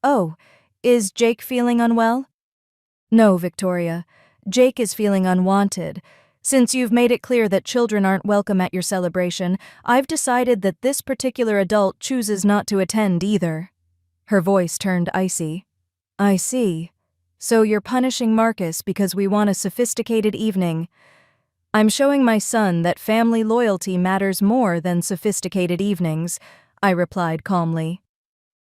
A: "Oh, is Jake feeling unwell?" "No, Victoria. Jake is feeling unwanted. Since you've made it clear that children aren't welcome at your celebration, I've decided that this particular adult chooses not to attend either." Her voice turned icy. "I see. So you're punishing Marcus because we want a sophisticated evening." "I'm showing my son that family loyalty matters more than sophisticated evenings," I replied calmly.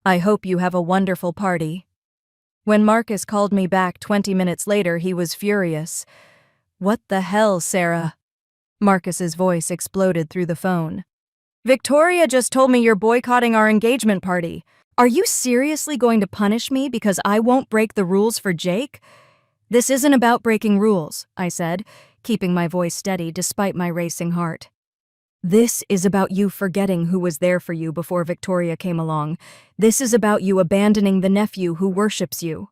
A: "I hope you have a wonderful party." When Marcus called me back 20 minutes later, he was furious. "What the hell, Sarah?" Marcus's voice exploded through the phone. "Victoria just told me you're boycotting our engagement party. Are you seriously going to punish me because I won't break the rules for Jake? This isn't about breaking rules, I said, keeping my voice steady despite my racing heart. This is about you forgetting who was there for you before Victoria came along. This is about you abandoning the nephew who worships you.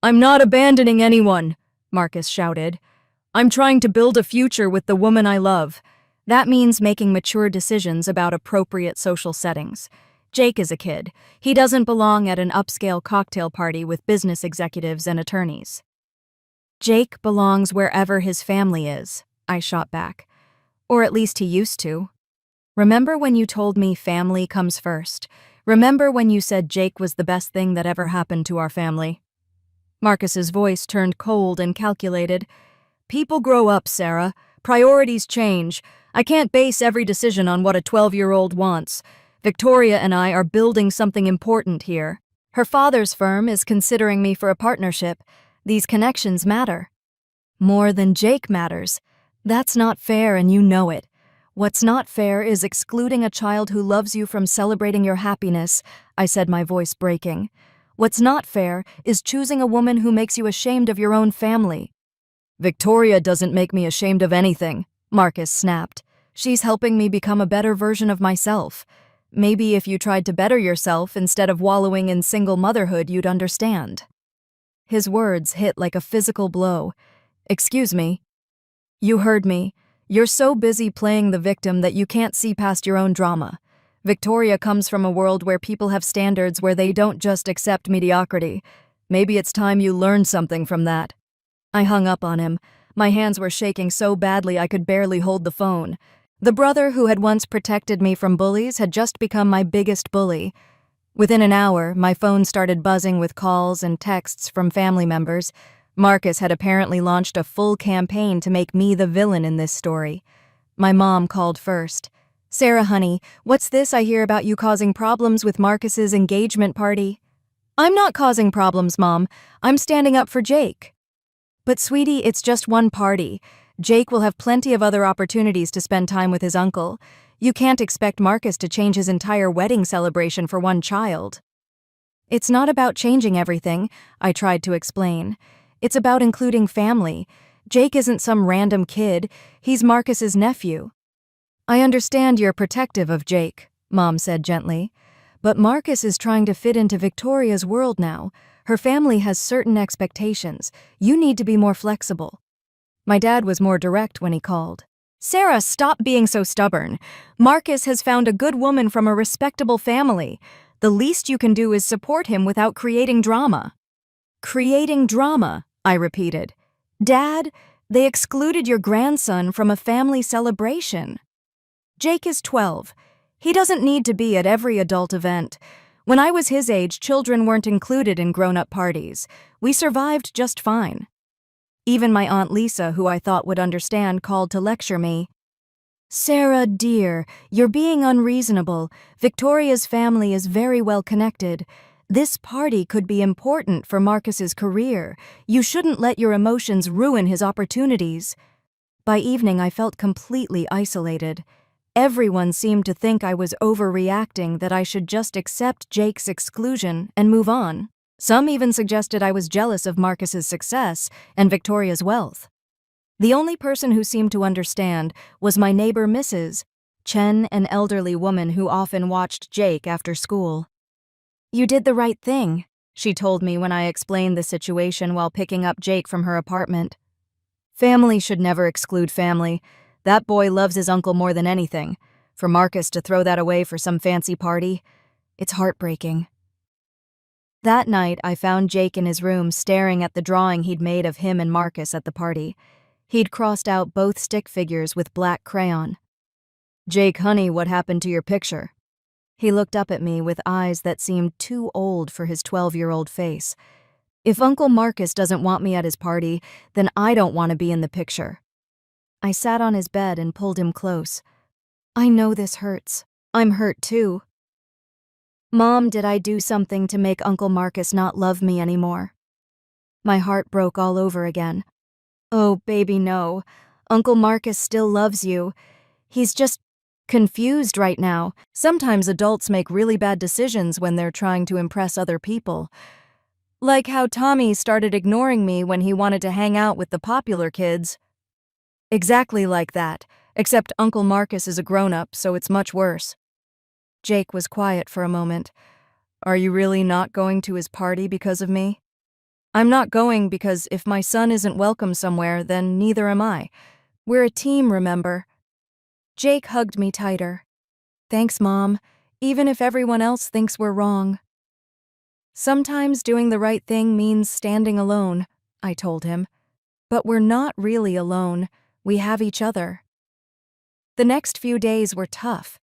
A: I'm not abandoning anyone, Marcus shouted. I'm trying to build a future with the woman I love. That means making mature decisions about appropriate social settings. Jake is a kid. He doesn't belong at an upscale cocktail party with business executives and attorneys. Jake belongs wherever his family is, I shot back. Or at least he used to. Remember when you told me family comes first? Remember when you said Jake was the best thing that ever happened to our family? Marcus's voice turned cold and calculated. People grow up, Sarah. Priorities change. I can't base every decision on what a 12-year-old wants. Victoria and I are building something important here. Her father's firm is considering me for a partnership. These connections matter. More than Jake matters. That's not fair, and you know it. What's not fair is excluding a child who loves you from celebrating your happiness, I said, my voice breaking. What's not fair is choosing a woman who makes you ashamed of your own family. Victoria doesn't make me ashamed of anything, Marcus snapped. She's helping me become a better version of myself. Maybe if you tried to better yourself instead of wallowing in single motherhood, you'd understand. His words hit like a physical blow. Excuse me. You heard me. You're so busy playing the victim that you can't see past your own drama. Victoria comes from a world where people have standards where they don't just accept mediocrity. Maybe it's time you learned something from that. I hung up on him. My hands were shaking so badly I could barely hold the phone. The brother who had once protected me from bullies had just become my biggest bully. Within an hour, my phone started buzzing with calls and texts from family members. Marcus had apparently launched a full campaign to make me the villain in this story. My mom called first. Sarah, honey, what's this I hear about you causing problems with Marcus's engagement party? I'm not causing problems, Mom. I'm standing up for Jake. But sweetie, it's just one party. Jake will have plenty of other opportunities to spend time with his uncle. You can't expect Marcus to change his entire wedding celebration for one child. It's not about changing everything, I tried to explain. It's about including family. Jake isn't some random kid. He's Marcus's nephew. I understand you're protective of Jake, Mom said gently. But Marcus is trying to fit into Victoria's world now. Her family has certain expectations. You need to be more flexible. My dad was more direct when he called. Sarah, stop being so stubborn. Marcus has found a good woman from a respectable family. The least you can do is support him without creating drama. Creating drama, I repeated. Dad, they excluded your grandson from a family celebration. Jake is 12. He doesn't need to be at every adult event. When I was his age, children weren't included in grown-up parties. We survived just fine. Even my Aunt Lisa, who I thought would understand, called to lecture me. Sarah, dear, you're being unreasonable. Victoria's family is very well connected. This party could be important for Marcus's career. You shouldn't let your emotions ruin his opportunities. By evening, I felt completely isolated. Everyone seemed to think I was overreacting, that I should just accept Jake's exclusion and move on. Some even suggested I was jealous of Marcus's success and Victoria's wealth. The only person who seemed to understand was my neighbor Mrs. Chen, an elderly woman who often watched Jake after school. You did the right thing, she told me when I explained the situation while picking up Jake from her apartment. Family should never exclude family. That boy loves his uncle more than anything. For Marcus to throw that away for some fancy party, it's heartbreaking. That night, I found Jake in his room staring at the drawing he'd made of him and Marcus at the party. He'd crossed out both stick figures with black crayon. Jake, honey, what happened to your picture? He looked up at me with eyes that seemed too old for his 12-year-old face. If Uncle Marcus doesn't want me at his party, then I don't want to be in the picture. I sat on his bed and pulled him close. I know this hurts. I'm hurt too. Mom, did I do something to make Uncle Marcus not love me anymore? My heart broke all over again. Oh, baby, no. Uncle Marcus still loves you. He's just confused right now. Sometimes adults make really bad decisions when they're trying to impress other people. Like how Tommy started ignoring me when he wanted to hang out with the popular kids. Exactly like that, except Uncle Marcus is a grown-up, so it's much worse. Jake was quiet for a moment. Are you really not going to his party because of me? I'm not going because if my son isn't welcome somewhere, then neither am I. We're a team, remember? Jake hugged me tighter. Thanks, Mom, even if everyone else thinks we're wrong. Sometimes doing the right thing means standing alone, I told him. But we're not really alone. We have each other. The next few days were tough.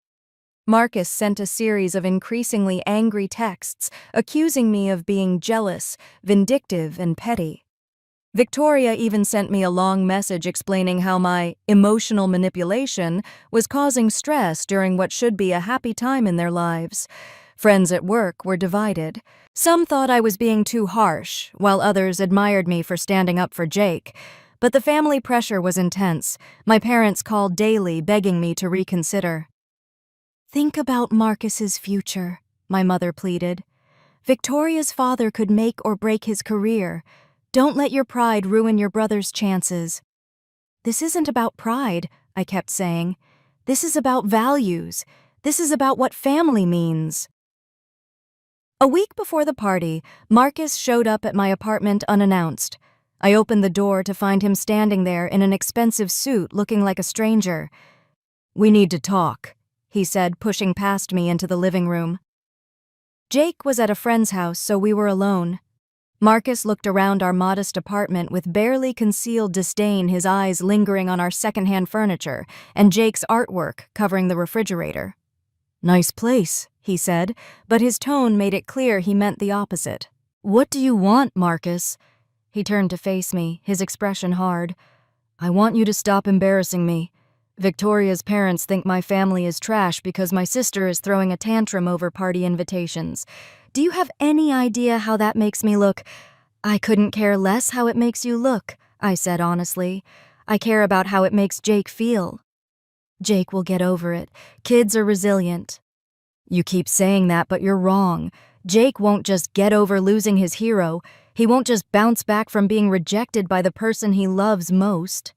A: Marcus sent a series of increasingly angry texts, accusing me of being jealous, vindictive, and petty. Victoria even sent me a long message explaining how my emotional manipulation was causing stress during what should be a happy time in their lives. Friends at work were divided. Some thought I was being too harsh, while others admired me for standing up for Jake. But the family pressure was intense. My parents called daily, begging me to reconsider. Think about Marcus's future, my mother pleaded. Victoria's father could make or break his career. Don't let your pride ruin your brother's chances. This isn't about pride, I kept saying. This is about values. This is about what family means. A week before the party, Marcus showed up at my apartment unannounced. I opened the door to find him standing there in an expensive suit looking like a stranger. We need to talk, he said, pushing past me into the living room. Jake was at a friend's house, so we were alone. Marcus looked around our modest apartment with barely concealed disdain, his eyes lingering on our secondhand furniture and Jake's artwork covering the refrigerator. Nice place, he said, but his tone made it clear he meant the opposite. What do you want, Marcus? He turned to face me, his expression hard. I want you to stop embarrassing me. Victoria's parents think my family is trash because my sister is throwing a tantrum over party invitations. Do you have any idea how that makes me look? I couldn't care less how it makes you look, I said honestly. I care about how it makes Jake feel. Jake will get over it. Kids are resilient. You keep saying that, but you're wrong. Jake won't just get over losing his hero. He won't just bounce back from being rejected by the person he loves most.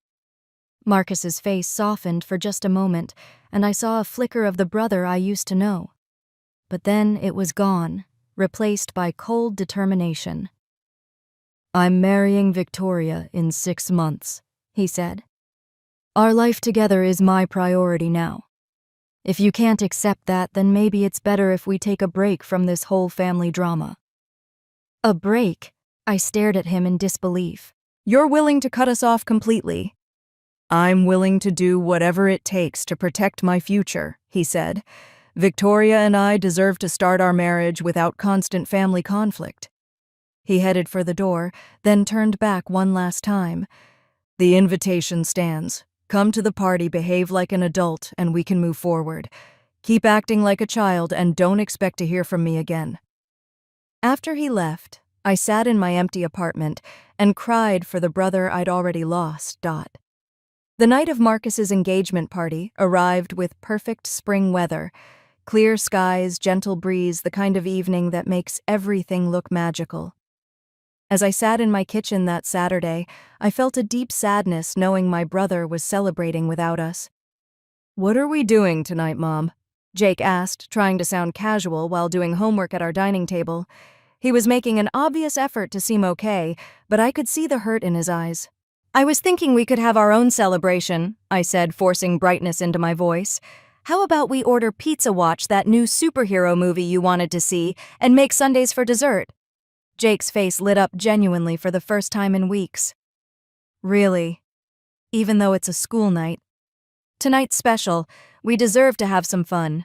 A: Marcus's face softened for just a moment, and I saw a flicker of the brother I used to know. But then it was gone, replaced by cold determination. I'm marrying Victoria in 6 months, he said. Our life together is my priority now. If you can't accept that, then maybe it's better if we take a break from this whole family drama. A break? I stared at him in disbelief. You're willing to cut us off completely? I'm willing to do whatever it takes to protect my future, he said. Victoria and I deserve to start our marriage without constant family conflict. He headed for the door, then turned back one last time. The invitation stands. Come to the party, behave like an adult, and we can move forward. Keep acting like a child and don't expect to hear from me again. After he left, I sat in my empty apartment and cried for the brother I'd already lost. The night of Marcus's engagement party arrived with perfect spring weather. Clear skies, gentle breeze, the kind of evening that makes everything look magical. As I sat in my kitchen that Saturday, I felt a deep sadness knowing my brother was celebrating without us. What are we doing tonight, Mom? Jake asked, trying to sound casual while doing homework at our dining table. He was making an obvious effort to seem okay, but I could see the hurt in his eyes. I was thinking we could have our own celebration, I said, forcing brightness into my voice. How about we order pizza, watch that new superhero movie you wanted to see, and make Sundays for dessert? Jake's face lit up genuinely for the first time in weeks. Really? Even though it's a school night? Tonight's special. We deserve to have some fun.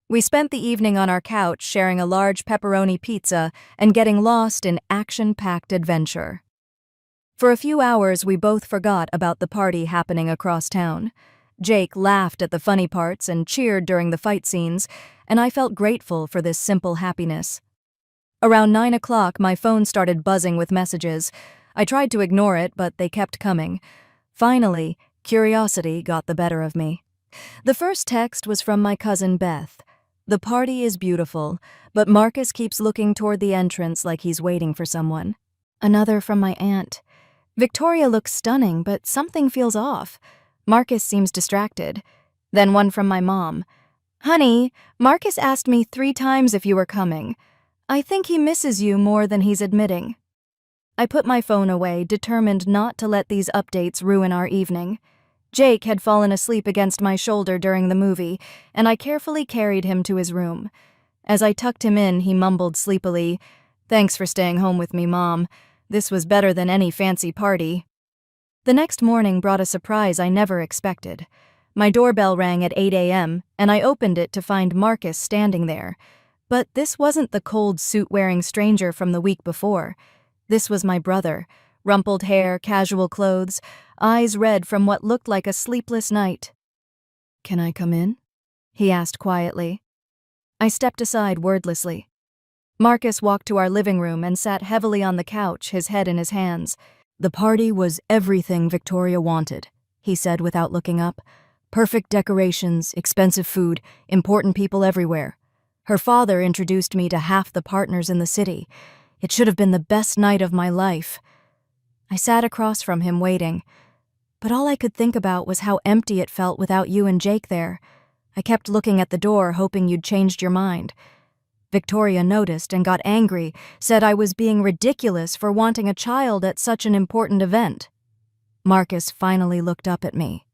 A: We spent the evening on our couch sharing a large pepperoni pizza and getting lost in action-packed adventure. For a few hours, we both forgot about the party happening across town. Jake laughed at the funny parts and cheered during the fight scenes, and I felt grateful for this simple happiness. Around 9 o'clock, my phone started buzzing with messages. I tried to ignore it, but they kept coming. Finally, curiosity got the better of me. The first text was from my cousin Beth. The party is beautiful, but Marcus keeps looking toward the entrance like he's waiting for someone. Another from my aunt. Victoria looks stunning, but something feels off. Marcus seems distracted. Then one from my mom. Honey, Marcus asked me 3 times if you were coming. I think he misses you more than he's admitting. I put my phone away, determined not to let these updates ruin our evening. Jake had fallen asleep against my shoulder during the movie, and I carefully carried him to his room. As I tucked him in, he mumbled sleepily, "Thanks for staying home with me, Mom. This was better than any fancy party." The next morning brought a surprise I never expected. My doorbell rang at 8 a.m., and I opened it to find Marcus standing there. But this wasn't the cold, suit-wearing stranger from the week before. This was my brother. Rumpled hair, casual clothes, eyes red from what looked like a sleepless night. "Can I come in?" he asked quietly. I stepped aside wordlessly. Marcus walked to our living room and sat heavily on the couch, his head in his hands. "The party was everything Victoria wanted," he said without looking up. "Perfect decorations, expensive food, important people everywhere. Her father introduced me to half the partners in the city. It should have been the best night of my life." I sat across from him waiting, but all I could think about was how empty it felt without you and Jake there. I kept looking at the door, hoping you'd changed your mind. Victoria noticed and got angry, said I was being ridiculous for wanting a child at such an important event. Marcus finally looked up at me.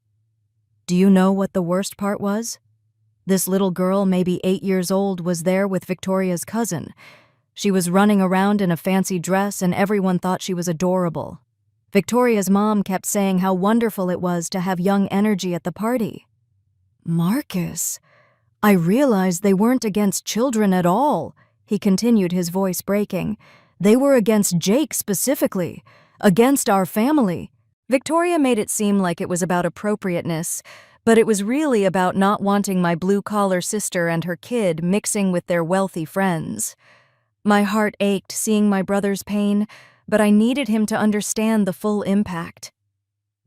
A: "Do you know what the worst part was? This little girl, maybe 8 years old, was there with Victoria's cousin. She was running around in a fancy dress and everyone thought she was adorable. Victoria's mom kept saying how wonderful it was to have young energy at the party." "Marcus, I realized they weren't against children at all," he continued, his voice breaking. "They were against Jake specifically, against our family." Victoria made it seem like it was about appropriateness, but it was really about not wanting my blue-collar sister and her kid mixing with their wealthy friends. My heart ached seeing my brother's pain, but I needed him to understand the full impact.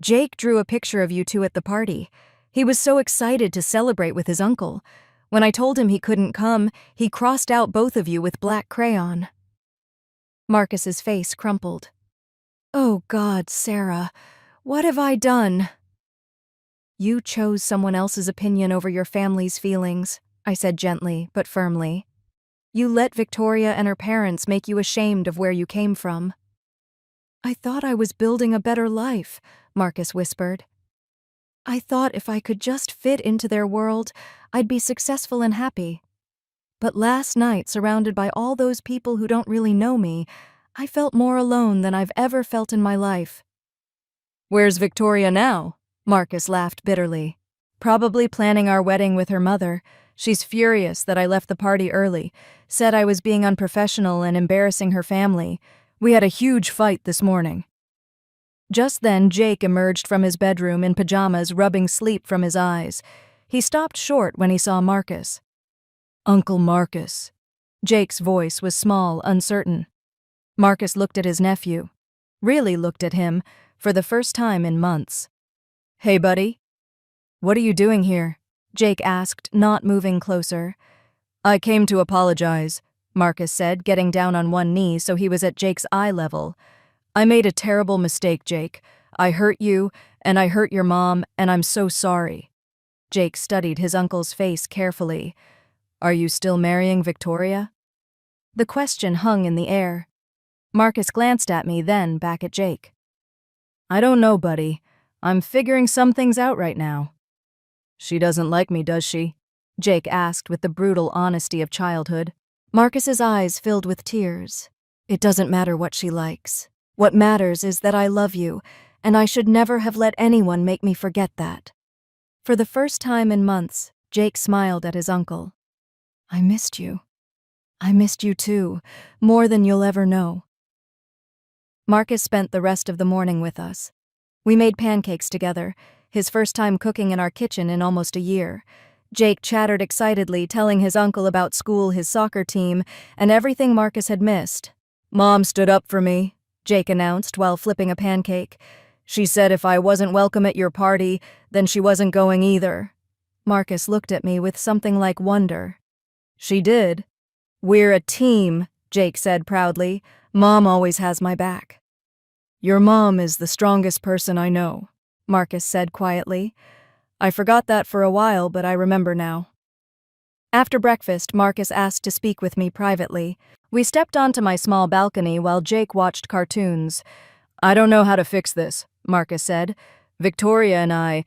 A: "Jake drew a picture of you two at the party. He was so excited to celebrate with his uncle. When I told him he couldn't come, he crossed out both of you with black crayon." Marcus's face crumpled. "Oh God, Sarah, what have I done?" "You chose someone else's opinion over your family's feelings," I said gently but firmly. "You let Victoria and her parents make you ashamed of where you came from." "I thought I was building a better life," Marcus whispered. "I thought if I could just fit into their world, I'd be successful and happy. But last night, surrounded by all those people who don't really know me, I felt more alone than I've ever felt in my life." "Where's Victoria now?" Marcus laughed bitterly. "Probably planning our wedding with her mother. She's furious that I left the party early, said I was being unprofessional and embarrassing her family. We had a huge fight this morning." Just then, Jake emerged from his bedroom in pajamas, rubbing sleep from his eyes. He stopped short when he saw Marcus. "Uncle Marcus." Jake's voice was small, uncertain. Marcus looked at his nephew. Really looked at him, for the first time in months. "Hey, buddy." "What are you doing here?" Jake asked, not moving closer. "I came to apologize," Marcus said, getting down on one knee so he was at Jake's eye level. "I made a terrible mistake, Jake. I hurt you, and I hurt your mom, and I'm so sorry." Jake studied his uncle's face carefully. "Are you still marrying Victoria?" The question hung in the air. Marcus glanced at me, then back at Jake. "I don't know, buddy. I'm figuring some things out right now." "She doesn't like me, does she?" Jake asked with the brutal honesty of childhood. Marcus's eyes filled with tears. "It doesn't matter what she likes. What matters is that I love you, and I should never have let anyone make me forget that." For the first time in months, Jake smiled at his uncle. "I missed you. I missed you too, more than you'll ever know." Marcus spent the rest of the morning with us. We made pancakes together, his first time cooking in our kitchen in almost a year. Jake chattered excitedly, telling his uncle about school, his soccer team, and everything Marcus had missed. "Mom stood up for me," Jake announced while flipping a pancake. "She said if I wasn't welcome at your party, then she wasn't going either." Marcus looked at me with something like wonder. She did. We're a team, Jake said proudly. Mom always has my back. Your mom is the strongest person I know, Marcus said quietly. I forgot that for a while, but I remember now. After breakfast, Marcus asked to speak with me privately. We stepped onto my small balcony while Jake watched cartoons. I don't know how to fix this, Marcus said. Victoria and I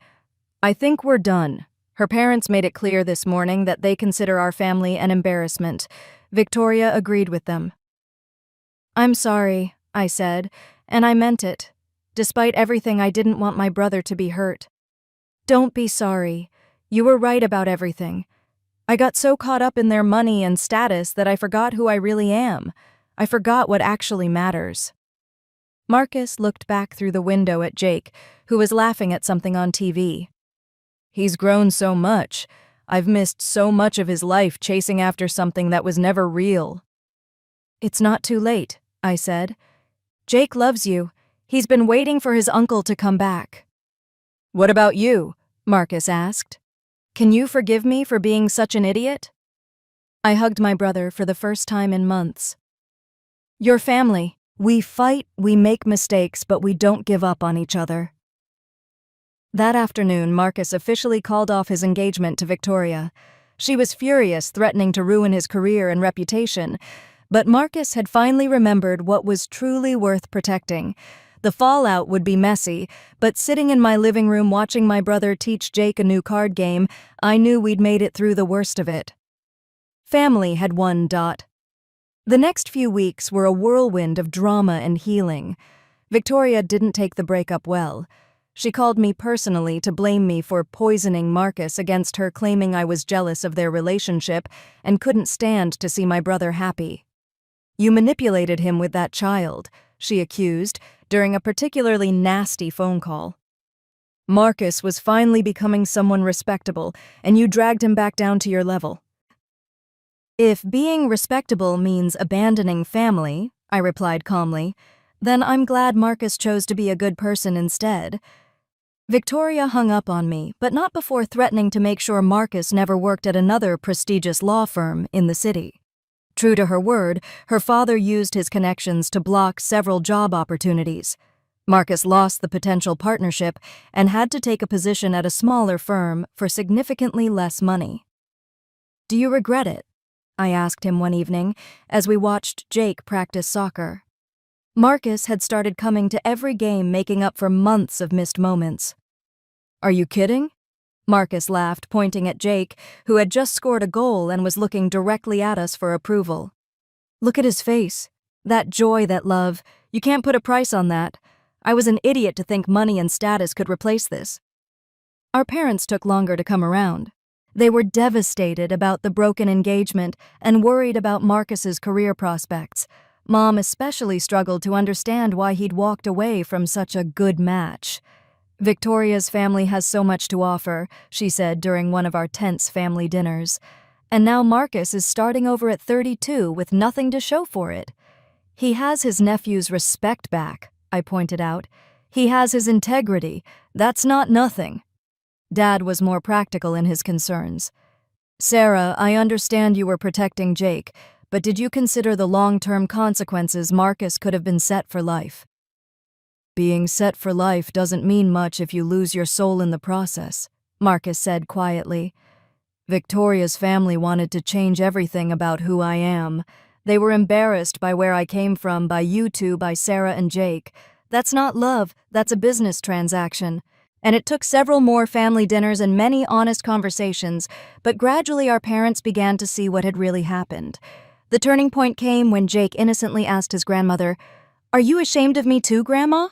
A: think we're done. Her parents made it clear this morning that they consider our family an embarrassment. Victoria agreed with them. I'm sorry, I said, and I meant it. Despite everything, I didn't want my brother to be hurt. Don't be sorry. You were right about everything. I got so caught up in their money and status that I forgot who I really am. I forgot what actually matters. Marcus looked back through the window at Jake, who was laughing at something on TV. He's grown so much. I've missed so much of his life chasing after something that was never real. It's not too late, I said. Jake loves you. He's been waiting for his uncle to come back. What about you? Marcus asked. Can you forgive me for being such an idiot? I hugged my brother for the first time in months. Your family. We fight, we make mistakes, but we don't give up on each other. That afternoon, Marcus officially called off his engagement to Victoria. She was furious, threatening to ruin his career and reputation. But Marcus had finally remembered what was truly worth protecting. The fallout would be messy, but sitting in my living room watching my brother teach Jake a new card game, I knew we'd made it through the worst of it. Family had won. The next few weeks were a whirlwind of drama and healing. Victoria didn't take the breakup well. She called me personally to blame me for poisoning Marcus against her, claiming I was jealous of their relationship and couldn't stand to see my brother happy. You manipulated him with that child, she accused, during a particularly nasty phone call. Marcus was finally becoming someone respectable, and you dragged him back down to your level. If being respectable means abandoning family, I replied calmly, then I'm glad Marcus chose to be a good person instead. Victoria hung up on me, but not before threatening to make sure Marcus never worked at another prestigious law firm in the city. True to her word, her father used his connections to block several job opportunities. Marcus lost the potential partnership and had to take a position at a smaller firm for significantly less money. Do you regret it? I asked him one evening as we watched Jake practice soccer. Marcus had started coming to every game, making up for months of missed moments. Are you kidding? Marcus laughed, pointing at Jake, who had just scored a goal and was looking directly at us for approval. Look at his face. That joy, that love. You can't put a price on that. I was an idiot to think money and status could replace this. Our parents took longer to come around. They were devastated about the broken engagement and worried about Marcus's career prospects. Mom especially struggled to understand why he'd walked away from such a good match. Victoria's family has so much to offer, she said during one of our tense family dinners. And now Marcus is starting over at 32 with nothing to show for it. He has his nephew's respect back, I pointed out. He has his integrity. That's not nothing. Dad was more practical in his concerns. Sarah, I understand you were protecting Jake, but did you consider the long-term consequences? Marcus could have been set for life. Being set for life doesn't mean much if you lose your soul in the process, Marcus said quietly. Victoria's family wanted to change everything about who I am. They were embarrassed by where I came from, by you two, by Sarah and Jake. That's not love, that's a business transaction. And it took several more family dinners and many honest conversations, but gradually our parents began to see what had really happened. The turning point came when Jake innocently asked his grandmother, "Are you ashamed of me too, Grandma?"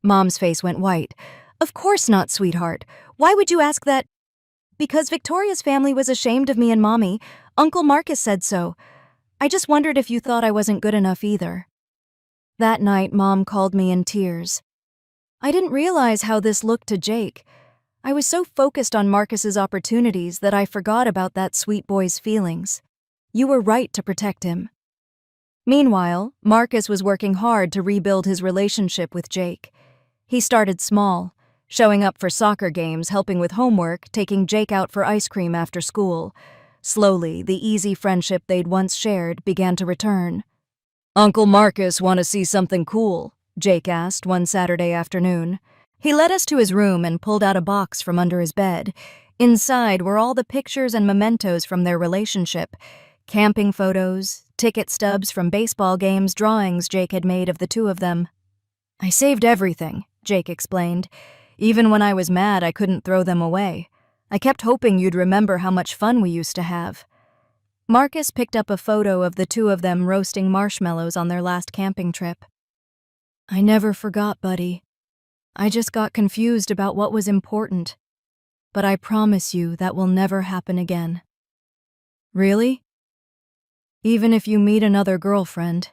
A: Mom's face went white. "Of course not, sweetheart. Why would you ask that?" "Because Victoria's family was ashamed of me and Mommy. Uncle Marcus said so. I just wondered if you thought I wasn't good enough either." That night, Mom called me in tears. I didn't realize how this looked to Jake. I was so focused on Marcus's opportunities that I forgot about that sweet boy's feelings. You were right to protect him. Meanwhile, Marcus was working hard to rebuild his relationship with Jake. He started small, showing up for soccer games, helping with homework, taking Jake out for ice cream after school. Slowly, the easy friendship they'd once shared began to return. "Uncle Marcus want to see something cool?" Jake asked one Saturday afternoon. He led us to his room and pulled out a box from under his bed. Inside were all the pictures and mementos from their relationship. Camping photos, ticket stubs from baseball games, drawings Jake had made of the two of them. "I saved everything," Jake explained. "Even when I was mad, I couldn't throw them away. I kept hoping you'd remember how much fun we used to have." Marcus picked up a photo of the two of them roasting marshmallows on their last camping trip. "I never forgot, buddy. I just got confused about what was important. But I promise you that will never happen again." "Really?" "Even if you meet another girlfriend."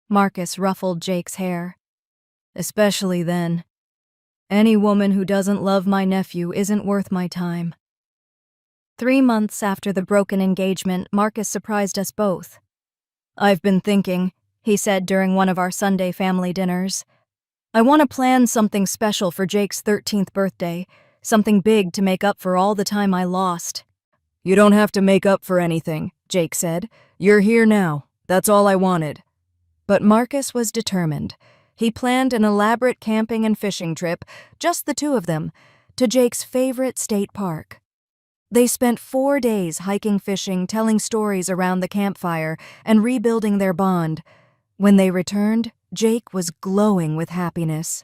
A: Marcus ruffled Jake's hair. "Especially then. Any woman who doesn't love my nephew isn't worth my time." 3 months after the broken engagement, Marcus surprised us both. "I've been thinking," he said during one of our Sunday family dinners. "I want to plan something special for Jake's 13th birthday, something big to make up for all the time I lost." "You don't have to make up for anything," Jake said. "You're here now. That's all I wanted." But Marcus was determined. He planned an elaborate camping and fishing trip, just the two of them, to Jake's favorite state park. They spent 4 days hiking, fishing, telling stories around the campfire, and rebuilding their bond. When they returned, Jake was glowing with happiness.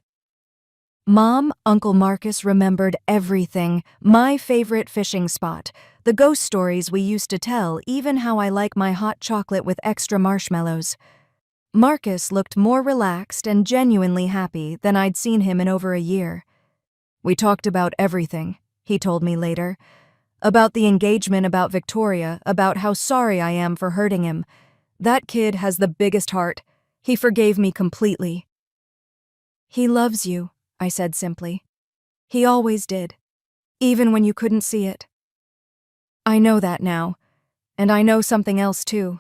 A: Mom, Uncle Marcus remembered everything, my favorite fishing spot, the ghost stories we used to tell, even how I like my hot chocolate with extra marshmallows. Marcus looked more relaxed and genuinely happy than I'd seen him in over a year. "We talked about everything," he told me later. "About the engagement, about Victoria, about how sorry I am for hurting him. That kid has the biggest heart. He forgave me completely." "He loves you," I said simply. "He always did, even when you couldn't see it." "I know that now, and I know something else too.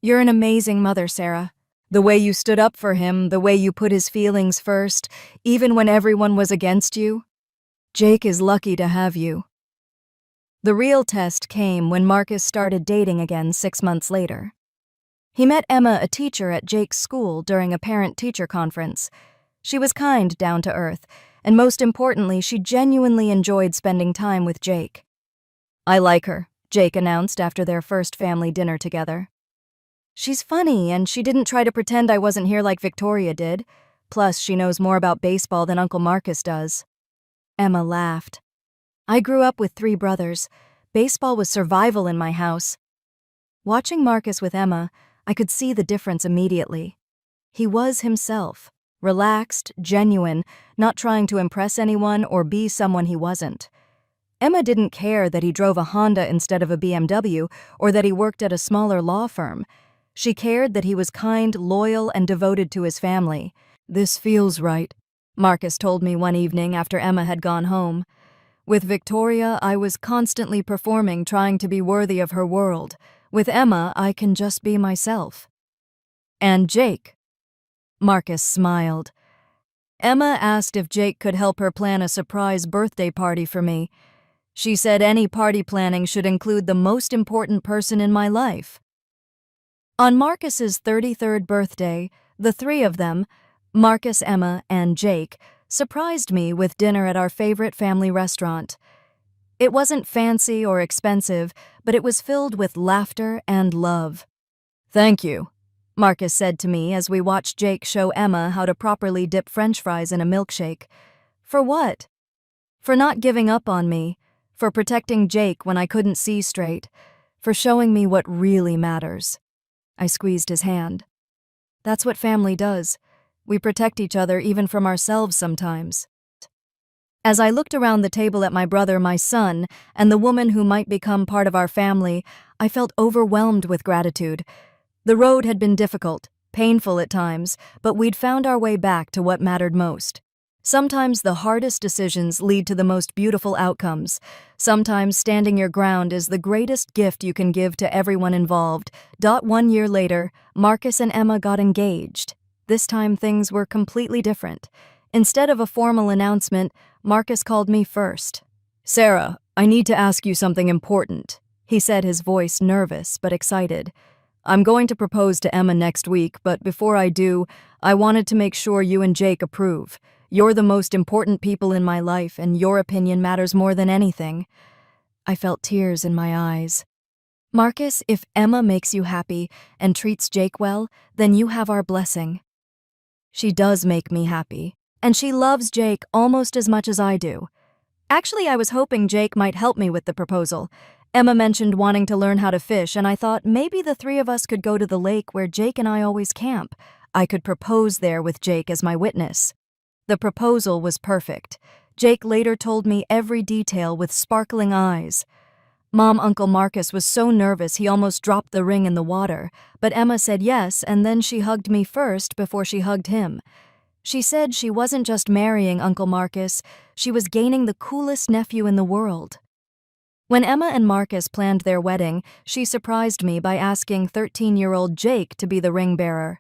A: You're an amazing mother, Sarah. The way you stood up for him, the way you put his feelings first, even when everyone was against you. Jake is lucky to have you." The real test came when Marcus started dating again 6 months later. He met Emma, a teacher at Jake's school, during a parent-teacher conference. She was kind, down to earth, and most importantly, she genuinely enjoyed spending time with Jake. "I like her," Jake announced after their first family dinner together. "She's funny, and she didn't try to pretend I wasn't here like Victoria did. Plus, she knows more about baseball than Uncle Marcus does." Emma laughed. "I grew up with 3 brothers. Baseball was survival in my house." Watching Marcus with Emma, I could see the difference immediately. He was himself, relaxed, genuine, not trying to impress anyone or be someone he wasn't. Emma didn't care that he drove a Honda instead of a BMW or that he worked at a smaller law firm. She cared that he was kind, loyal, and devoted to his family. "This feels right," Marcus told me one evening after Emma had gone home. "With Victoria, I was constantly performing, trying to be worthy of her world. With Emma, I can just be myself." "And Jake?" Marcus smiled. "Emma asked if Jake could help her plan a surprise birthday party for me. She said any party planning should include the most important person in my life." On Marcus's 33rd birthday, the 3 of them, Marcus, Emma, and Jake, surprised me with dinner at our favorite family restaurant. It wasn't fancy or expensive, but it was filled with laughter and love. "Thank you," Marcus said to me as we watched Jake show Emma how to properly dip French fries in a milkshake. "For what?" "For not giving up on me, for protecting Jake when I couldn't see straight, for showing me what really matters." I squeezed his hand. "That's what family does. We protect each other even from ourselves sometimes." As I looked around the table at my brother, my son, and the woman who might become part of our family, I felt overwhelmed with gratitude. The road had been difficult, painful at times, but we'd found our way back to what mattered most. Sometimes the hardest decisions lead to the most beautiful outcomes. Sometimes standing your ground is the greatest gift you can give to everyone involved. 1 year later, Marcus and Emma got engaged. This time things were completely different. Instead of a formal announcement, Marcus called me first. "Sarah, I need to ask you something important," he said, his voice nervous but excited. "I'm going to propose to Emma next week, but before I do, I wanted to make sure you and Jake approve. You're the most important people in my life, and your opinion matters more than anything." I felt tears in my eyes. "Marcus, if Emma makes you happy and treats Jake well, then you have our blessing." "She does make me happy, and she loves Jake almost as much as I do. Actually, I was hoping Jake might help me with the proposal. Emma mentioned wanting to learn how to fish, and I thought maybe the three of us could go to the lake where Jake and I always camp. I could propose there with Jake as my witness." The proposal was perfect. Jake later told me every detail with sparkling eyes. Mom, Uncle Marcus was so nervous he almost dropped the ring in the water, but Emma said yes, and then she hugged me first before she hugged him. She said she wasn't just marrying Uncle Marcus, she was gaining the coolest nephew in the world. When Emma and Marcus planned their wedding, she surprised me by asking 13-year-old Jake to be the ring bearer.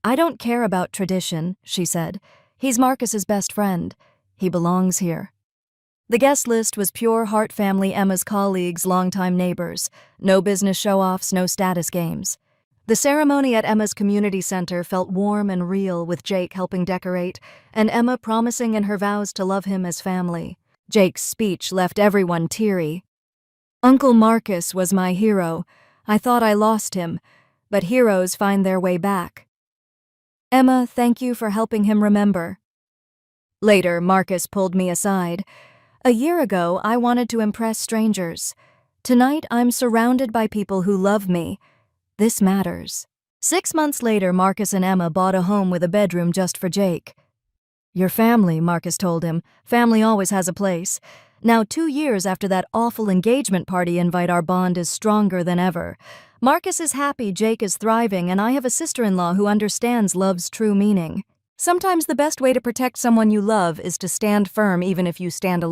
A: "I don't care about tradition," she said. "He's Marcus's best friend. He belongs here." The guest list was pure heart family, Emma's colleagues, longtime neighbors. No business show-offs, no status games. The ceremony at Emma's community center felt warm and real, with Jake helping decorate, and Emma promising in her vows to love him as family. Jake's speech left everyone teary. "Uncle Marcus was my hero. I thought I lost him, but heroes find their way back. Emma, thank you for helping him remember." Later, Marcus pulled me aside. "A year ago, I wanted to impress strangers. Tonight, I'm surrounded by people who love me. This matters." 6 months later, Marcus and Emma bought a home with a bedroom just for Jake. "Your family," Marcus told him. "Family always has a place." Now, 2 years after that awful engagement party invite, our bond is stronger than ever. Marcus is happy, Jake is thriving, and I have a sister-in-law who understands love's true meaning. Sometimes the best way to protect someone you love is to stand firm even if you stand alone.